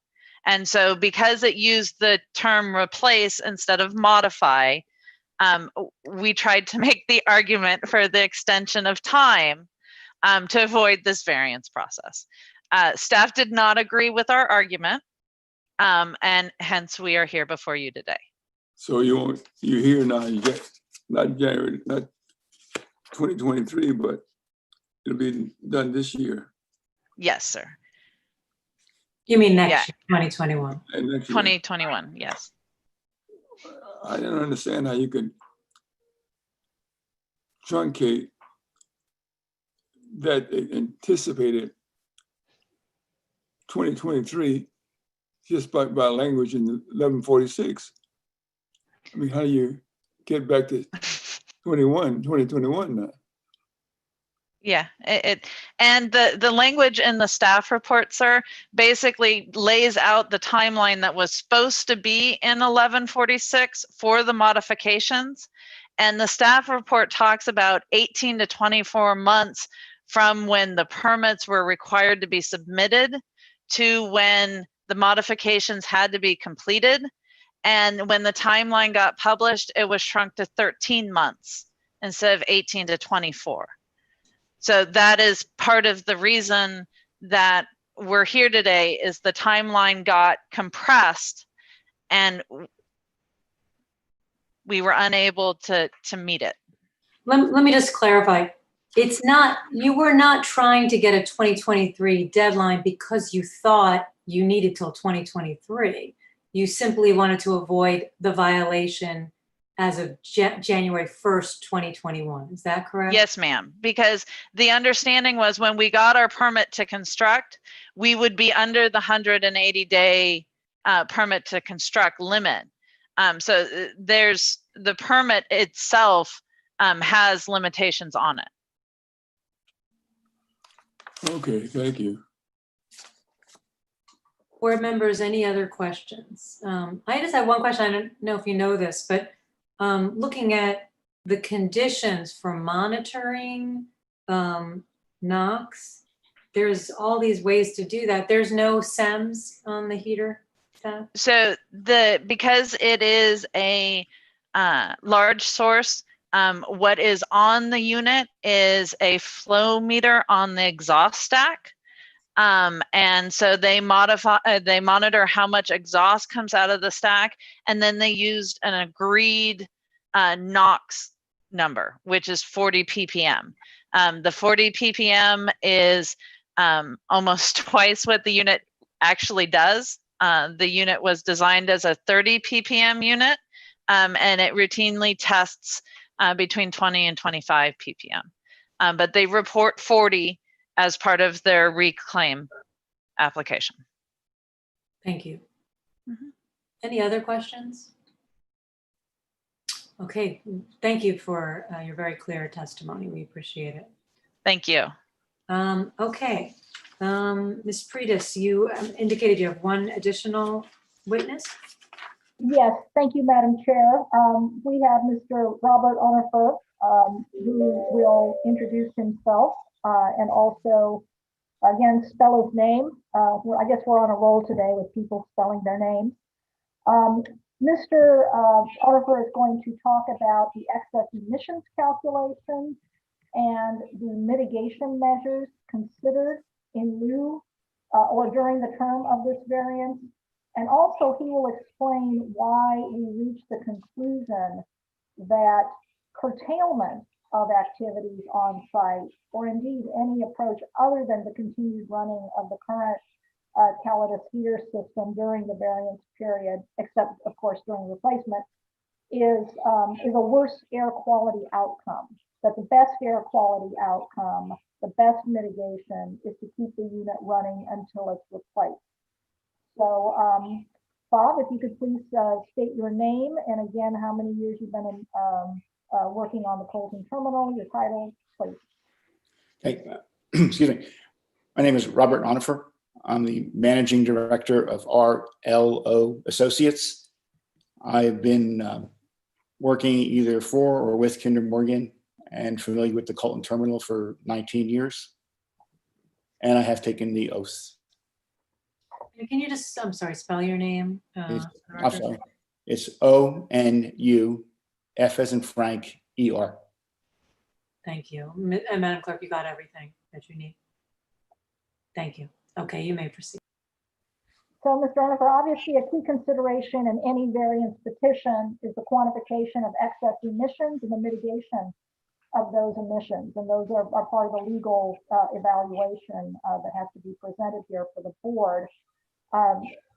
And so because it used the term replace instead of modify, we tried to make the argument for the extension of time to avoid this variance process. Staff did not agree with our argument, and hence we are here before you today. So you're here now, you get not January, not 2023, but it'll be done this year. Yes, sir. You mean next year, 2021? And next year. 2021, yes. I don't understand how you could truncate that anticipated 2023 just by language in 1146. I mean, how do you get back to 2021 now? Yeah, and the language in the staff report, sir, basically lays out the timeline that was supposed to be in 1146 for the modifications. And the staff report talks about 18 to 24 months from when the permits were required to be submitted to when the modifications had to be completed. And when the timeline got published, it was shrunk to 13 months instead of 18 to 24. So that is part of the reason that we're here today, is the timeline got compressed and we were unable to meet it. Let me just clarify. It's not, you were not trying to get a 2023 deadline because you thought you needed till 2023. You simply wanted to avoid the violation as of January 1st, 2021. Is that correct? Yes, ma'am. Because the understanding was when we got our permit to construct, we would be under the 180-day permit to construct limit. So there's the permit itself has limitations on it. Okay, thank you. Board members, any other questions? I just have one question. I don't know if you know this, but looking at the conditions for monitoring NOx, there's all these ways to do that. There's no SEMS on the heater stuff? So because it is a large source, what is on the unit is a flow meter on the exhaust stack. And so they monitor how much exhaust comes out of the stack, and then they used an agreed NOx number, which is 40 ppm. The 40 ppm is almost twice what the unit actually does. The unit was designed as a 30 ppm unit, and it routinely tests between 20 and 25 ppm. But they report 40 as part of their reclaim application. Thank you. Mm-hmm. Any other questions? Okay, thank you for your very clear testimony. We appreciate it. Thank you. Okay, Ms. Pretis, you indicated you have one additional witness. Yes, thank you, Madam Chair. We have Mr. Robert Onifer, who will introduce himself and also, again, spell his name. I guess we're on a roll today with people spelling their names. Mr. Onifer is going to talk about the excess emissions calculations and the mitigation measures considered in lieu or during the term of this variance. And also he will explain why we reached the conclusion that curtailment of activities on site, or indeed any approach other than the continued running of the current Calidus heater system during the variance period, except of course during replacement, is a worse air quality outcome. That the best air quality outcome, the best mitigation is to keep the unit running until it's replaced. So, Bob, if you could please state your name and again, how many years you've been working on the Colton terminal, your title, please. Okay, excuse me. My name is Robert Onifer. I'm the managing director of RLO Associates. I've been working either for or with Kinder Morgan and familiar with the Colton terminal for 19 years. And I have taken the oath. Can you just, I'm sorry, spell your name? I'm sorry. It's O-N-U, F as in Frank, E-R. Thank you. And Madam Clerk, you got everything that you need. Thank you. Okay, you may proceed. So, Mr. Onifer, obviously a key consideration in any variance petition is the quantification of excess emissions and the mitigation of those emissions. And those are part of the legal evaluation that has to be presented here for the board.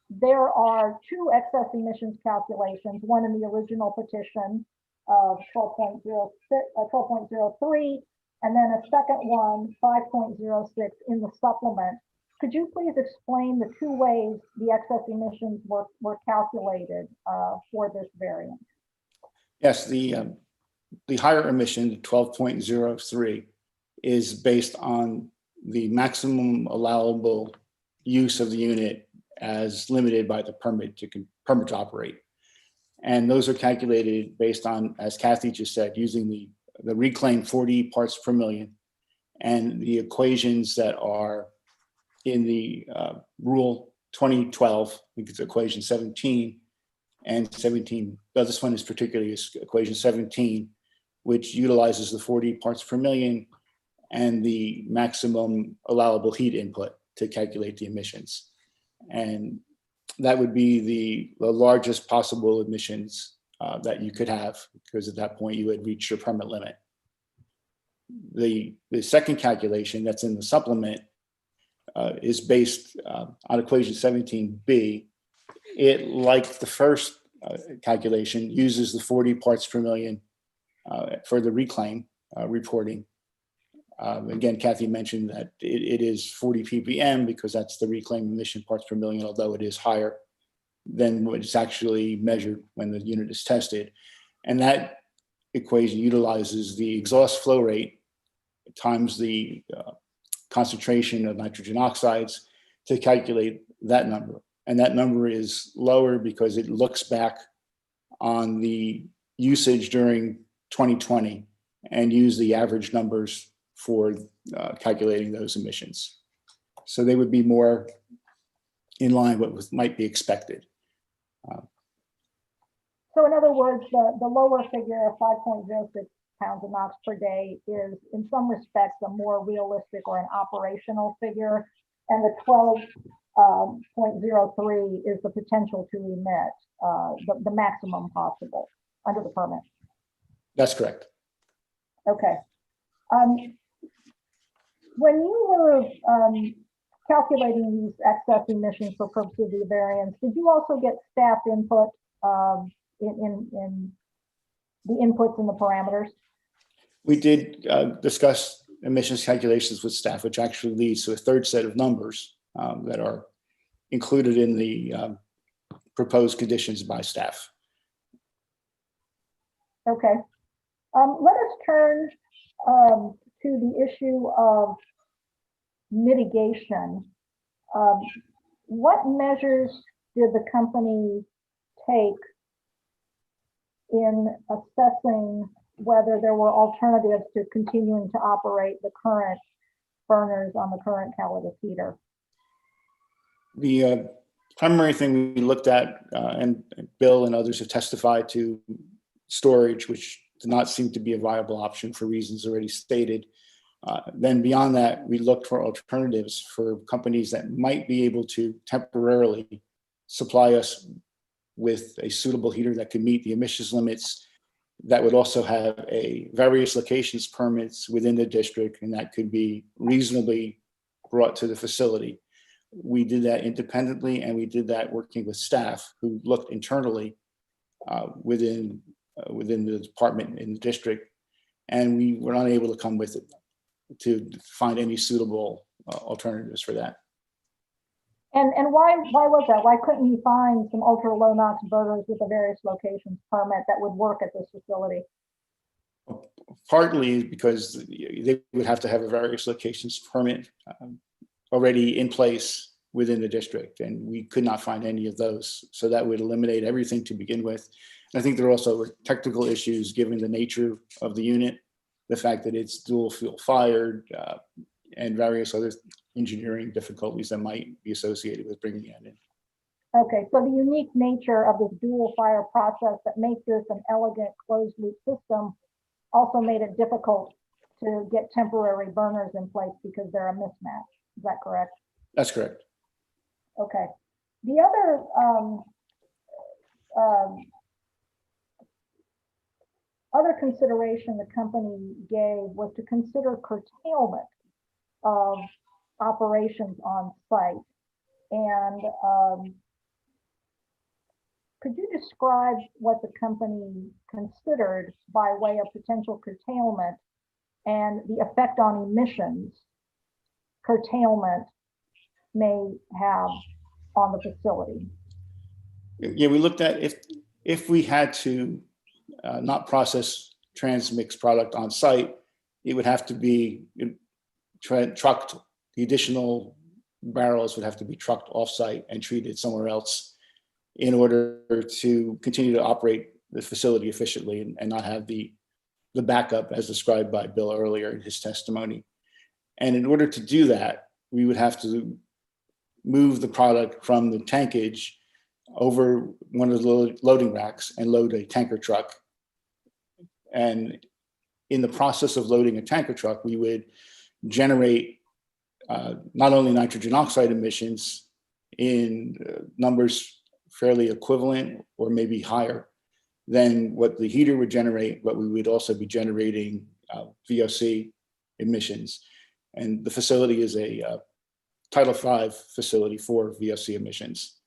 There are two excess emissions calculations, one in the original petition of 12.03, and then a second one, 5.06 in the supplement. Could you please explain the two ways the excess emissions were calculated for this variance? Yes, the higher emission, the 12.03, is based on the maximum allowable use of the unit as limited by the permit to operate. And those are calculated based on, as Kathy just said, using the reclaimed 40 parts per million and the equations that are in the Rule 2012, I think it's equation 17 and 17. But this one is particularly equation 17, which utilizes the 40 parts per million and the maximum allowable heat input to calculate the emissions. And that would be the largest possible emissions that you could have, because at that point you would reach your permit limit. The second calculation that's in the supplement is based on equation 17b. It, like the first calculation, uses the 40 parts per million for the reclaim reporting. Again, Kathy mentioned that it is 40 ppm because that's the reclaimed emission parts per million, although it is higher than what is actually measured when the unit is tested. And that equation utilizes the exhaust flow rate times the concentration of nitrogen oxides to calculate that number. And that number is lower because it looks back on the usage during 2020 and use the average numbers for calculating those emissions. So they would be more in line with what might be expected. So in other words, the lower figure of 5.06 pounds of NOx per day is in some respects a more realistic or an operational figure, and the 12.03 is the potential to emit the maximum possible under the permit. That's correct. Okay. When you were calculating these excess emissions for purposes of the variance, did you also get staff input in the inputs and the parameters? We did discuss emissions calculations with staff, which actually leads to a third set of numbers that are included in the proposed conditions by staff. Okay. Let us turn to the issue of mitigation. What measures did the company take in assessing whether there were alternatives to continuing to operate the current burners on the current catalytic heater? The primary thing we looked at, and Bill and others have testified to, storage, which did not seem to be a viable option for reasons already stated. Then beyond that, we looked for alternatives for companies that might be able to temporarily supply us with a suitable heater that could meet the emissions limits, that would also have a various locations permits within the district, and that could be reasonably brought to the facility. We did that independently, and we did that working with staff who looked internally within the department in the district, and we were unable to come with it to find any suitable alternatives for that. And why was that? Why couldn't you find some ultra low NOx burners with a various locations permit that would work at this facility? Partly because they would have to have a various locations permit already in place within the district, and we could not find any of those. So that would eliminate everything to begin with. And I think there also were technical issues given the nature of the unit, the fact that it's dual fuel fired, and various other engineering difficulties that might be associated with bringing that in. Okay, so the unique nature of this dual fire process that makes this an elegant closed loop system also made it difficult to get temporary burners in place because they're a mismatch. Is that correct? That's correct. Okay. The other consideration the company gave was to consider curtailment of operations on site. And could you describe what the company considered by way of potential curtailment and the effect on emissions curtailment may have on the facility? Yeah, we looked at if we had to not process transmix product on site, it would have to be trucked. The additional barrels would have to be trucked off site and treated somewhere else in order to continue to operate the facility efficiently and not have the backup as described by Bill earlier in his testimony. And in order to do that, we would have to move the product from the tankage over one of the loading racks and load a tanker truck. And in the process of loading a tanker truck, we would generate not only nitrogen oxide emissions in numbers fairly equivalent or maybe higher than what the heater would generate, but we would also be generating VOC emissions. And the facility is a Title V facility for VOC emissions.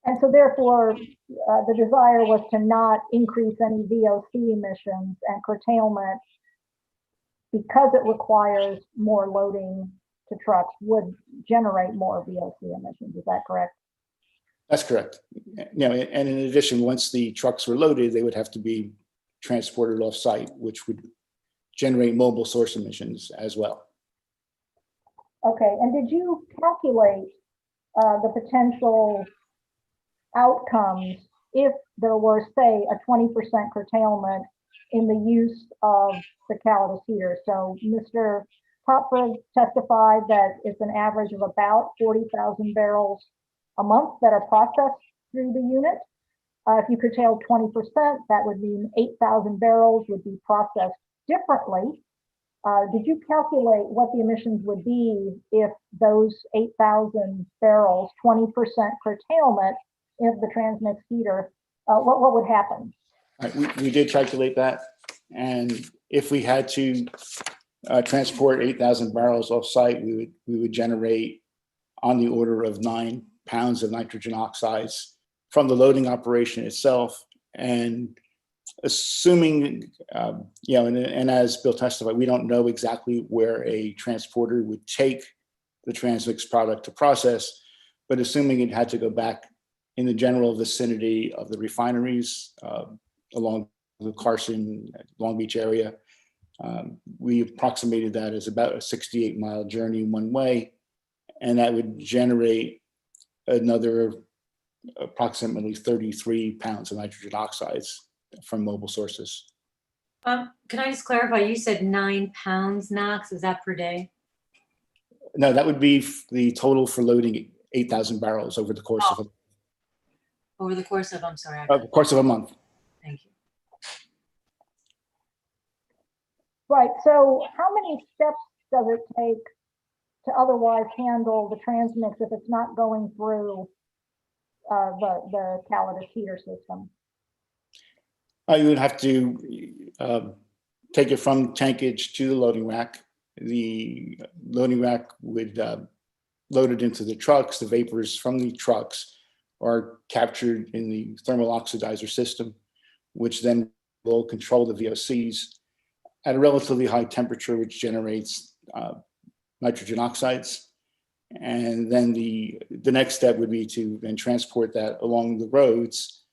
And so therefore, the desire was to not increase any VOC emissions, and curtailment, because it requires more loading to trucks, would generate more VOC emissions. Is that correct? That's correct. And in addition, once the trucks were loaded, they would have to be transported off site, which would generate mobile source emissions as well. Okay, and did you calculate the potential outcomes if there were, say, a 20% curtailment in the use of the catalyst heater? So Mr. Topford testified that it's an average of about 40,000 barrels a month that are processed through the unit. If you curtailed 20%, that would mean 8,000 barrels would be processed differently. Did you calculate what the emissions would be if those 8,000 barrels, 20% curtailment of the transmix heater, what would happen? We did calculate that. And if we had to transport 8,000 barrels off site, we would generate on the order of 9 pounds of nitrogen oxides from the loading operation itself. And assuming, and as Bill testified, we don't know exactly where a transporter would take the transmix product to process, but assuming it had to go back in the general vicinity of the refineries along the Carson, Long Beach area, we approximated that as about a 68-mile journey one way, and that would generate another approximately 33 pounds of nitrogen oxides from mobile sources. Can I just clarify? You said 9 pounds NOx. Is that per day? No, that would be the total for loading 8,000 barrels over the course Over the course of, I'm sorry. of a month. Thank you. Right, so how many steps does it take to otherwise handle the transmix if it's not going through the Calidus heater system? You would have to take it from tankage to the loading rack. The loading rack would load it into the trucks. The vapors from the trucks are captured in the thermal oxidizer system, which then will control the VOCs at a relatively high temperature, which generates nitrogen oxides. And then the next step would be to then transport that along the roads,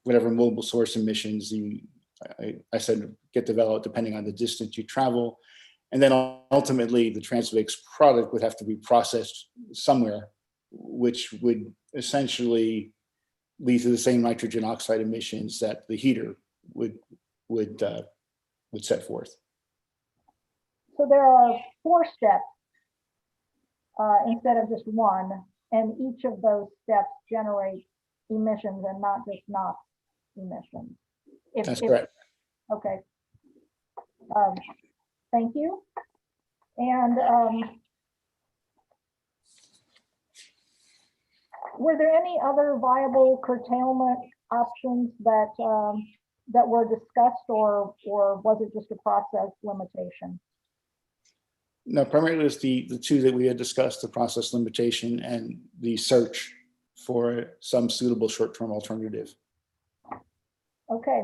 whatever mobile source emissions I said get developed depending on the distance you travel. And then ultimately the transmix product would have to be processed somewhere, which would essentially lead to the same nitrogen oxide emissions that the heater would set forth. So there are 4 steps instead of just one, and each of those steps generate emissions and not just NOx emissions. That's correct. Okay. Thank you. And were there any other viable curtailment options that that were discussed, or was it just a process limitation? No, primarily it's the two that we had discussed, the process limitation and the search for some suitable short-term alternative. Okay.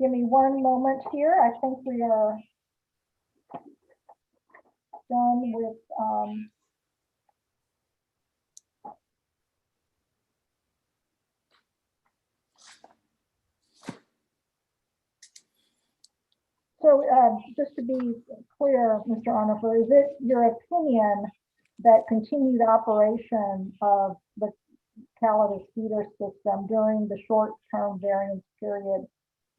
Give me one moment here. I think we are done with so just to be clear, Mr. Arnifer, is it your opinion that continued operation of the Calidus heater system during the short-term variance period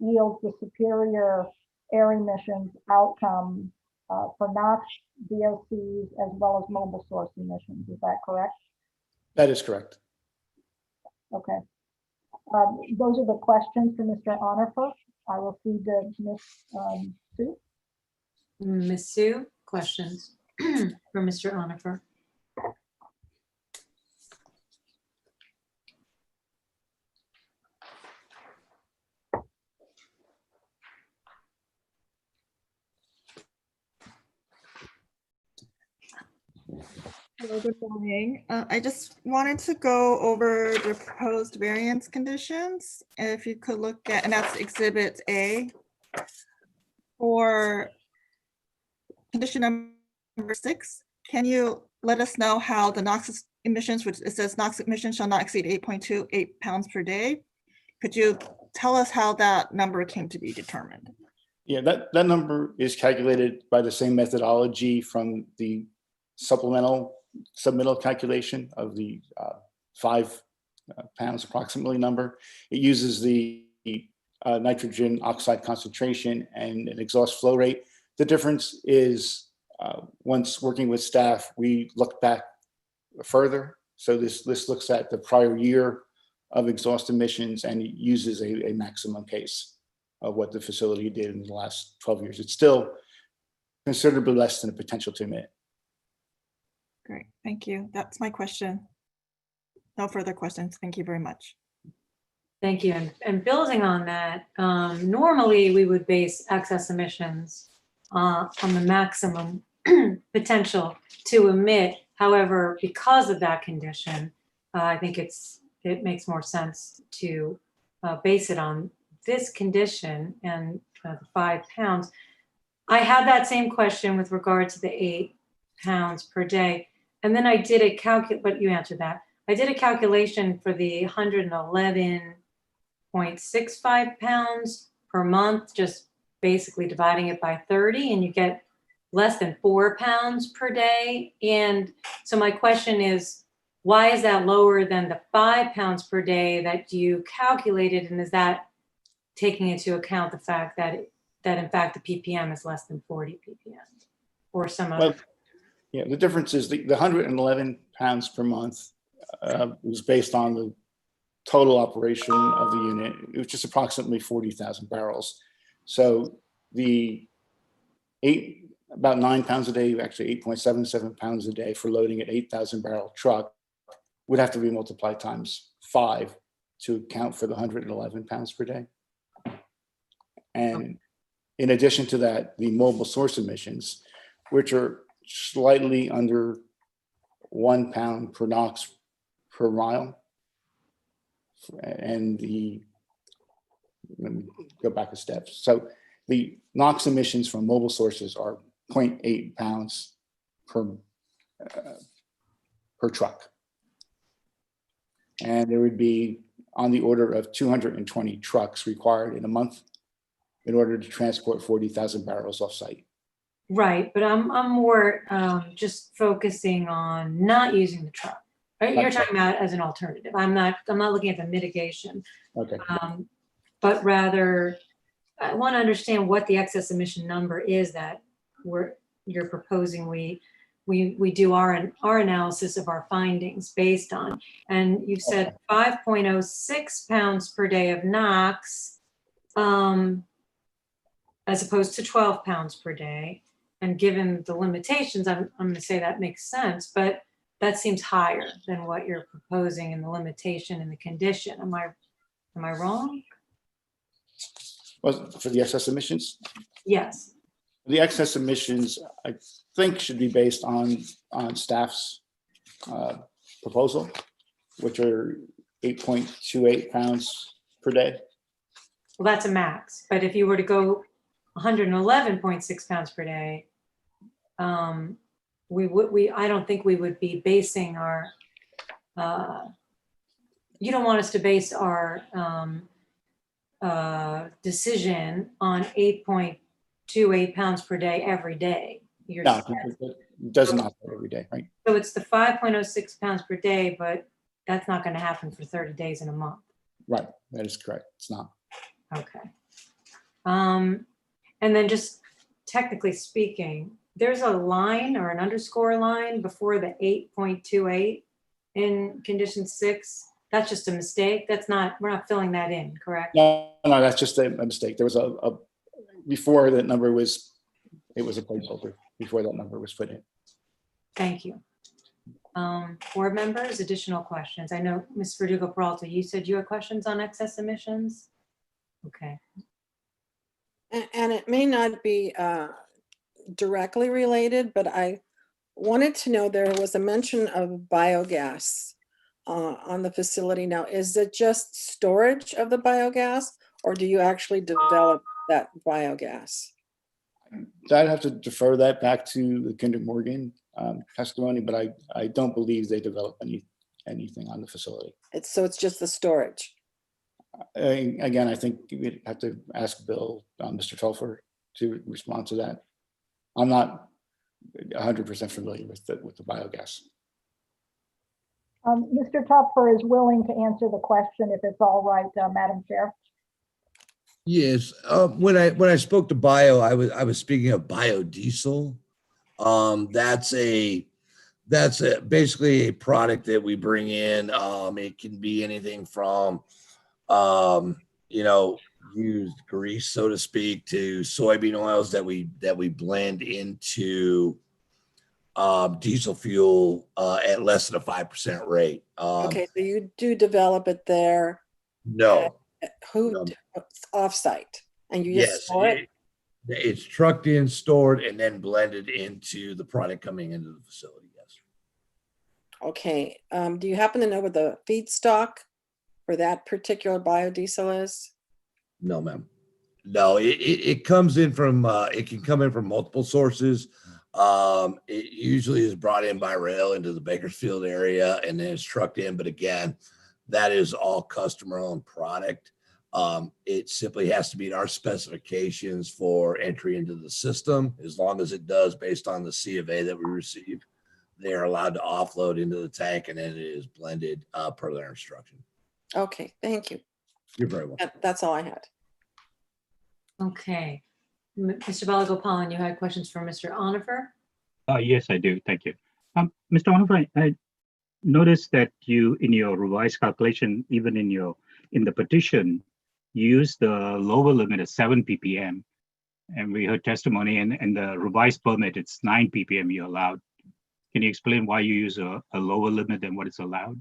yields the superior air emissions outcome for NOx, VOCs, as well as mobile source emissions? Is that correct? That is correct. Okay. Those are the questions for Mr. Arnifer. I will feed to Ms. Sue. Ms. Sue, questions for Mr. Arnifer? Hello, good morning. I just wanted to go over the proposed variance conditions. If you could look at, and that's Exhibit A. For condition number 6, can you let us know how the NOx emissions, which it says NOx emissions shall not exceed 8.28 pounds per day. Could you tell us how that number came to be determined? Yeah, that number is calculated by the same methodology from the supplemental submittal calculation of the 5 pounds approximately number. It uses the nitrogen oxide concentration and an exhaust flow rate. The difference is once working with staff, we look back further. So this looks at the prior year of exhaust emissions and uses a maximum case of what the facility did in the last 12 years. It's still considerably less than the potential to emit. Great, thank you. That's my question. No further questions. Thank you very much. Thank you. And building on that, normally we would base excess emissions on the maximum potential to emit. However, because of that condition, I think it makes more sense to base it on this condition and the 5 pounds. I had that same question with regard to the 8 pounds per day. And then I did a but you answered that. I did a calculation for the 111.65 pounds per month, just basically dividing it by 30, and you get less than 4 pounds per day. And so my question is, why is that lower than the 5 pounds per day that you calculated? And is that taking into account the fact that in fact the ppm is less than 40 ppm or some other? Well, yeah, the difference is the 111 pounds per month was based on the total operation of the unit, which is approximately 40,000 barrels. So the about 9 pounds a day, actually 8.77 pounds a day for loading an 8,000 barrel truck would have to be multiplied times 5 to account for the 111 pounds per day. And in addition to that, the mobile source emissions, which are slightly under 1 pound per NOx per mile. And let me go back a step. So the NOx emissions from mobile sources are 0.8 pounds per truck. And there would be on the order of 220 trucks required in a month in order to transport 40,000 barrels off site. Right, but I'm more just focusing on not using the truck. Right? You're talking about as an alternative. I'm not looking at the mitigation. Okay. But rather, I want to understand what the excess emission number is that you're proposing we do our analysis of our findings based on. And you've said 5.06 pounds per day of NOx, as opposed to 12 pounds per day. And given the limitations, I'm going to say that makes sense, but that seems higher than what you're proposing in the limitation and the condition. Am I wrong? Well, for the excess emissions? Yes. The excess emissions, I think, should be based on staff's proposal, which are 8.28 pounds per day. Well, that's a max. But if you were to go 111.6 pounds per day, I don't think we would be basing our, you don't want us to base our decision on 8.28 pounds per day every day. No, it does not every day, right? So it's the 5.06 pounds per day, but that's not going to happen for 30 days in a month. Right, that is correct. It's not. Okay. And then just technically speaking, there's a line or an underscore line before the 8.28 in condition 6. That's just a mistake. We're not filling that in, correct? No, that's just a mistake. There was before that number was, it was a placeholder before that number was put in. Thank you. Board members, additional questions? I know Ms. Verdugo-Peralta, you said you had questions on excess emissions? Okay. And it may not be directly related, but I wanted to know, there was a mention of biogas on the facility. Now, is it just storage of the biogas, or do you actually develop that biogas? I'd have to defer that back to the Kinder Morgan testimony, but I don't believe they develop anything on the facility. So it's just the storage. Again, I think you'd have to ask Bill, Mr. Telfer, to respond to that. I'm not 100% familiar with the biogas. Mr. Tupfer is willing to answer the question if it's all right, Madam Chair. Yes, when I spoke to bio, I was speaking of biodiesel. That's basically a product that we bring in. It can be anything from used grease, so to speak, to soybean oils that we blend into diesel fuel at less than a 5% rate. Okay, so you do develop it there. No. Offsite, and you just store it? It's trucked in, stored, and then blended into the product coming into the facility. Yes. Okay. Do you happen to know what the feedstock for that particular biodiesel is? No, ma'am. No, it comes in from it can come in from multiple sources. It usually is brought in by rail into the Bakersfield area and then it's trucked in. But again, that is all customer owned product. It simply has to meet our specifications for entry into the system. As long as it does based on the C of A that we receive, they are allowed to offload into the tank and then it is blended per their instruction. Okay, thank you. You're very welcome. That's all I had. Okay. Mr. Balagopalan, you had questions for Mr. Onifer? Yes, I do. Thank you. Mr. Onifer, I noticed that you, in your revised calculation, even in the petition, you use the lower limit of 7 ppm. And we heard testimony and the revised permit, it's 9 ppm you're allowed. Can you explain why you use a lower limit than what is allowed?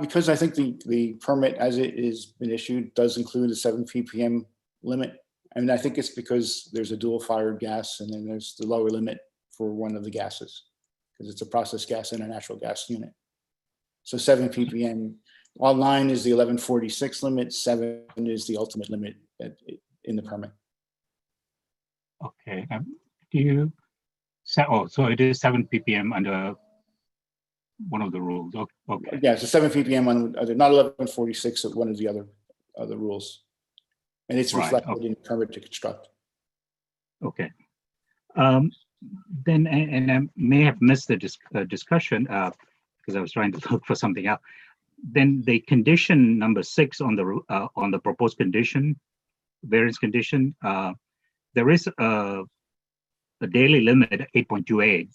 Because I think the permit as it is been issued does include a 7 ppm limit. I mean, I think it's because there's a dual fired gas and then there's the lower limit for one of the gases because it's a process gas and a natural gas unit. So 7 ppm, while 9 is the 1146 limit, 7 is the ultimate limit in the permit. Okay. Do you say, oh, so it is 7 ppm under one of the rules. Okay. Yeah, so 7 ppm on not 1146 of one of the other rules. And it's reflected in the permit to construct. Okay. Then, and I may have missed the discussion because I was trying to look for something else. Then the condition number 6 on the proposed condition, variance condition, there is a daily limit 8.28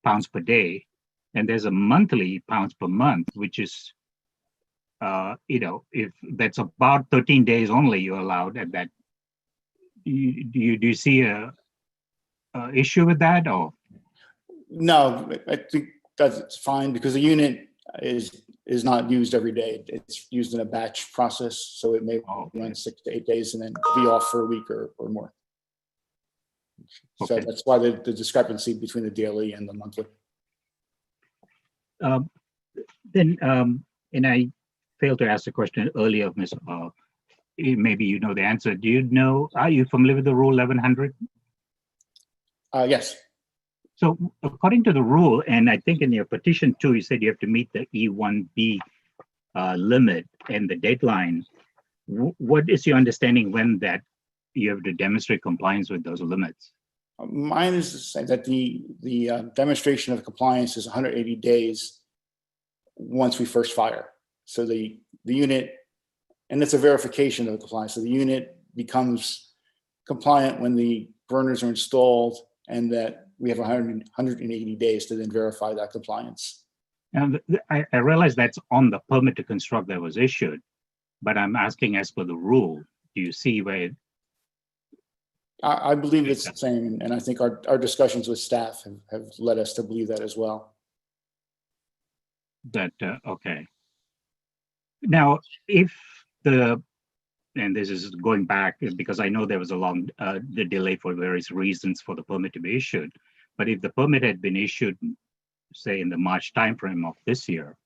pounds per day, and there's a monthly pounds per month, which is, if that's about 13 days only you're allowed at that. Do you see a issue with that or? No, I think that's fine because the unit is not used every day. It's used in a batch process, so it may run 6 to 8 days and then be off for a week or more. So that's why the discrepancy between the daily and the monthly. Then, and I failed to ask the question earlier, Ms. Maybe you know the answer. Do you know, are you familiar with the rule 1100? Yes. So according to the rule, and I think in your petition too, you said you have to meet the E1B limit and the deadline. What is your understanding when that you have to demonstrate compliance with those limits? Mine is to say that the demonstration of compliance is 180 days once we first fire. So the unit, and it's a verification of compliance. So the unit becomes compliant when the burners are installed and that we have 180 days to then verify that compliance. And I realize that's on the permit to construct that was issued, but I'm asking as per the rule, do you see where? I believe it's the same, and I think our discussions with staff have led us to believe that as well. That, okay. Now, if the, and this is going back because I know there was a long the delay for various reasons for the permit to be issued, but if the permit had been issued, say in the March timeframe of this year,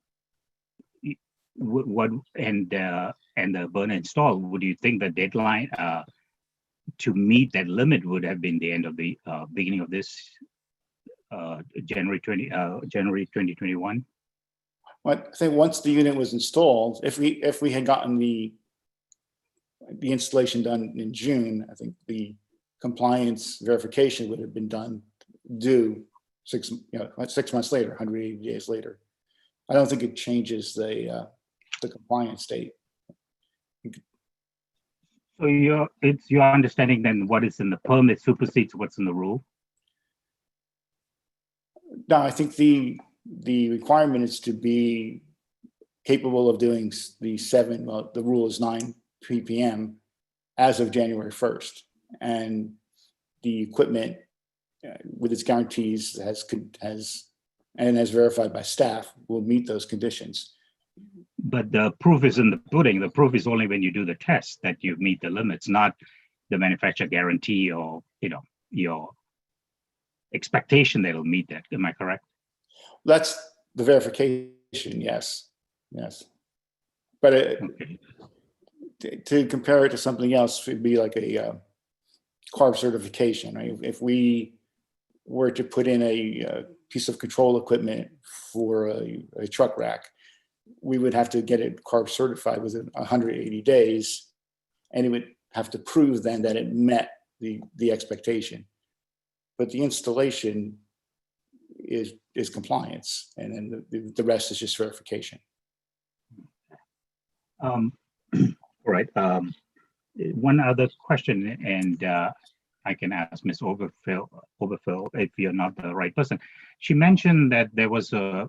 what and the burner installed, would you think the deadline to meet that limit would have been the end of the beginning of this January 2021? Well, I think once the unit was installed, if we had gotten the installation done in June, I think the compliance verification would have been due 6 months later, 180 days later. I don't think it changes the compliance date. So it's your understanding then what is in the permit supersedes what's in the rule? No, I think the requirement is to be capable of doing the 7, well, the rule is 9 ppm as of January 1st. And the equipment with its guarantees has as verified by staff will meet those conditions. But the proof is in the pudding. The proof is only when you do the test that you meet the limits, not the manufacturer guarantee or your expectation that it'll meet that. Am I correct? That's the verification, yes. But to compare it to something else would be like a CARB certification, right? If we were to put in a piece of control equipment for a truck rack, we would have to get it CARB certified within 180 days. And it would have to prove then that it met the expectation. But the installation is compliance, and then the rest is just verification. All right. One other question, and I can ask Ms. Overfill if you're not the right person. She mentioned that there was a,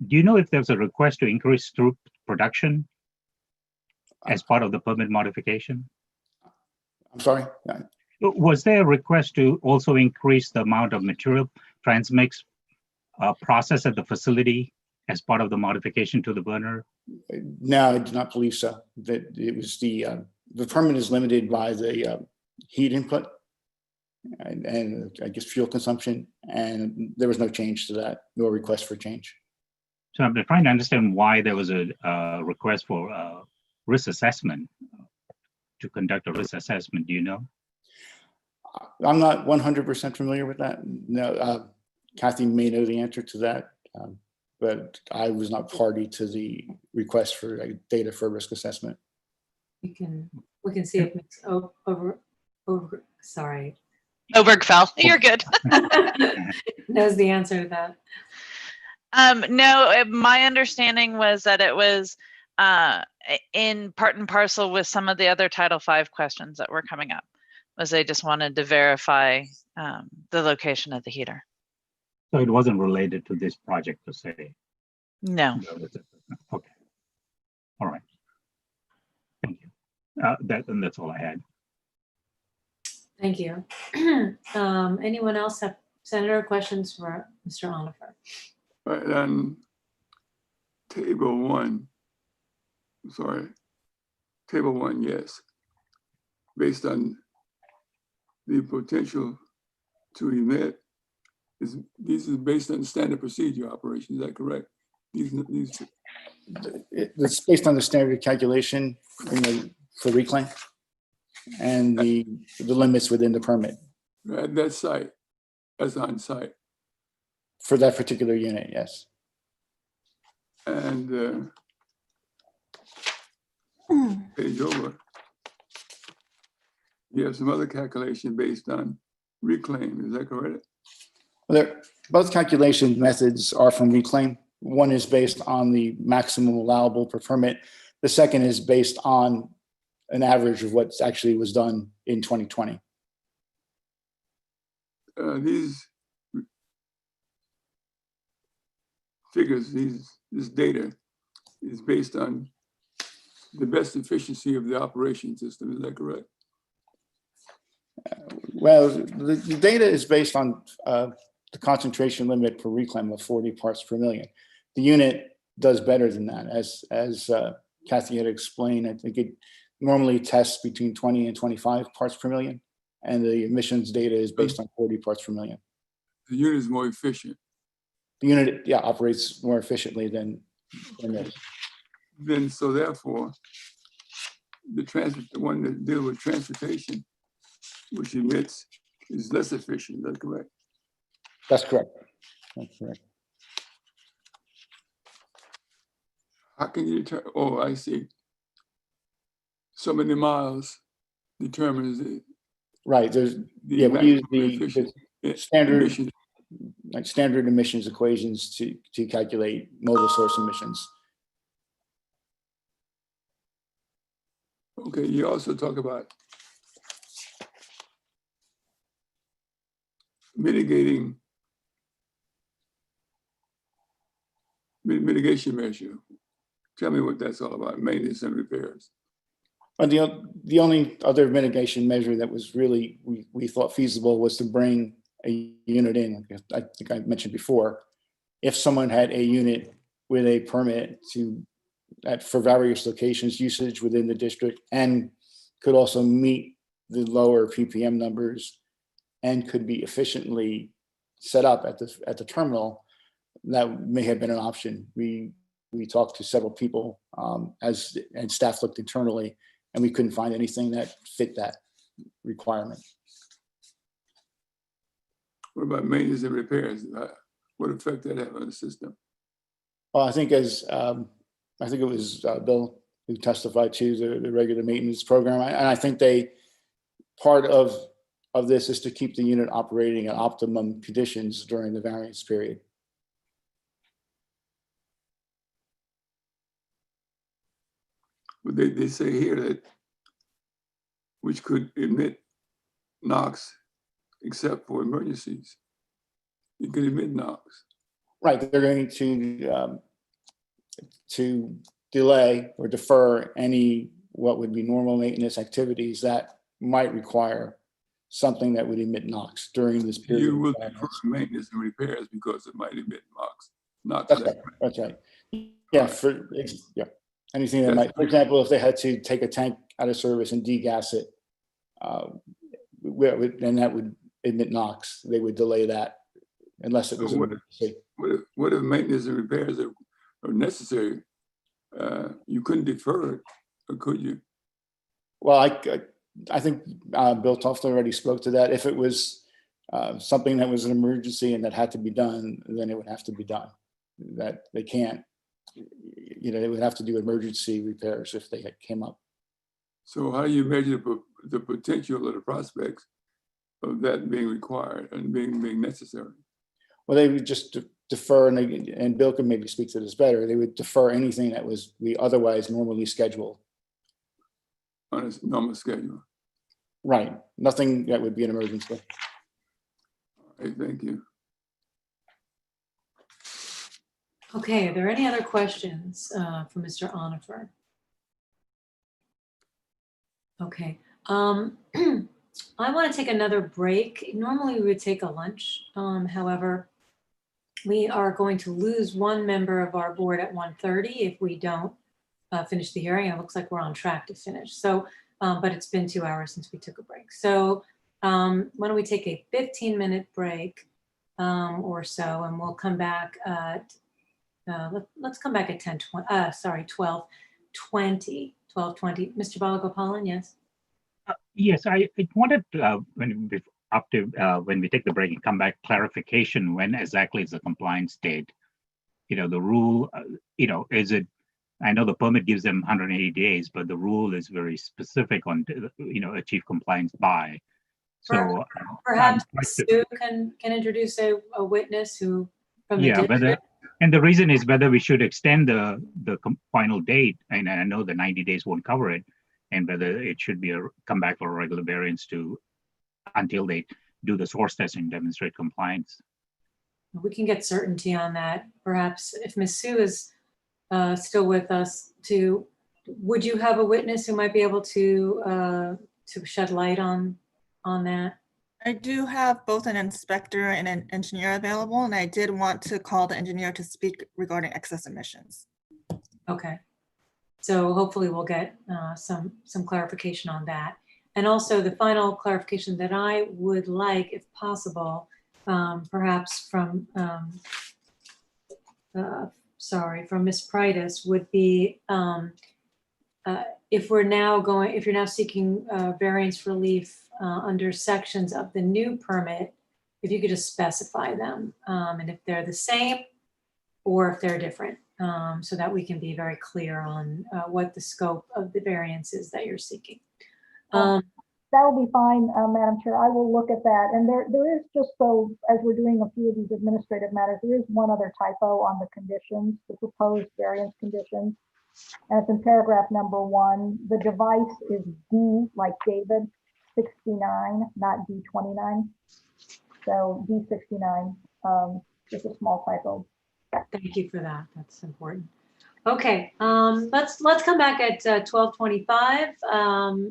do you know if there was a request to increase throughput production as part of the permit modification? I'm sorry? Was there a request to also increase the amount of material transmix process at the facility as part of the modification to the burner? No, I do not believe so. That it was the permit is limited by the heat input and I guess fuel consumption, and there was no change to that, no request for change. So I'm trying to understand why there was a request for risk assessment, to conduct a risk assessment. Do you know? I'm not 100% familiar with that. No, Kathy may know the answer to that, but I was not party to the request for data for risk assessment. We can see if Ms. sorry. Obergfell, you're good. Knows the answer to that. No, my understanding was that it was in part and parcel with some of the other Title V questions that were coming up, was they just wanted to verify the location of the heater. So it wasn't related to this project per se? No. Okay. All right. Thank you. And that's all I had. Thank you. Anyone else have Senator questions for Mr. Onifer? All right, on table one, sorry, table one, yes. Based on the potential to emit, these is based on standard procedure operation, is that correct? It's based on the standard calculation for reclaim and the limits within the permit. At that site, as on site. For that particular unit, yes. And page over, you have some other calculation based on reclaim, is that correct? Well, both calculation methods are from reclaim. One is based on the maximum allowable per permit. The second is based on an average of what actually was done in 2020. These figures, this data is based on the best efficiency of the operation system, is that correct? Well, the data is based on the concentration limit for reclaim of 40 parts per million. The unit does better than that. As Kathy had explained, I think it normally tests between 20 and 25 parts per million, and the emissions data is based on 40 parts per million. The unit is more efficient. The unit, yeah, operates more efficiently than this. Then, so therefore, the one that deals with transportation, which emits, is less efficient, is that correct? That's correct. That's correct. How can you determine, oh, I see. So many miles determines it. Right, there's, yeah, we use the standard emissions. Like standard emissions equations to calculate modal source emissions. Okay, you also talk about mitigation measure. Tell me what that's all about, maintenance and repairs. But the only other mitigation measure that was really, we thought feasible was to bring a unit in. I think I mentioned before, if someone had a unit with a permit for various locations usage within the district and could also meet the lower ppm numbers and could be efficiently set up at the terminal, that may have been an option. We talked to several people and staff looked internally, and we couldn't find anything that fit that requirement. What about maintenance and repairs? What effect that have on the system? Well, I think as, I think it was Bill who testified to the regular maintenance program. And I think part of this is to keep the unit operating at optimum conditions during the variance period. But they say here that which could emit NOx except for emergencies. It could emit NOx. Right, they're going to delay or defer any what would be normal maintenance activities that might require something that would emit NOx during this period. You will defer maintenance and repairs because it might emit NOx. That's right. Yeah, anything that might, for example, if they had to take a tank out of service and degas it, then that would emit NOx. They would delay that unless it was an emergency. What if maintenance and repairs are necessary? You couldn't defer it, or could you? Well, I think Bill Toffler already spoke to that. If it was something that was an emergency and that had to be done, then it would have to be done. That they can't, they would have to do emergency repairs if they came up. So how do you measure the potential or the prospects of that being required and being necessary? Well, they would just defer, and Bill can maybe speak to this better. They would defer anything that we otherwise normally schedule. On a normal schedule. Right. Nothing that would be an emergency. All right, thank you. Okay, are there any other questions for Mr. Onifer? Okay. I want to take another break. Normally we would take a lunch. However, we are going to lose one member of our board at 1:30 if we don't finish the hearing. It looks like we're on track to finish. So, but it's been 2 hours since we took a break. So why don't we take a 15-minute break or so, and we'll come back at, let's come back at 12:20. Mr. Balagopalan, yes? Yes, I wanted when we take the break and come back, clarification when exactly is the compliance date? The rule, is it, I know the permit gives them 180 days, but the rule is very specific on, achieve compliance by. So perhaps Sue can introduce a witness who from the district. And the reason is whether we should extend the final date, and I know the 90 days won't cover it, and whether it should be come back for a regular variance until they do the source test and demonstrate compliance. We can get certainty on that. Perhaps if Ms. Sue is still with us, would you have a witness who might be able to shed light on that? I do have both an inspector and an engineer available, and I did want to call the engineer to speak regarding excess emissions. Okay. So hopefully we'll get some clarification on that. And also the final clarification that I would like, if possible, perhaps from Ms. Prytis, would be if you're now seeking variance relief under sections of the new permit, if you could just specify them and if they're the same or if they're different, so that we can be very clear on what the scope of the variance is that you're seeking. That will be fine, Madam Chair. I will look at that. And there is, just so as we're doing a few of these administrative matters, there is one other typo on the conditions, the proposed variance conditions. And it's in paragraph number 1. The device is D, like David, 69, not D29. So D69, just a small typo. Thank you for that. That's important. Okay, let's come back at 12:25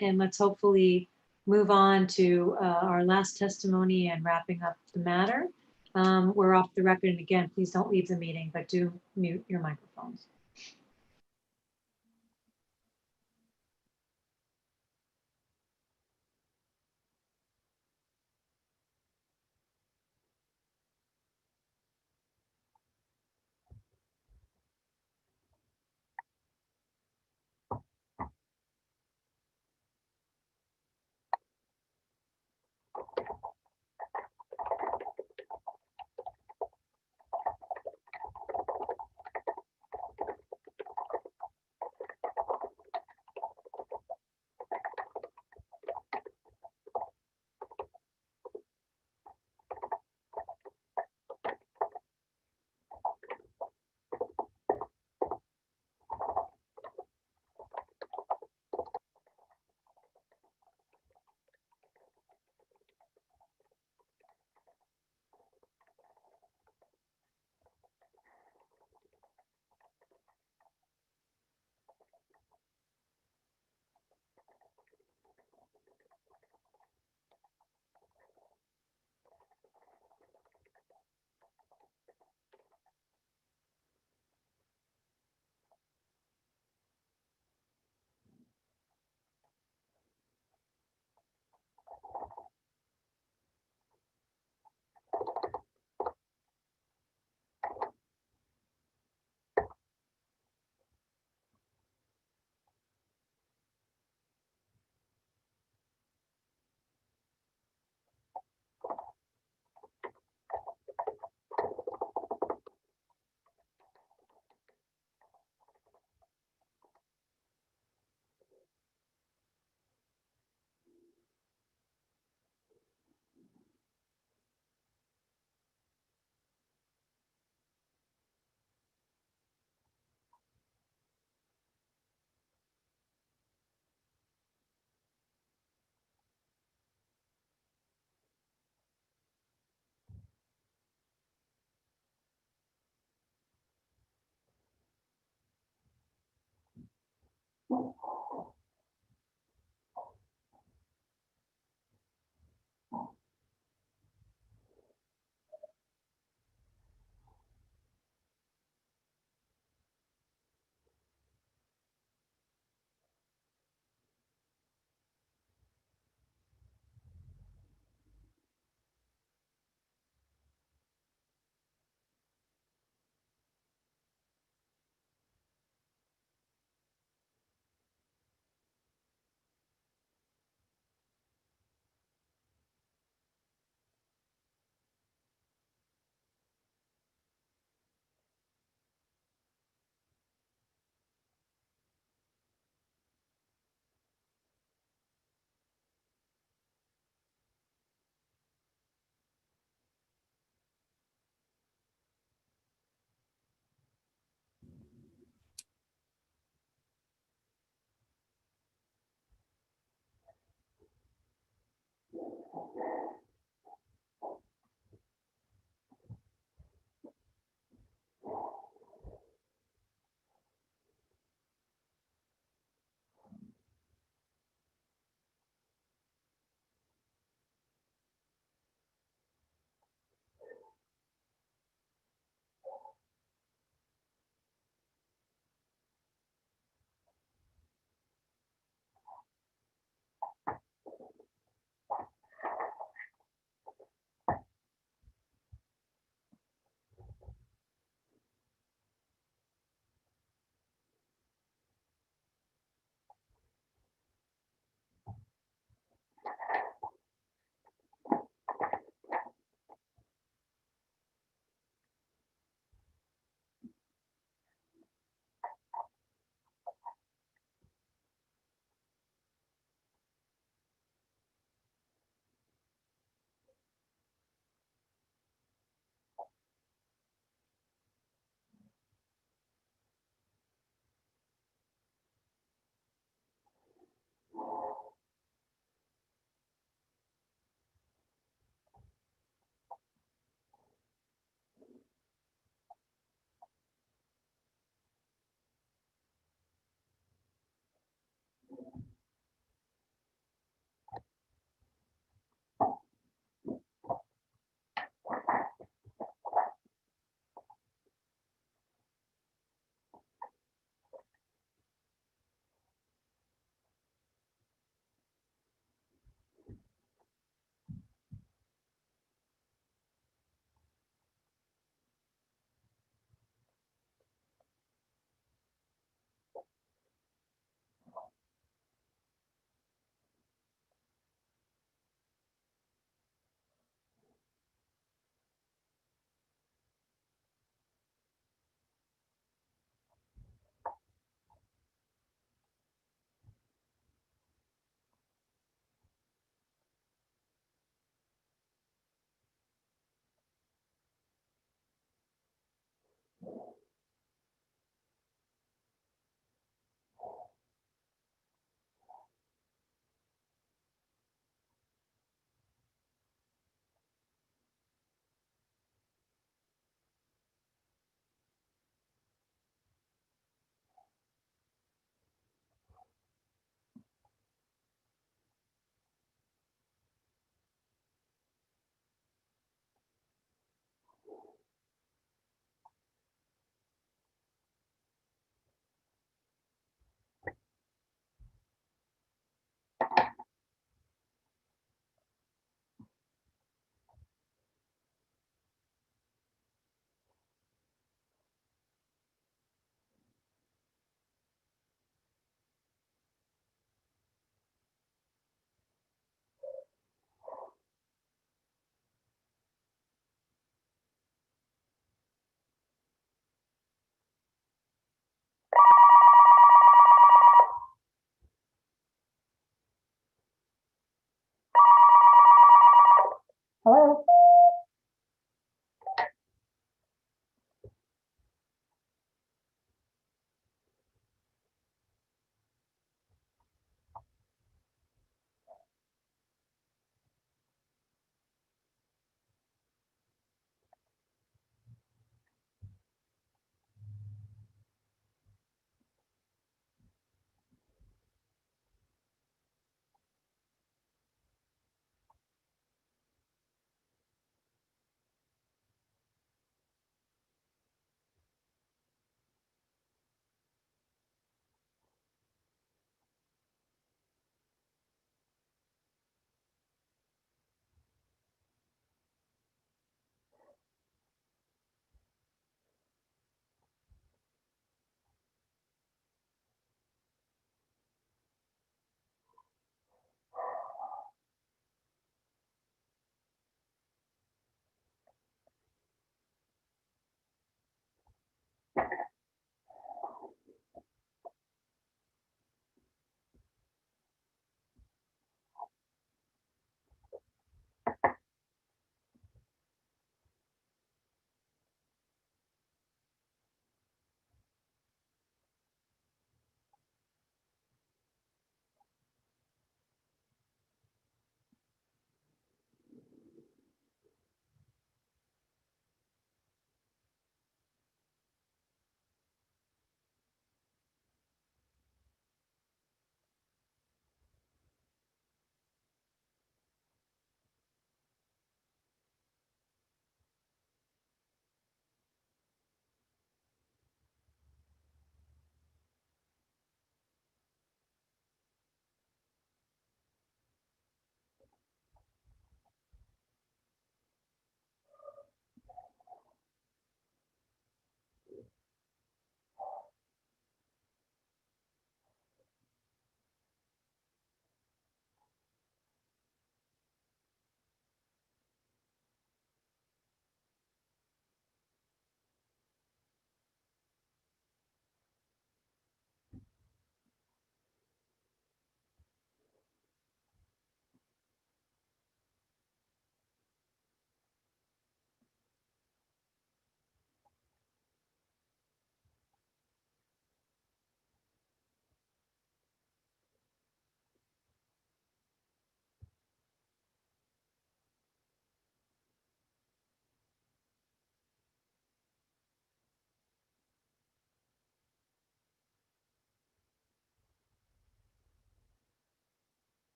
and let's hopefully move on to our last testimony and wrapping up the matter. We're off the record, and again, please don't leave the meeting, but do mute your microphones.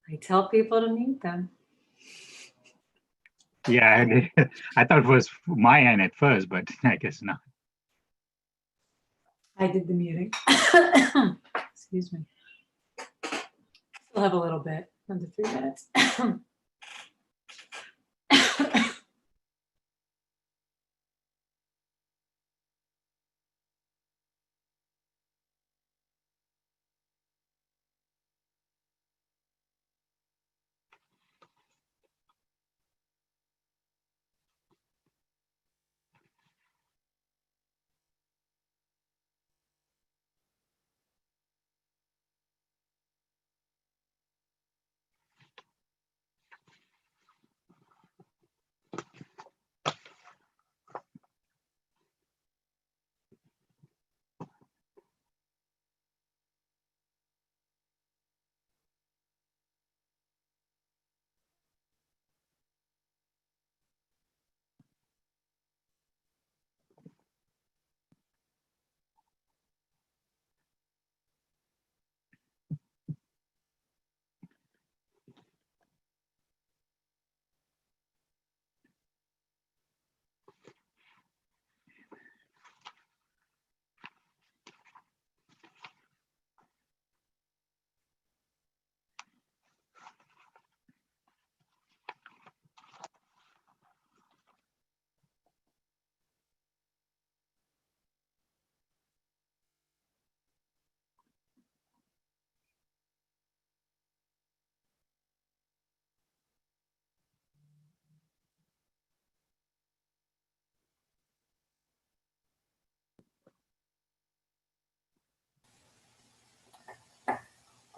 I tell people to mute them. Yeah, I thought it was my end at first, but I guess not. I did the muting. Excuse me. Still have a little bit, under 3 minutes.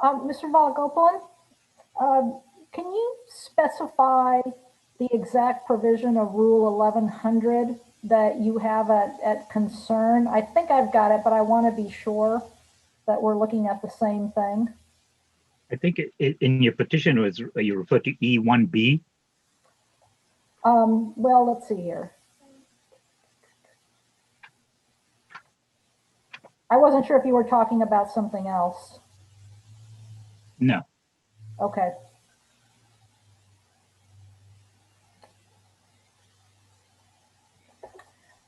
Mr. Balagopalan, can you specify the exact provision of Rule 1100 that you have at concern? I think I've got it, but I want to be sure that we're looking at the same thing. I think in your petition was you referred to E1B. Well, let's see here. I wasn't sure if you were talking about something else. No. Okay.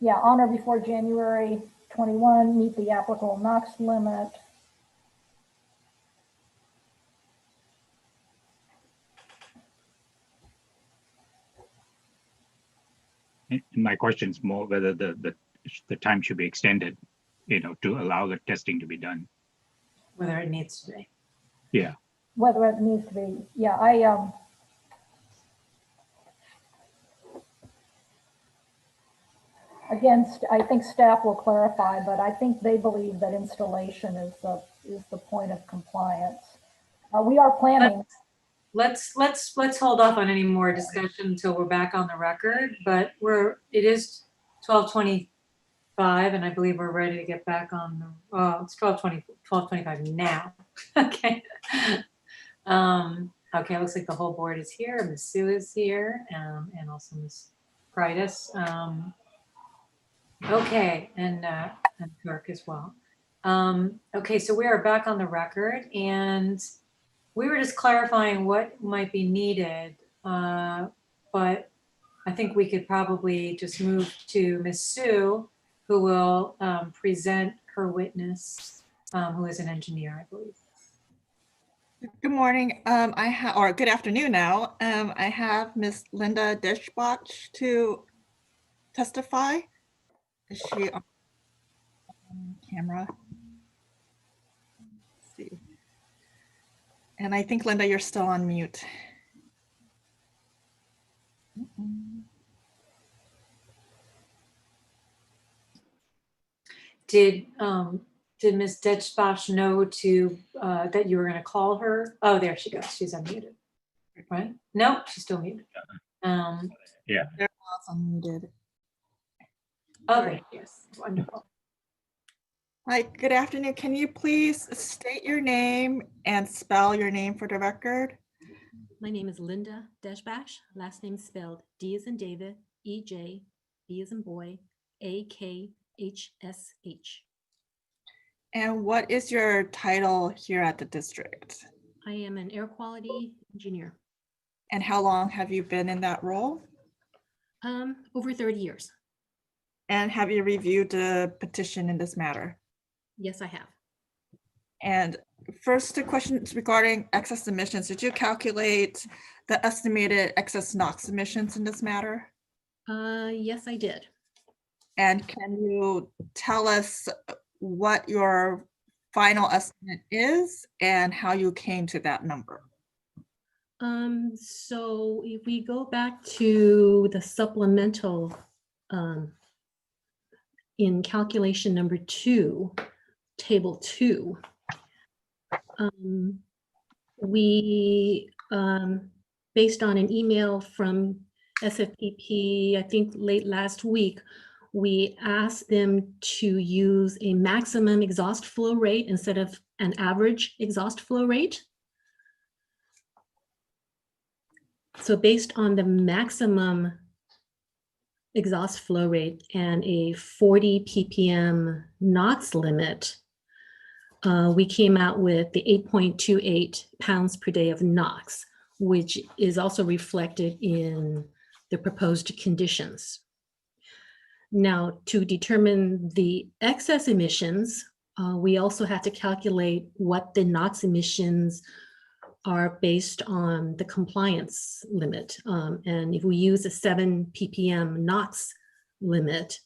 Yeah, on or before January 21, meet the applicable NOx limit. And my question is more whether the time should be extended, to allow the testing to be done. Whether it needs to be. Yeah. Whether it needs to be, yeah, again, I think staff will clarify, but I think they believe that installation is the point of compliance. We are planning. Let's hold off on any more discussion until we're back on the record, but it is 12:25 and I believe we're ready to get back on the, it's 12:25 now. Okay. Okay, it looks like the whole board is here. Ms. Sue is here, and also Ms. Brightus. Okay, and Kirk as well. Okay, so we are back on the record, and we were just clarifying what might be needed, but I think we could probably just move to Ms. Sue, who will present her witness, who is an engineer, I believe. Good morning. Or good afternoon now. I have Miss Linda Dishbach to testify. Is she on camera? Let's see. And I think, Linda, you're still on mute. Did Ms. Detschbach know that you were going to call her? Oh, there she goes. She's unmuted, right? No, she's still muted. Yeah. They're all unmuted. Okay, yes, wonderful. Hi, good afternoon. Can you please state your name and spell your name for the record? My name is Linda Deshbash. Last name spelled D as in David, E-J, B as in boy, A-K-H-S-H. And what is your title here at the district? I am an air quality engineer. And how long have you been in that role? Over 30 years. And have you reviewed the petition in this matter? Yes, I have. And first, the questions regarding excess emissions. Did you calculate the estimated excess NOx emissions in this matter? Yes, I did. And can you tell us what your final estimate is and how you came to that number? So if we go back to the supplemental in calculation number 2, table 2, we, based on an email from SFPP, I think late last week, we asked them to use a maximum exhaust flow rate instead of an average exhaust flow rate. So based on the maximum exhaust flow rate and a 40 ppm NOx limit, we came out with the 8.28 pounds per day of NOx, which is also reflected in the proposed conditions. Now, to determine the excess emissions, we also had to calculate what the NOx emissions are based on the compliance limit. And if we use a 7 ppm NOx limit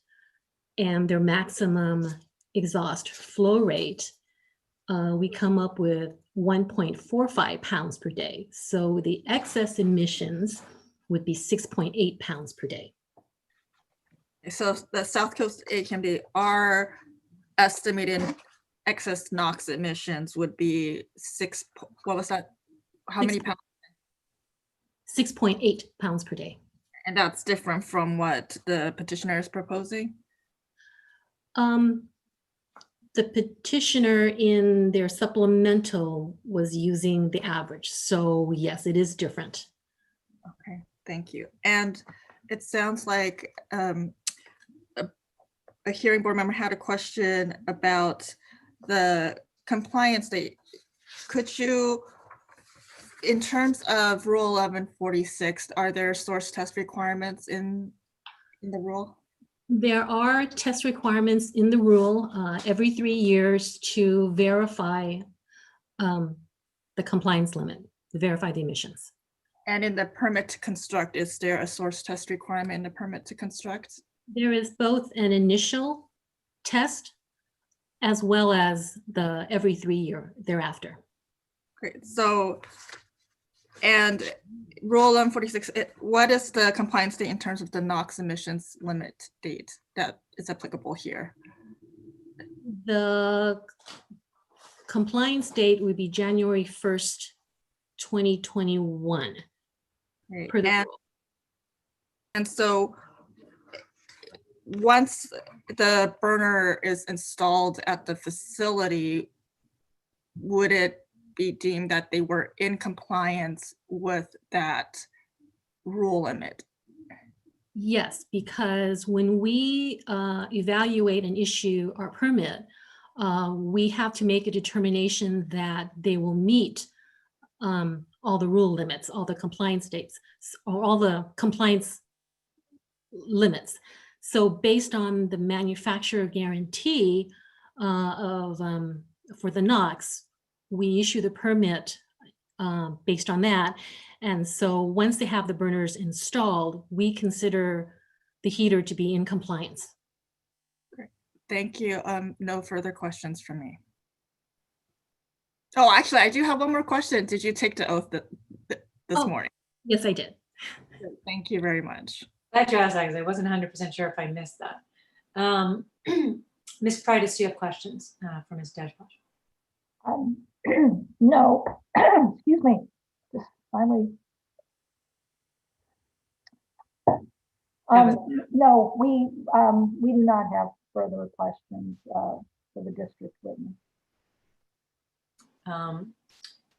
and their maximum exhaust flow rate, we come up with 1.45 pounds per day. So the excess emissions would be 6.8 pounds per day. So the South Coast AQMD, our estimated excess NOx emissions would be what was that? How many pounds? 6.8 pounds per day. And that's different from what the petitioner is proposing? The petitioner in their supplemental was using the average. So yes, it is different. Okay, thank you. And it sounds like a hearing board member had a question about the compliance date. Could you, in terms of Rule 1146, are there source test requirements in the rule? There are test requirements in the rule every 3 years to verify the compliance limit, to verify the emissions. And in the permit to construct, is there a source test requirement in the permit to construct? There is both an initial test as well as the every 3 year thereafter. Great. So, and Rule 1146, what is the compliance date in terms of the NOx emissions limit date that is applicable here? The compliance date would be January 1st, 2021. Right. Per the rule. And so once the burner is installed at the facility, would it be deemed that they were in compliance with that rule limit? Yes, because when we evaluate and issue our permit, we have to make a determination that they will meet all the rule limits, all the compliance dates, or all the compliance limits. So based on the manufacturer guarantee for the NOx, we issue the permit based on that. And so once they have the burners installed, we consider the heater to be in compliance. Great. Thank you. No further questions from me. Oh, actually, I do have one more question. Did you take the oath this morning? Yes, I did. Thank you very much. Glad you asked that because I wasn't 100% sure if I missed that. Ms. Price, do you have questions for Ms. Deshbash? No, excuse me, just finally. No, we do not have further questions for the district witness.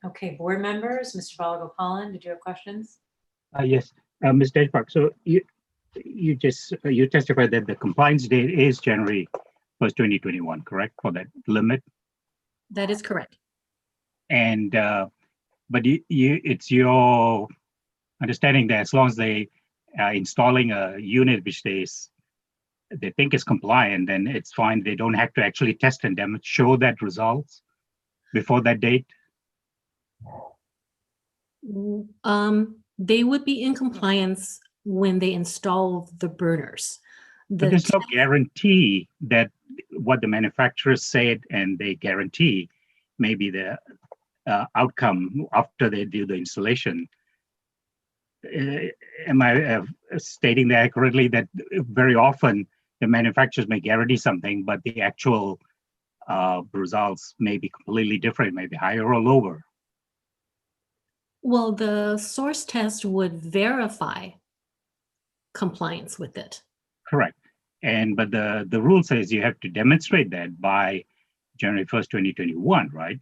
Okay, board members, Mr. Balagopalan, did you have questions? Yes, Ms. Deshbach, so you testified that the compliance date is January 1st, 2021, correct, for that limit? That is correct. And but it's your understanding that as long as they are installing a unit which they think is compliant, then it's fine. They don't have to actually test and show that results before that date. They would be in compliance when they install the burners. But there's no guarantee that what the manufacturers said and they guarantee may be the outcome after they do the installation. Am I stating that accurately, that very often the manufacturers may guarantee something, but the actual results may be completely different, maybe higher or lower? Well, the source test would verify compliance with it. Correct. But the rule says you have to demonstrate that by January 1st, 2021, right?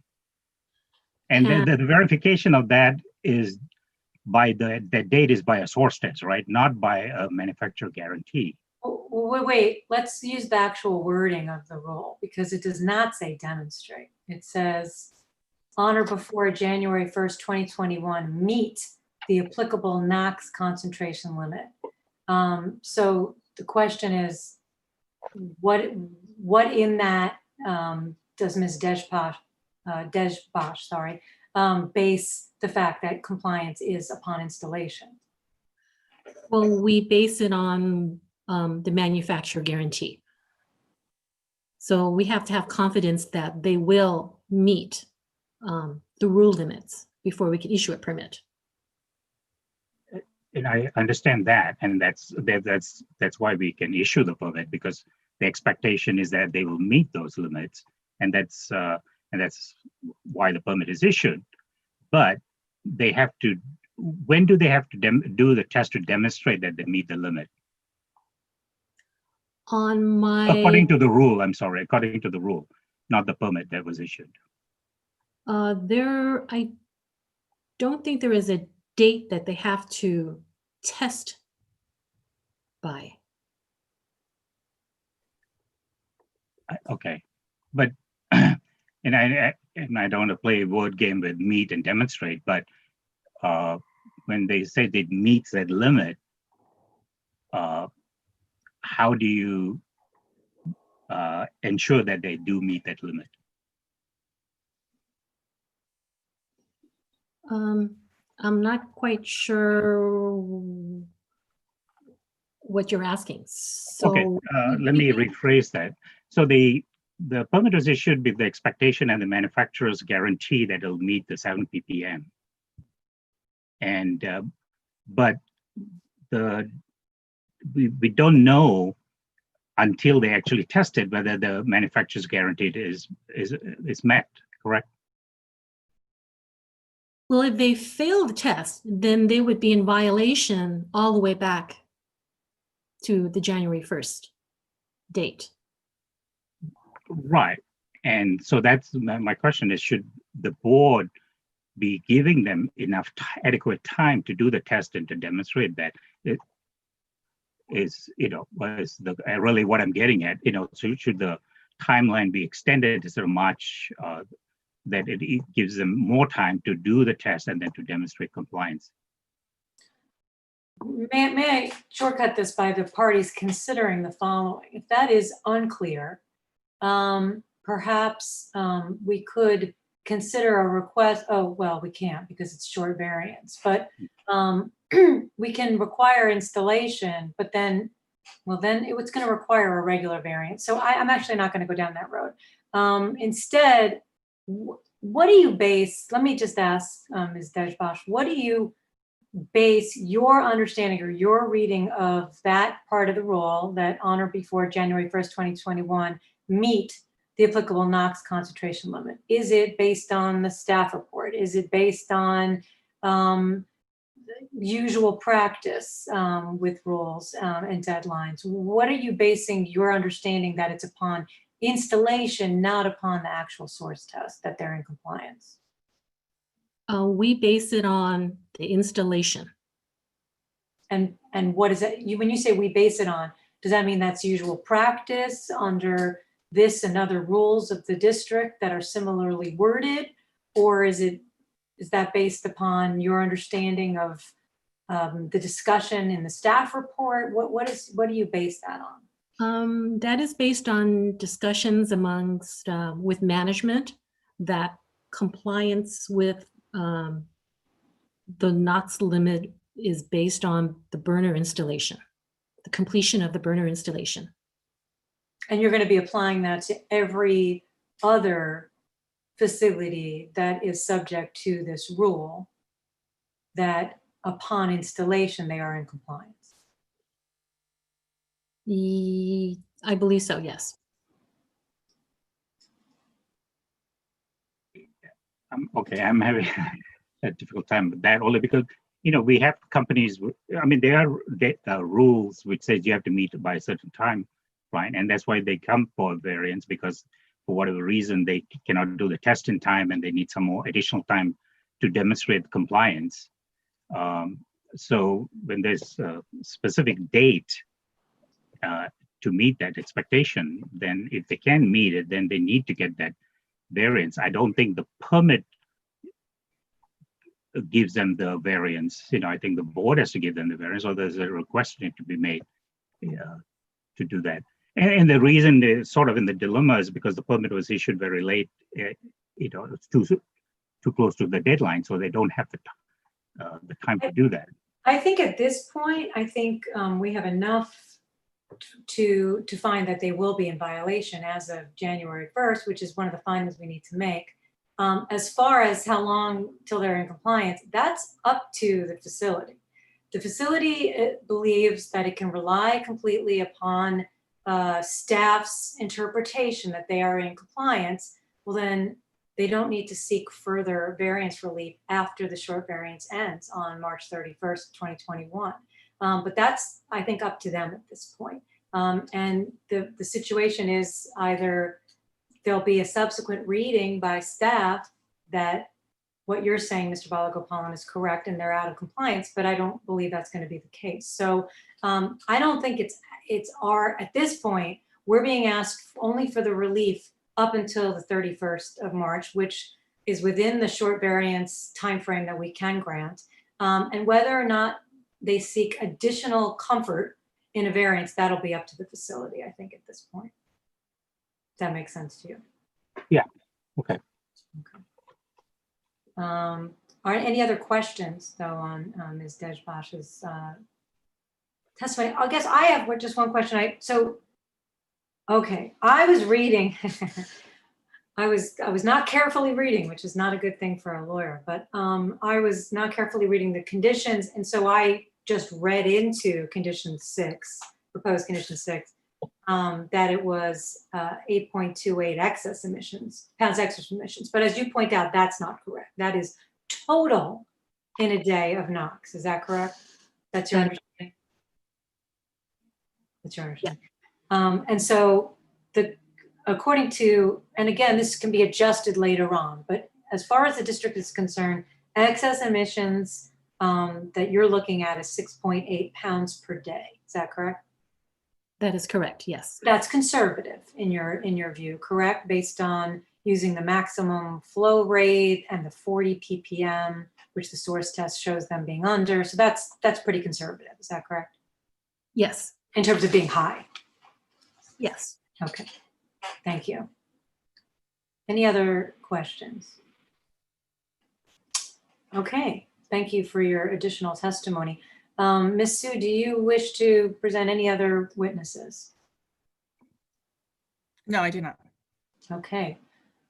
And the verification of that is by the date is by a source test, right? Not by a manufacturer guarantee. Wait, let's use the actual wording of the rule, because it does not say demonstrate. It says on or before January 1st, 2021, meet the applicable NOx concentration limit. So the question is, what in that does Ms. Deshbosh, base the fact that compliance is upon installation? Well, we base it on the manufacturer guarantee. So we have to have confidence that they will meet the rule limits before we can issue a permit. And I understand that, and that's why we can issue the permit, because the expectation is that they will meet those limits, and that's why the permit is issued. But they have to. When do they have to do the test to demonstrate that they meet the limit? According to the rule, I'm sorry, according to the rule, not the permit that was issued. I don't think there is a date that they have to test by. Okay, but and I don't want to play a word game with meet and demonstrate, but when they say they meet that limit, how do you ensure that they do meet that limit? I'm not quite sure what you're asking. So okay, let me rephrase that. So the permit was issued with the expectation and the manufacturer's guarantee that it'll meet the 7 ppm. And but we don't know until they actually test it whether the manufacturer's guarantee is met, correct? Well, if they fail the test, then they would be in violation all the way back to the January 1st date. Right. And so that's my question is, should the board be giving them enough adequate time to do the test and to demonstrate that it is, was really what I'm getting at, so should the timeline be extended to sort of March, that it gives them more time to do the test and then to demonstrate compliance? May I shortcut this by the parties considering the following? If that is unclear, perhaps we could consider a request. Oh, well, we can't because it's short variance, but we can require installation, but then, it's going to require a regular variance. So I'm actually not going to go down that road. Instead, what do you base, let me just ask Ms. Deshbosh, what do you base your understanding or your reading of that part of the rule that on or before January 1st, 2021 meet the applicable NOx concentration limit? Is it based on the staff report? Is it based on usual practice with rules and deadlines? What are you basing your understanding that it's upon installation, not upon the actual source test that they're in compliance? We base it on the installation. And what is it? When you say we base it on, does that mean that's usual practice under this and other rules of the district that are similarly worded? Or is it is that based upon your understanding of the discussion in the staff report? What do you base that on? That is based on discussions amongst with management that compliance with the NOx limit is based on the burner installation, the completion of the burner installation. And you're going to be applying that to every other facility that is subject to this rule, that upon installation, they are in compliance. I believe so, yes. Okay, I'm having a difficult time with that only because, you know, we have companies, I mean, there are rules which says you have to meet by a certain time, right? And that's why they come for variance, because for whatever reason, they cannot do the test in time and they need some more additional time to demonstrate compliance. So when there's a specific date to meet that expectation, then if they can meet it, then they need to get that variance. I don't think the permit gives them the variance. You know, I think the board has to give them the variance, or there's a request to be made to do that. And the reason they're sort of in the dilemma is because the permit was issued very late. You know, it's too close to the deadline, so they don't have the time to do that. I think at this point, I think we have enough to find that they will be in violation as of January 1st, which is one of the findings we need to make. As far as how long till they're in compliance, that's up to the facility. The facility believes that it can rely completely upon staff's interpretation that they are in compliance. Well, then they don't need to seek further variance relief after the short variance ends on March 31st, 2021. But that's, I think, up to them at this point. And the situation is either there'll be a subsequent reading by staff that what you're saying, Mr. Balagopalan, is correct and they're out of compliance, but I don't believe that's going to be the case. So I don't think at this point, we're being asked only for the relief up until the 31st of March, which is within the short variance timeframe that we can grant. And whether or not they seek additional comfort in a variance, that'll be up to the facility, I think, at this point. Does that make sense to you? Yeah, okay. Are any other questions, though, on Ms. Dejbash's testimony? I guess I have just one question. Okay, I was reading. I was not carefully reading, which is not a good thing for a lawyer, but I was not carefully reading the conditions. And so I just read into condition 6, proposed condition 6, that it was 8.28 pounds excess emissions. But as you point out, that's not correct. That is total in a day of NOx. Is that correct? That's your understanding? That's your understanding. And so according to, and again, this can be adjusted later on, but as far as the district is concerned, excess emissions that you're looking at is 6.8 pounds per day. Is that correct? That is correct, yes. That's conservative in your view, correct? Based on using the maximum flow rate and the 40 ppm, which the source test shows them being under. So that's pretty conservative. Is that correct? Yes. In terms of being high. Yes. Okay, thank you. Any other questions? Okay, thank you for your additional testimony. Ms. Sue, do you wish to present any other witnesses? No, I do not. Okay.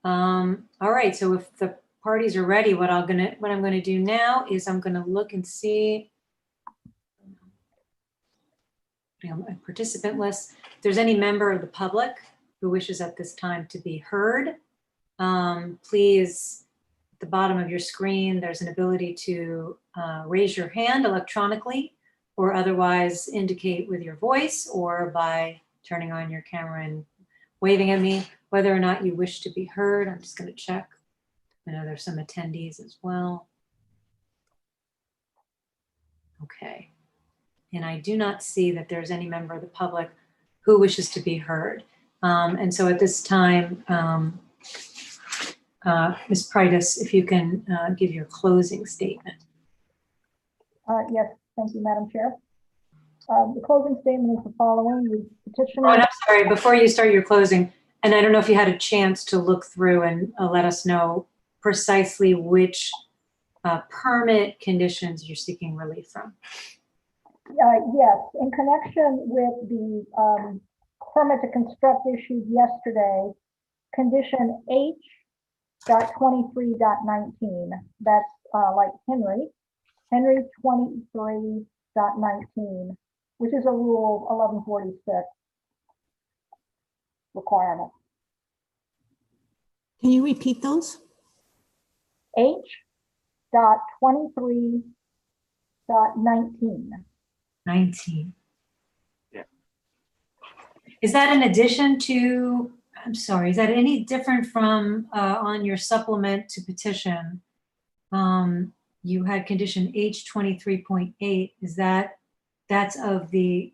All right, so if the parties are ready, what I'm gonna do now is I'm gonna look and see a participant list. If there's any member of the public who wishes at this time to be heard, please, at the bottom of your screen, there's an ability to raise your hand electronically or otherwise indicate with your voice or by turning on your camera and waving at me whether or not you wish to be heard. I'm just going to check. I know there's some attendees as well. Okay. And I do not see that there's any member of the public who wishes to be heard. And so at this time, Ms. Pritus, if you can give your closing statement. Yes, thank you, Madam Chair. The closing statement is the following. The petitioner. Oh, and I'm sorry, before you start your closing, and I don't know if you had a chance to look through and let us know precisely which permit conditions you're seeking relief from. Yes, in connection with the permit to construct issued yesterday, condition H.23.19, that's like Henry 23.19, which is a rule 1146 requirement. Can you repeat those? H.23.19. 19. Yeah. Is that in addition to, I'm sorry, is that any different from on your supplement to petition? You had condition H23.8. Is that's of the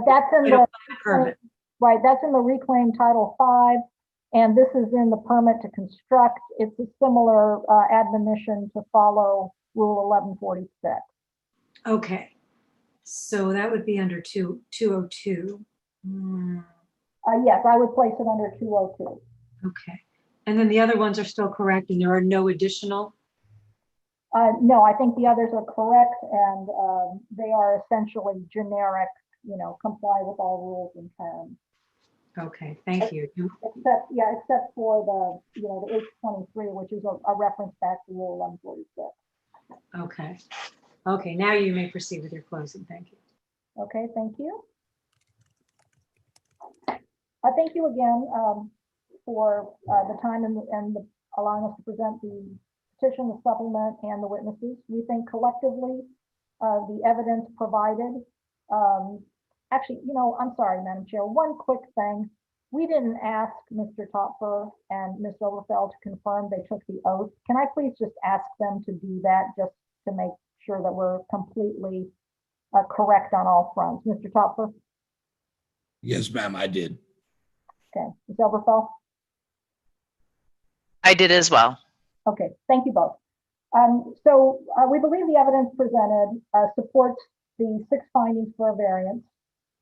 That's in the permit? Right, that's in the Reclaim Title V, and this is in the permit to construct. It's a similar admonition to follow Rule 1146. Okay, so that would be under 202. Yes, I would place it under 202. Okay, and then the other ones are still correct, and there are no additional? No, I think the others are correct, and they are essentially generic, comply with all rules and terms. Okay, thank you. Except for the H23, which is a reference back to Rule 1146. Okay. Okay, now you may proceed with your closing. Thank you. Okay, thank you. Thank you again for the time and allowing us to present the petition, the supplement, and the witnesses. We think collectively the evidence provided. Actually, I'm sorry, Madam Chair, one quick thing. We didn't ask Mr. Topfer and Ms. Oberfeld to confirm they took the oath. Can I please just ask them to do that just to make sure that we're completely correct on all fronts? Mr. Topfer? Yes, ma'am, I did. Okay, Ms. Oberfeld? I did as well. Okay, thank you both. So we believe the evidence presented supports the 6 findings for a variance.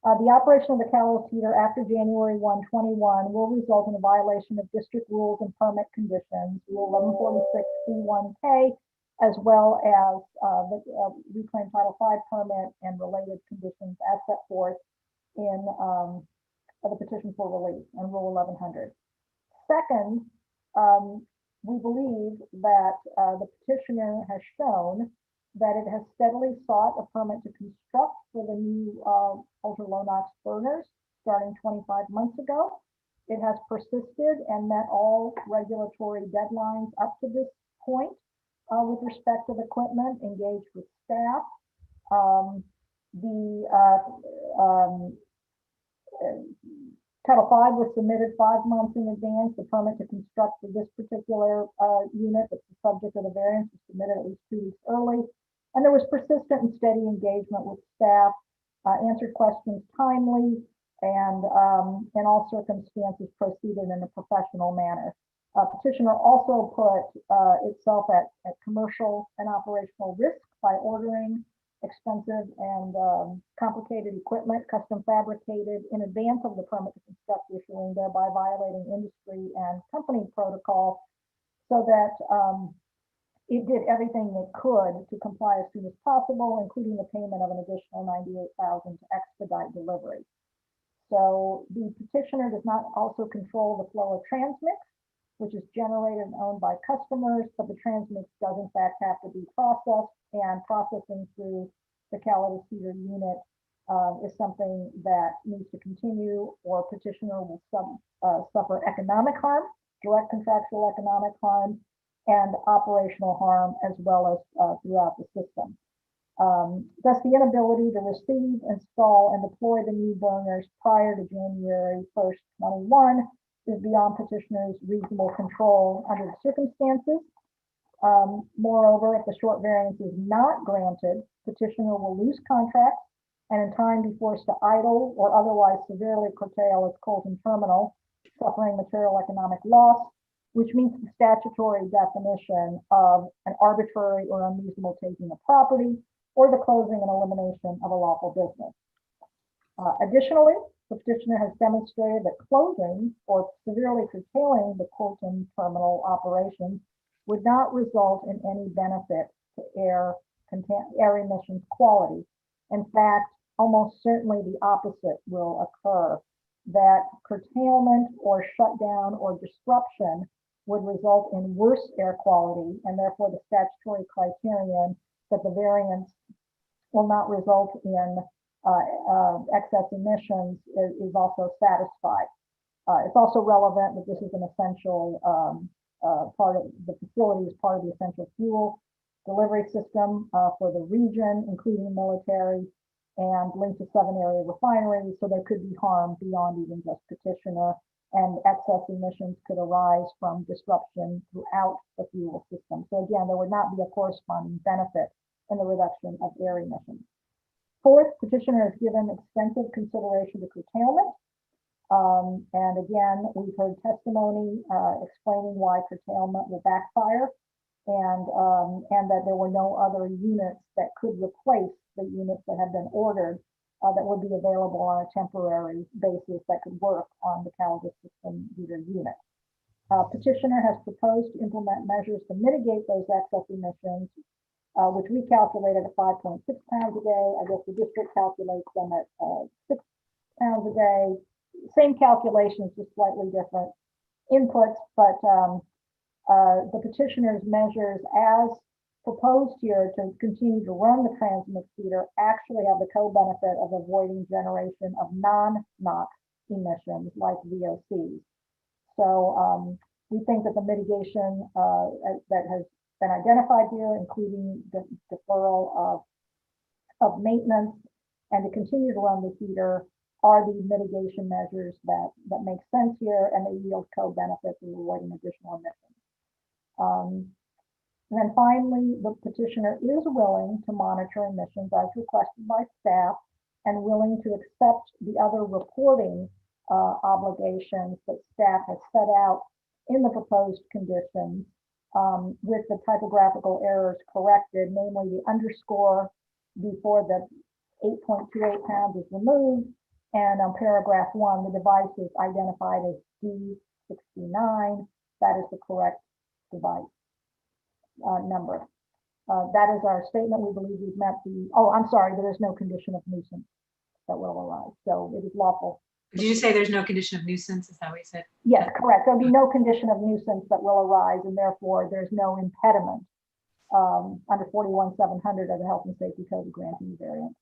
The operation of the catalyst heater after January 1, 21 will result in a violation of district rules and permit conditions, Rule 1146C1K, as well as the Reclaim Title V permit and related conditions as set forth in the petition for relief and Rule 1100. Second, we believe that the petitioner has shown that it has steadily sought a permit to construct for the new ultra-low NOx burners starting 25 months ago. It has persisted and met all regulatory deadlines up to this point with respect to the equipment, engaged with staff. Title V was submitted 5 months in advance. The permit to construct for this particular unit that's the subject of the variance was submitted at least 2 weeks early. And there was persistent and steady engagement with staff, answered questions timely, and in all circumstances proceeded in a professional manner. Petitioner also put itself at commercial and operational risk by ordering expensive and complicated equipment, custom fabricated in advance of the permit to construct issuing, thereby violating industry and company protocol, so that it did everything it could to comply as soon as possible, including the payment of an additional $98,000 to expedite delivery. So the petitioner does not also control the flow of transmix, which is generated and owned by customers, but the transmix does in fact have to be processed, and processing through the catalyst heater unit is something that needs to continue, or petitioner will suffer economic harm, direct contractual economic harm, and operational harm, as well as throughout the system. Thus, the inability to receive, install, and deploy the new burners prior to January 1st, 21 is beyond petitioner's reasonable control under the circumstances. Moreover, if the short variance is not granted, petitioner will lose contracts and in time be forced to idle or otherwise severely curtail its Colton terminal, suffering material economic loss. which meets the statutory definition of an arbitrary or unreasonable taking of property or the closing and elimination of a lawful business. Additionally, the petitioner has demonstrated that closing or severely curtailing the Colton terminal operations would not result in any benefit to air emissions quality. In fact, almost certainly the opposite will occur, that curtailment or shutdown or disruption would result in worse air quality, and therefore the statutory criterion that the variance will not result in excess emissions is also satisfied. It's also relevant that this is an essential part of the facility, is part of the essential fuel delivery system for the region, including military, and linked to 7 area refineries, so there could be harm beyond even just petitioner, and excess emissions could arise from disruption throughout the fuel system. So again, there would not be a corresponding benefit in the reduction of air emissions. Fourth, petitioner has given extensive consideration to curtailment. And again, we've heard testimony explaining why curtailment will backfire, and that there were no other units that could replace the units that have been ordered that would be available on a temporary basis that could work on the Kansas system heater unit. Petitioner has proposed to implement measures to mitigate those excess emissions, which we calculated at 5.6 pounds a day. I guess the district calculates them at 6 pounds a day. Same calculations, just slightly different inputs, but the petitioner's measures as proposed here to continue to run the transmix heater actually have the co-benefit of avoiding generation of non-NOx emissions like VOCs. So we think that the mitigation that has been identified here, including the deferral of maintenance and to continue to run the heater, are the mitigation measures that make sense here, and they yield co-benefits of avoiding additional emissions. And then finally, the petitioner is willing to monitor emissions as requested by staff and willing to accept the other reporting obligations that staff has set out in the proposed conditions, with the typographical errors corrected, namely the underscore before the 8.28 pounds is removed, and on paragraph 1, the device is identified as D69. That is the correct device number. That is our statement. We believe we've met the, I'm sorry, there is no condition of nuisance that will arise. So it is lawful. Did you say there's no condition of nuisance? Is that what you said? Yes, correct. There'll be no condition of nuisance that will arise, and therefore there's no impediment under 41-700 of the Health and Safety Code of granting the variance.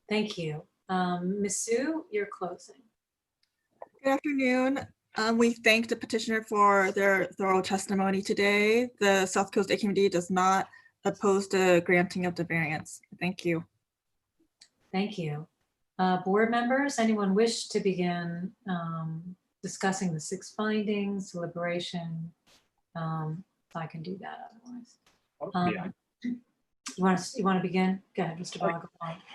Thank you. Ms. Sue, you're closing. Good afternoon. We thank the petitioner for their thorough testimony today. The South Coast AQMD does not oppose the granting of the variance. Thank you. Thank you. Board members, anyone wish to begin discussing the 6 findings, deliberation? I can do that otherwise. Yeah. You want to begin? Go ahead, Mr. Boggle.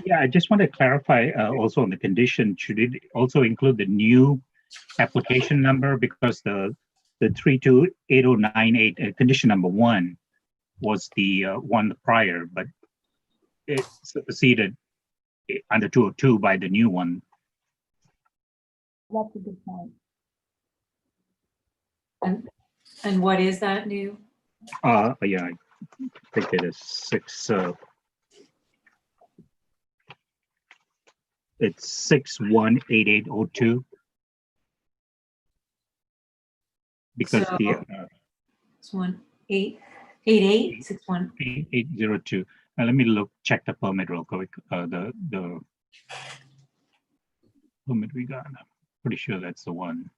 Yeah, I just want to clarify also on the condition, should it also include the new application number? Because the 328098 condition number 1 was the one prior, but it superseded under 202 by the new one. That's a good point. And what is that new? Yeah, I think it is 6. It's 618802. Because So, the it's 1888 61 8802. Now let me check the permit real quick. The permit we got. I'm pretty sure that's the one.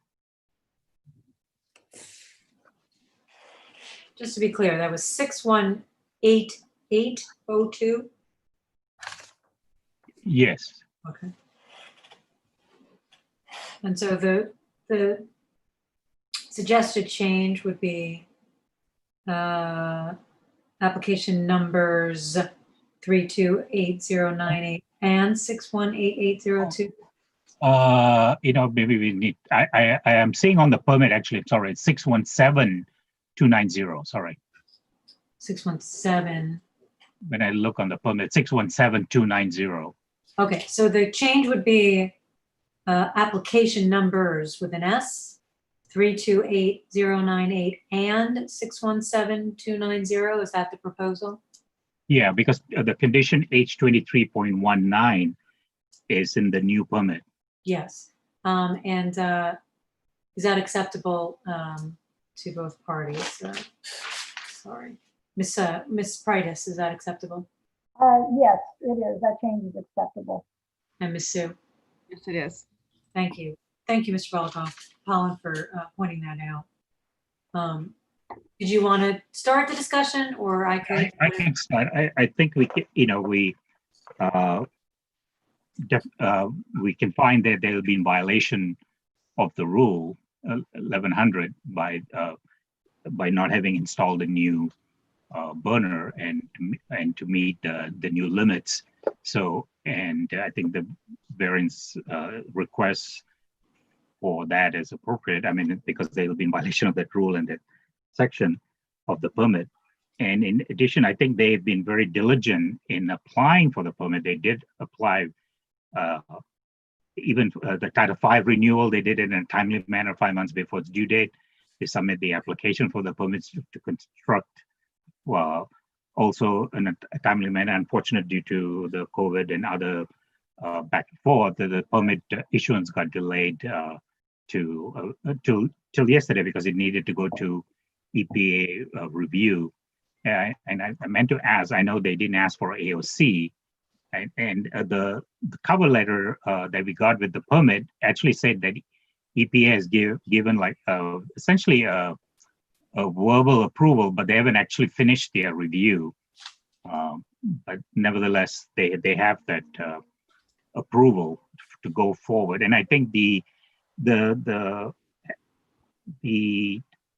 Just to be clear, that was 618802. Yes. Okay. And so the suggested change would be application numbers 328098 and 618802. Maybe we need, I am seeing on the permit, actually, sorry, it's 617290, sorry. 617. When I look on the permit, 617290. Okay, so the change would be application numbers with an S, 328098 and 617290. Is that the proposal? Yeah, because the condition H23.19 is in the new permit. Yes. And is that acceptable to both parties? Sorry. Miss Pritis, is that acceptable? Yes, it is. That change is acceptable. And Miss Sue? Yes, it is. Thank you. Thank you, Mr. Pollen, for pointing that out. Did you want to start the discussion, or I could? I can start. I think we can, we can find that there will be in violation of the rule 1100 by not having installed a new burner and to meet the new limits. So, and I think the variance requests for that is appropriate. I mean, because they will be in violation of that rule and that section of the permit. And in addition, I think they've been very diligent in applying for the permit. They did apply even the Title V renewal. They did it in a timely manner 5 months before its due date. They submit the application for the permits to construct also in a timely manner. Unfortunate due to the COVID and other back and forth, the permit issuance got delayed till yesterday because it needed to go to EPA review. And I meant to ask, I know they didn't ask for AOC, and the cover letter that we got with the permit actually said that EPA has given like essentially a verbal approval, but they haven't actually finished their review. But nevertheless, they have that approval to go forward. And I think the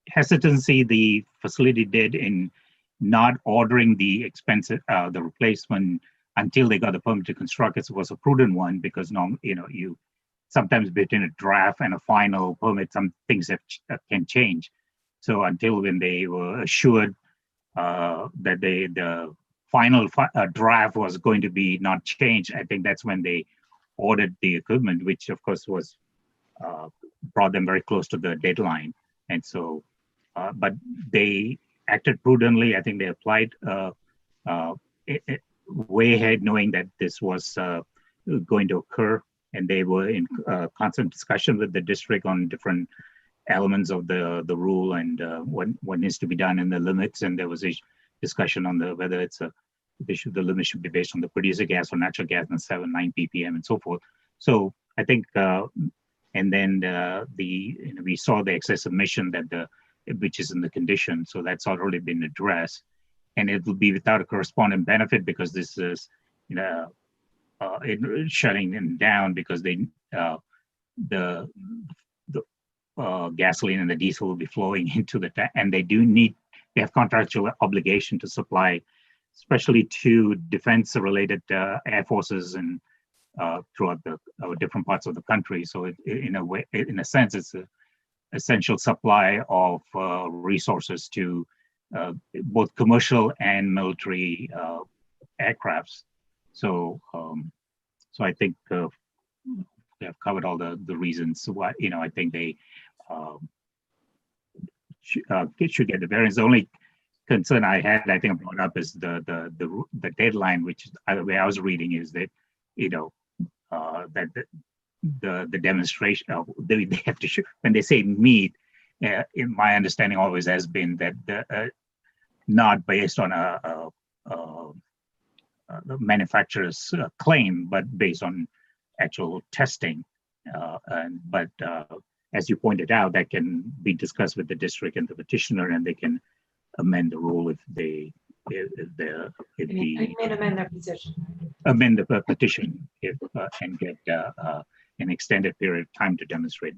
hesitancy the facility did in not ordering the expensive the replacement until they got the permit to construct it was a prudent one, because you sometimes between a draft and a final permit, some things can change. So until when they were assured that the final draft was going to be not changed, I think that's when they ordered the equipment, which of course was brought them very close to the deadline. And so, but they acted prudently. I think they applied way ahead, knowing that this was going to occur, and they were in constant discussion with the district on different elements of the rule and what needs to be done in the limits. And there was a discussion on whether it's the limit should be based on the producer gas or natural gas and 9 ppm and so forth. So I think, and then we saw the excess emission which is in the condition. So that's already been addressed, and it will be without a corresponding benefit because this is, shutting them down because the gasoline and the diesel will be flowing into the tank, and they have contractual obligation to supply, especially to defense-related air forces and throughout the different parts of the country. So in a sense, it's an essential supply of resources to both commercial and military aircrafts. So I think they have covered all the reasons why, I think they should get the variance. The only concern I had, I think I brought up, is the deadline, which the way I was reading is that, that the demonstration, they have to show, when they say meet, in my understanding always has been that not based on the manufacturer's claim, but based on actual testing. But as you pointed out, that can be discussed with the district and the petitioner, and they can amend the rule if they amend their position. Amend the petition and get an extended period of time to demonstrate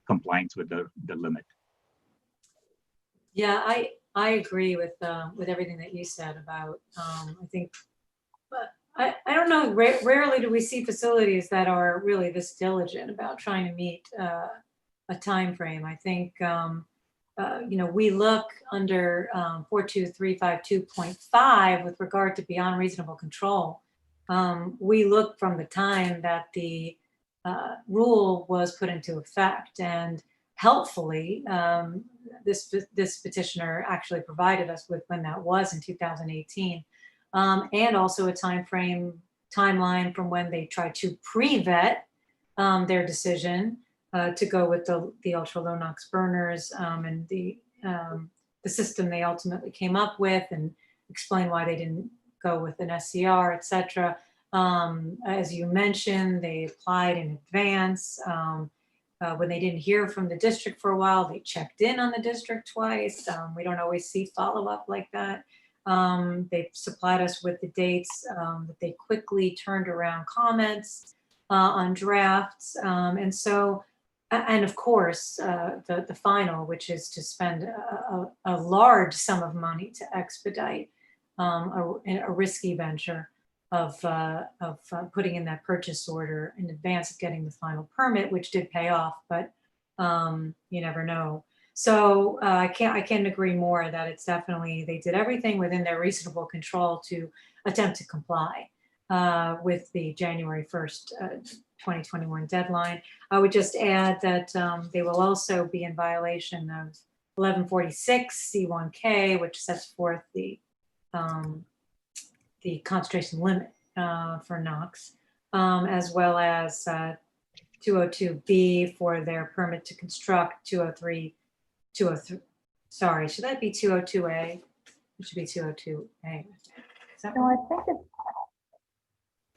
compliance with the limit. Yeah, I agree with everything that you said about. I think, but I don't know, rarely do we see facilities that are really this diligent about trying to meet a time frame. I think, we look under 42352.5 with regard to beyond reasonable control. We look from the time that the rule was put into effect, and helpfly, this petitioner actually provided us with when that was in 2018. And also a timeline from when they tried to pre-vet their decision to go with the ultra low NOx burners and the system they ultimately came up with, and explain why they didn't go with an SCR, et cetera. As you mentioned, they applied in advance. When they didn't hear from the district for a while, they checked in on the district twice. We don't always see follow-up like that. They supplied us with the dates that they quickly turned around comments on drafts. And so, and of course, the final, which is to spend a large sum of money to expedite a risky venture of putting in that purchase order in advance of getting the final permit, which did pay off, but you never know. So I can't agree more that it's definitely, they did everything within their reasonable control to attempt to comply with the January 1st, 2021 deadline. I would just add that they will also be in violation of 1146 C1K, which sets forth the concentration limit for NOx, as well as 202B for their permit to construct, 203, sorry, should that be 202A? It should be 202A. Is that No, right? I think it's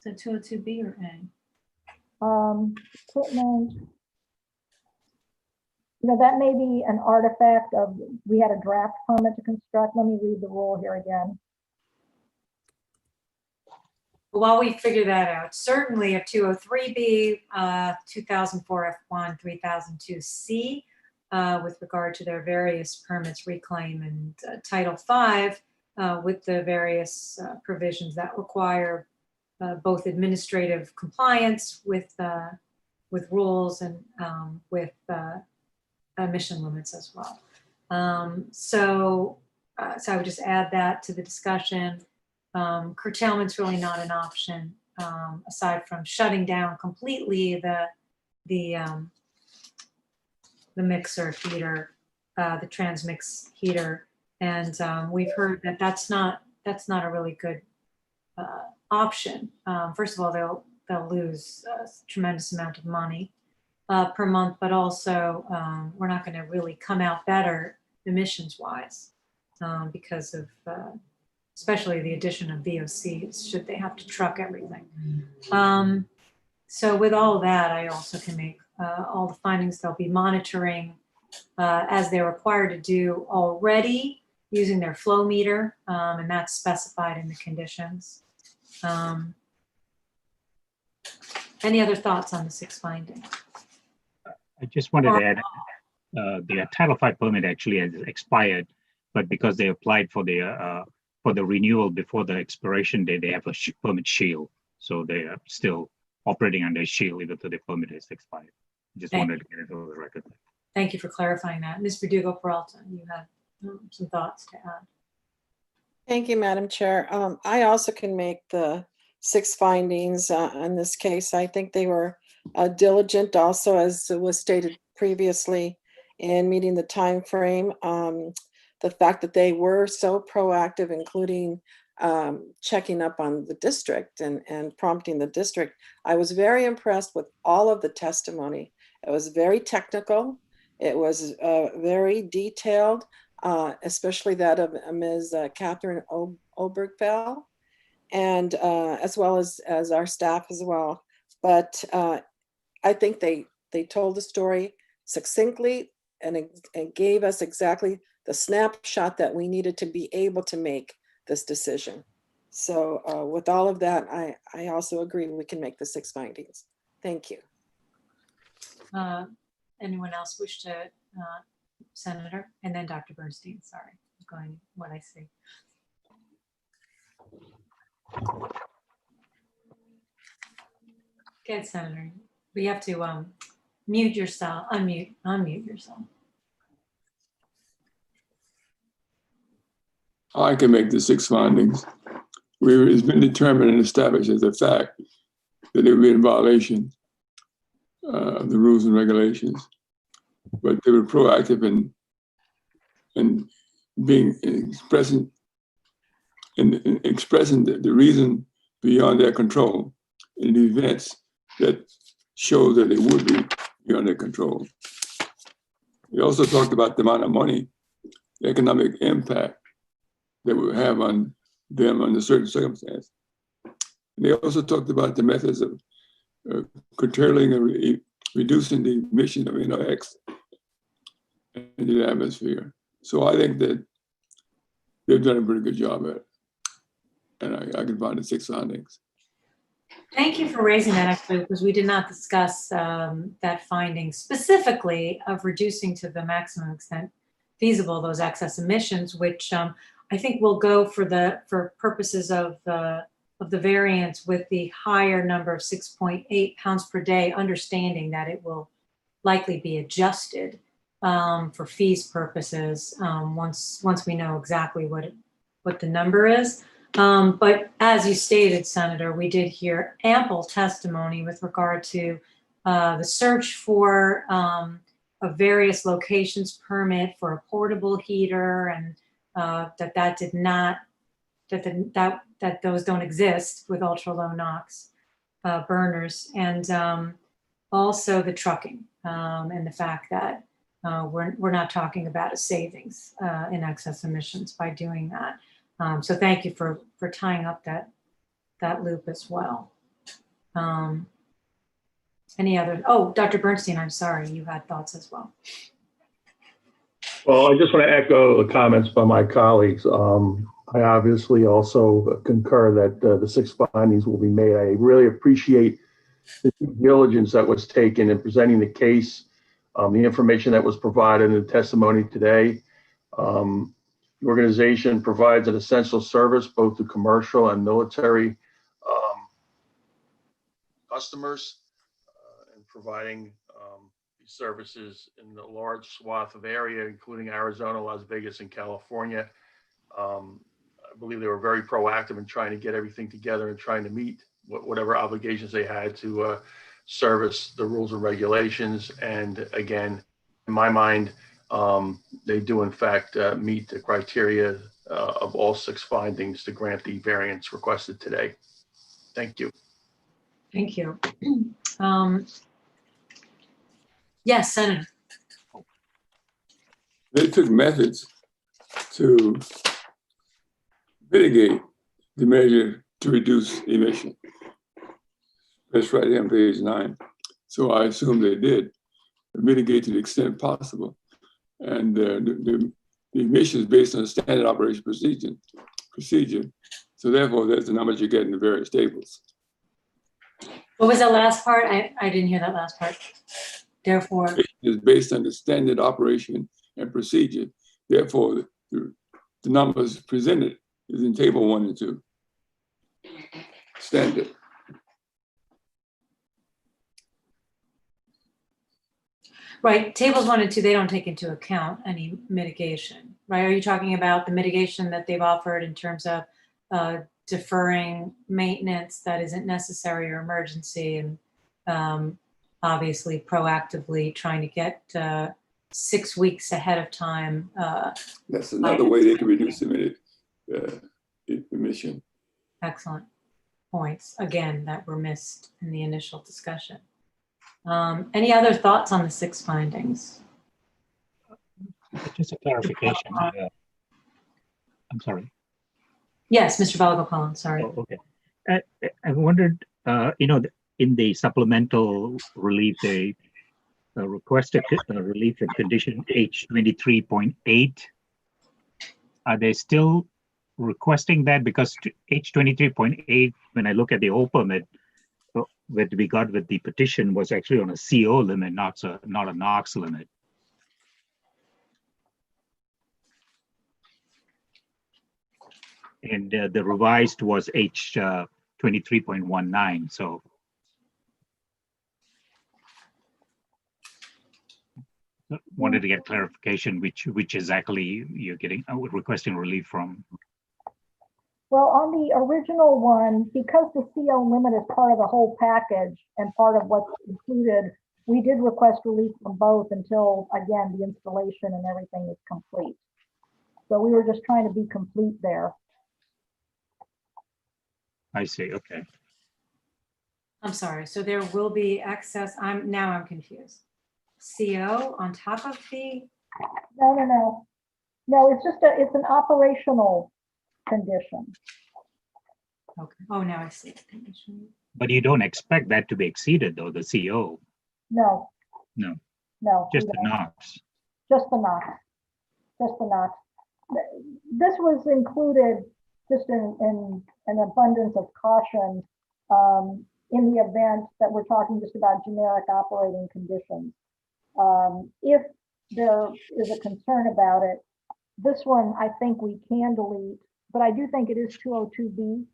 Is it 202B or A? equipment. That may be an artifact of, we had a draft permit to construct. Let me read the rule here again. While we figure that out, certainly a 203B, 2004 F1, 3002C, with regard to their various permits, reclaim, and Title V, with the various provisions that require both administrative compliance with rules and with emission limits as well. So I would just add that to the discussion. Curtailment's really not an option, aside from shutting down completely the mixer heater, the transmix heater, and we've heard that that's not a really good option. First of all, they'll lose a tremendous amount of money per month, but also we're not going to really come out better emissions wise because of especially the addition of VOCs, should they have to truck everything. So with all of that, I also can make all the findings they'll be monitoring as they're required to do already using their flow meter, and that's specified in the conditions. Any other thoughts on the 6 findings? I just wanted to add, the Title V permit actually has expired, but because they applied for the renewal before the expiration date, they have a permit shield. So they are still operating under a shield even though the permit is expired. Just wanted to get it over the record. Thank you for clarifying that. Ms. Verdugo-Peralta, you have some thoughts to add. Thank you, Madam Chair. I also can make the 6 findings in this case. I think they were diligent also, as was stated previously, in meeting the time frame. The fact that they were so proactive, including checking up on the district and prompting the district. I was very impressed with all of the testimony. It was very technical. It was very detailed, especially that of Ms. Catherine Obergfell, and as well as our staff as well. But I think they told the story succinctly and gave us exactly the snapshot that we needed to be able to make this decision. So with all of that, I also agree we can make the 6 findings. Thank you. Anyone else wish to, Senator? And then Dr. Bernstein, sorry, going what I see. Good, Senator. But you have to mute yourself, unmute yourself. I can make the 6 findings. It's been determined and established as a fact that it would be in violation of the rules and regulations, but they were proactive in being expressing the reason beyond their control in the events that show that it would be beyond their control. We also talked about the amount of money, the economic impact that would have on them under certain circumstances. And they also talked about the methods of curtailing or reducing the emission of NOx into the atmosphere. So I think that they've done a pretty good job at it. And I can find the 6 findings. Thank you for raising that, actually, because we did not discuss that finding specifically of reducing to the maximum extent feasible those excess emissions, which I think will go for purposes of the variance with the higher number of 6.8 pounds per day, understanding that it will likely be adjusted for fees purposes once we know exactly what the number is. But as you stated, Senator, we did hear ample testimony with regard to the search for a various locations permit for a portable heater, and that those don't exist with ultra low NOx burners, and also the trucking and the fact that we're not talking about a savings in excess emissions by doing that. So thank you for tying up that loop as well. Any other? Oh, Dr. Bernstein, I'm sorry, you had thoughts as well. Well, I just want to echo the comments by my colleagues. I obviously also concur that the 6 findings will be made. I really appreciate the due diligence that was taken in presenting the case, the information that was provided in the testimony today. The organization provides an essential service both to commercial and military customers, and providing these services in a large swath of area, including Arizona, Las Vegas, and California. I believe they were very proactive in trying to get everything together and trying to meet whatever obligations they had to service the rules and regulations. And again, in my mind, they do in fact meet the criteria of all 6 findings to grant the variance requested today. Thank you. Thank you. Yes, Senator. They took methods to mitigate the measure to reduce emission. That's right on page 9. So I assume they did mitigate to the extent possible. And the emissions based on the standard operation procedure. So therefore, that's the numbers you get in the various tables. What was that last part? I didn't hear that last part. Therefore, is based on the standard operation and procedure. Therefore, the numbers presented is in table 1 and 2. Standard. right, tables 1 and 2, they don't take into account any mitigation, right? Are you talking about the mitigation that they've offered in terms of deferring maintenance that isn't necessary or emergency, and obviously proactively trying to get 6 weeks ahead of time? That's another way they can reduce the emission. Excellent points, again, that were missed in the initial discussion. Any other thoughts on the 6 findings? Just a clarification. I'm sorry. Yes, Mr. Balagopalan, sorry. Oh, okay. I wondered, in the supplemental relief, they requested relief from condition H23.8. Are they still requesting that? Because H23.8, when I look at the O permit, that we got with the petition was actually on a CO limit, not a NOx limit. And the revised was H23.19. So wanted to get clarification, which exactly you're getting, requesting relief from. Well, on the original one, because the CO limit is part of the whole package and part of what's included, we did request relief from both until, again, the installation and everything is complete. So we were just trying to be complete there. I see, okay. I'm sorry, so there will be excess, I'm confused. CO on top of the, No. No, it's just it's an operational condition. okay, oh, now I see the condition. But you don't expect that to be exceeded though, the CO? No. No. No. Just the NOx. Just the NOx. Just the NOx. This was included just in an abundance of caution in the event that we're talking just about generic operating conditions. If there is a concern about it, this one I think we can delete, but I do think it is 202B,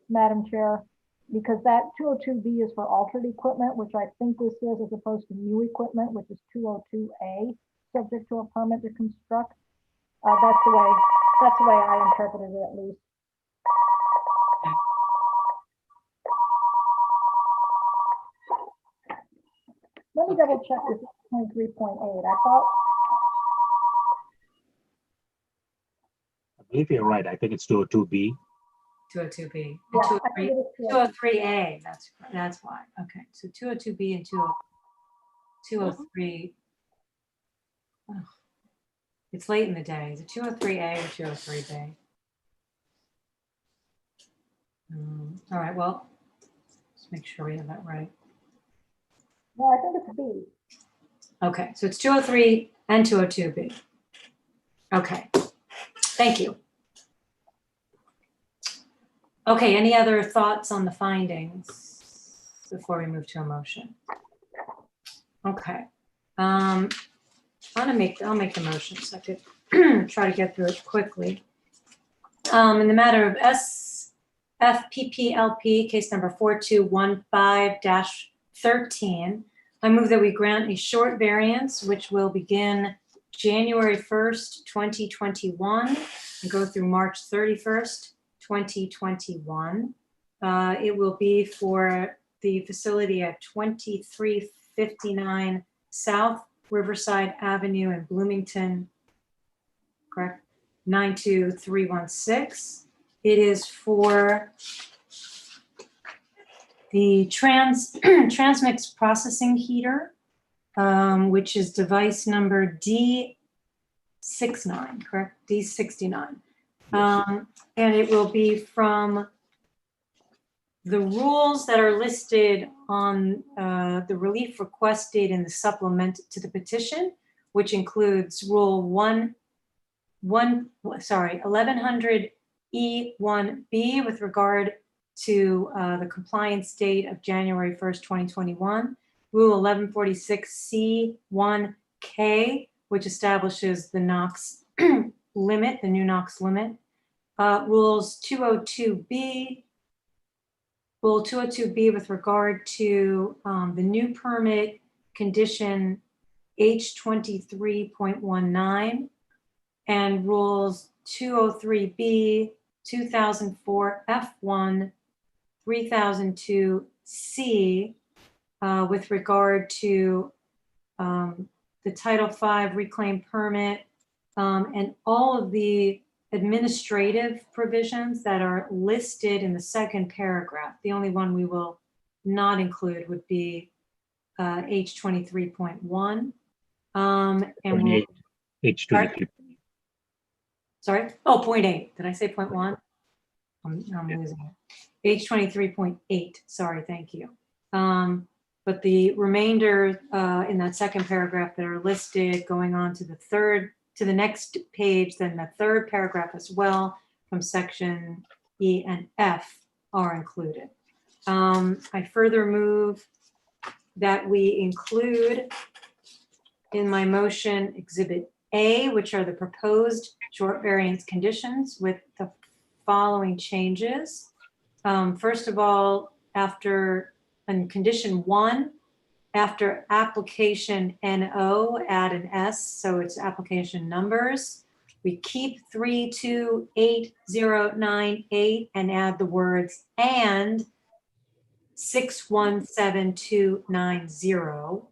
Madam Chair, because that 202B is for altered equipment, which I think this is as opposed to new equipment, which is 202A, subject to a permit to construct. That's the way I interpreted it, at least. Let me double check this 23.8. I thought. I believe you're right. I think it's 202B. 202B. Yeah, And I think it is 203A, that's why. Okay, so 202B and 203. Oh, it's late in the day. Is it 203A or 203B? All right, well, let's make sure we have that right. No, I think it's B. Okay, so it's 203 and 202B. Okay, thank you. Okay, any other thoughts on the findings before we move to a motion? Okay, I'll make the motion so I could try to get through it quickly. In the matter of SFPP LP, case number 4215-13, I move that we grant a short variance, which will begin January 1st, 2021 and go through March 31st, 2021. It will be for the facility at 2359 South Riverside Avenue in Bloomington, correct? 92316. It is for the transmix processing heater, which is device number D69, correct? D69. And it will be from the rules that are listed on the relief requested in the supplement to the petition, which includes rule 1100E1B with regard to the compliance date of January 1st, 2021, rule 1146C1K, which establishes the NOx limit, the new NOx limit, rules 202B, rule 202B with regard to the new permit condition H23.19, and rules 203B, 2004 F1, 3002C with regard to the Title V reclaim permit and all of the administrative provisions that are listed in the second paragraph. The only one we will not include would be H23.1. And we'll, H23. sorry, oh, 0.8. Did I say 0.1? I'm losing it. H23.8, sorry, thank you. But the remainder in that second paragraph that are listed going on to the next page, then the third paragraph as well from section E and F are included. I further move that we include in my motion exhibit A, which are the proposed short variance conditions with the following changes. First of all, after in condition 1, after application NO, add an S, so it's application numbers. We keep 328098 and add the words and 617290.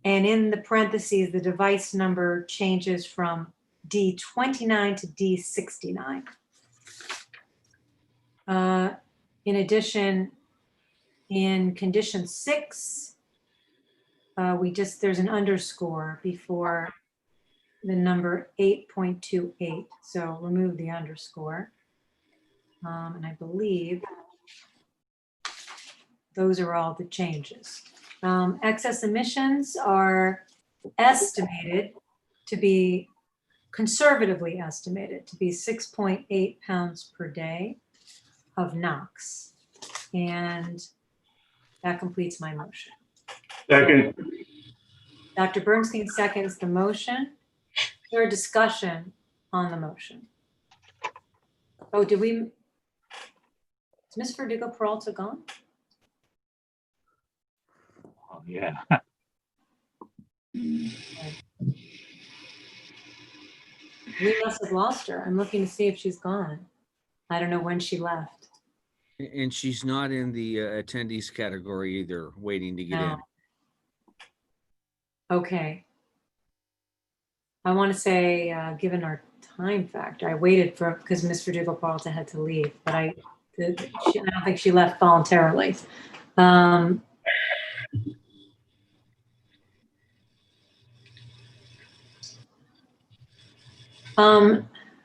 And in the parentheses, the device number changes from D29 to D69. In addition, in condition 6, there's an underscore before the number 8.28. So remove the underscore. And I believe those are all the changes. Excess emissions are estimated to be, conservatively estimated to be 6.8 pounds per day of NOx. And that completes my motion. Second. Dr. Bernstein seconds the motion. Is there a discussion on the motion? Oh, is Ms. Verdugo Peralta gone? Oh, yeah. We must have lost her. I'm looking to see if she's gone. I don't know when she left. And she's not in the attendees category either, waiting to get No. in. Okay. I want to say, given our time factor, I waited for, because Ms. Verdugo Peralta had to leave, but I don't think she left voluntarily.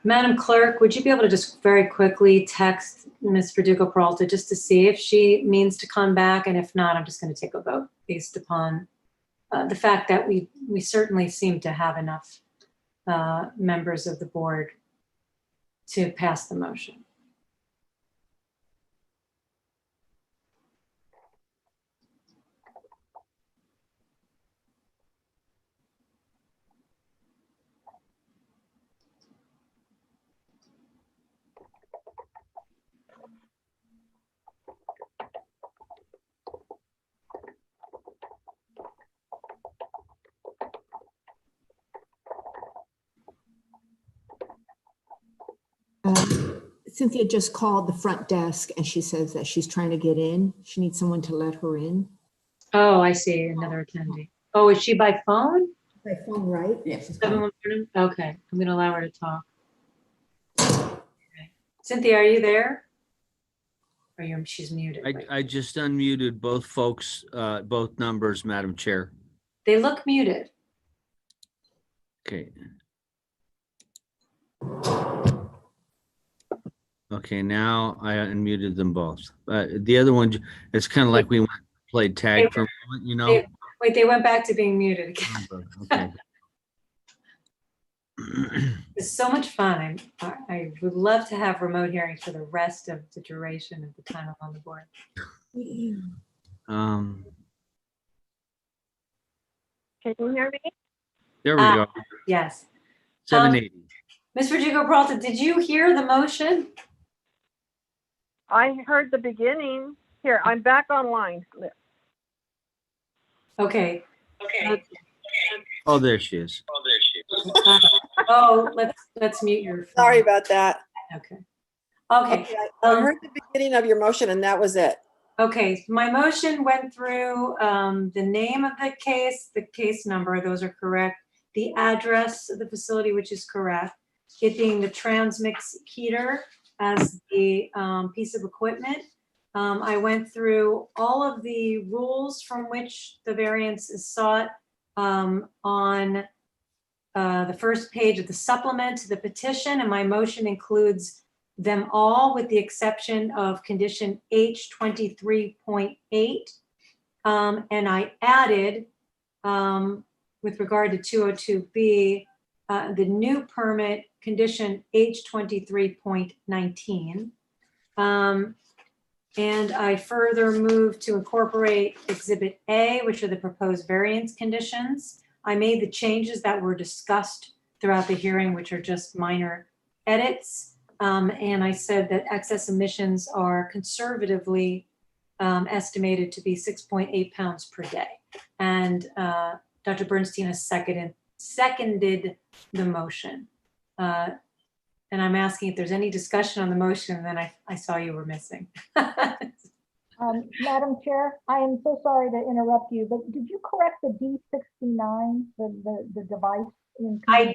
Madam Clerk, would you be able to just very quickly text Ms. Verdugo Peralta just to see if she means to come back? And if not, I'm just going to take a vote based upon the fact that we certainly seem to have enough members of the board to pass the motion. Cynthia just called the front desk and she says that she's trying to get in. She needs someone to let her in. Oh, I see, another attendee. Oh, is she by phone? By phone, right? Yes. Okay, I'm gonna allow her to talk. Okay. Cynthia, are you there? Or she's muted. Right? I just unmuted both folks, both numbers, Madam Chair. They look muted. Okay. Okay, now I unmuted them both. The other one, it's kind of like we played tag for a moment, you know? Wait, they went back to being muted again. Okay. It's so much fun. I would love to have remote hearings for the rest of the duration of the time I'm on the board. Can you hear me? There we go. Yes. 780. Ms. Verdugo Peralta, did you hear the motion? I heard the beginning. Here, I'm back online. Okay. Oh, there she is. Oh, let's mute your phone. Sorry about that. Okay. I heard the beginning of your motion and that was it. Okay, my motion went through the name of the case number, those are correct. The address of the facility, which is correct. It being the transmix heater as the piece of equipment. I went through all of the rules from which the variance is sought on the first page of the supplement to the petition, and my motion includes them all with the exception of condition H23.8. And I added, with regard to 202B, the new permit condition H23.19. And I further moved to incorporate Exhibit A, which are the proposed variance conditions. I made the changes that were discussed throughout the hearing, which are just minor edits. And I said that excess emissions are conservatively estimated to be 6.8 pounds per day. And Dr. Bernstein has seconded the motion. And I'm asking if there's any discussion on the motion, and then I saw you were missing. Madam Chair, I am so sorry to interrupt you, but did you correct the D69, the device? I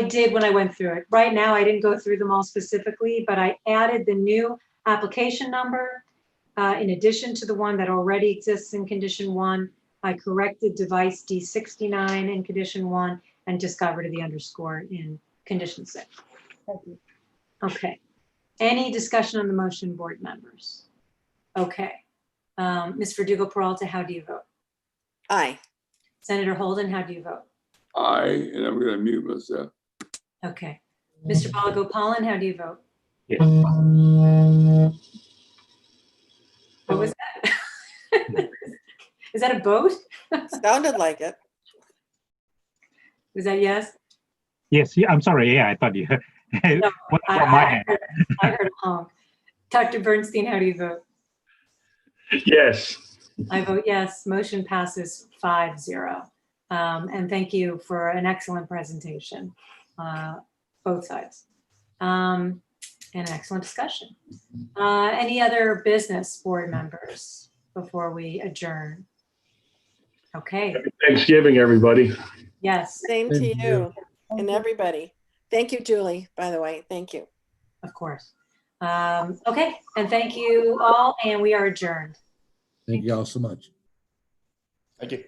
did when I went through it. Right now, I didn't go through them all specifically, but I added the new application number in addition to the one that already exists in condition 1. I corrected device D69 in condition 1 and just got rid of the underscore in condition 6. Thank you. Okay. Any discussion on the motion, board members? Okay. Ms. Verdugo-Peralta, how do you vote? Aye. Senator Holden, how do you vote? Aye, and I'm gonna mute myself. Okay. Mr. Balagopalan, how do you vote? Yes. What was that? Is that a vote? Sounded like it. Was that yes? Yes, yeah, I'm sorry. Yeah, I thought you. No, From my end. I heard a honk. Dr. Bernstein, how do you vote? Yes. I vote yes. Motion passes 5-0. And thank you for an excellent presentation, both sides, and an excellent discussion. Any other business, board members, before we adjourn? Okay. Happy Thanksgiving, everybody. Yes. Same to you and everybody. Thank you, Julie, by the way. Thank you. Of course. Okay. And thank you all. And we are adjourned. Thank you all so much. Thank you.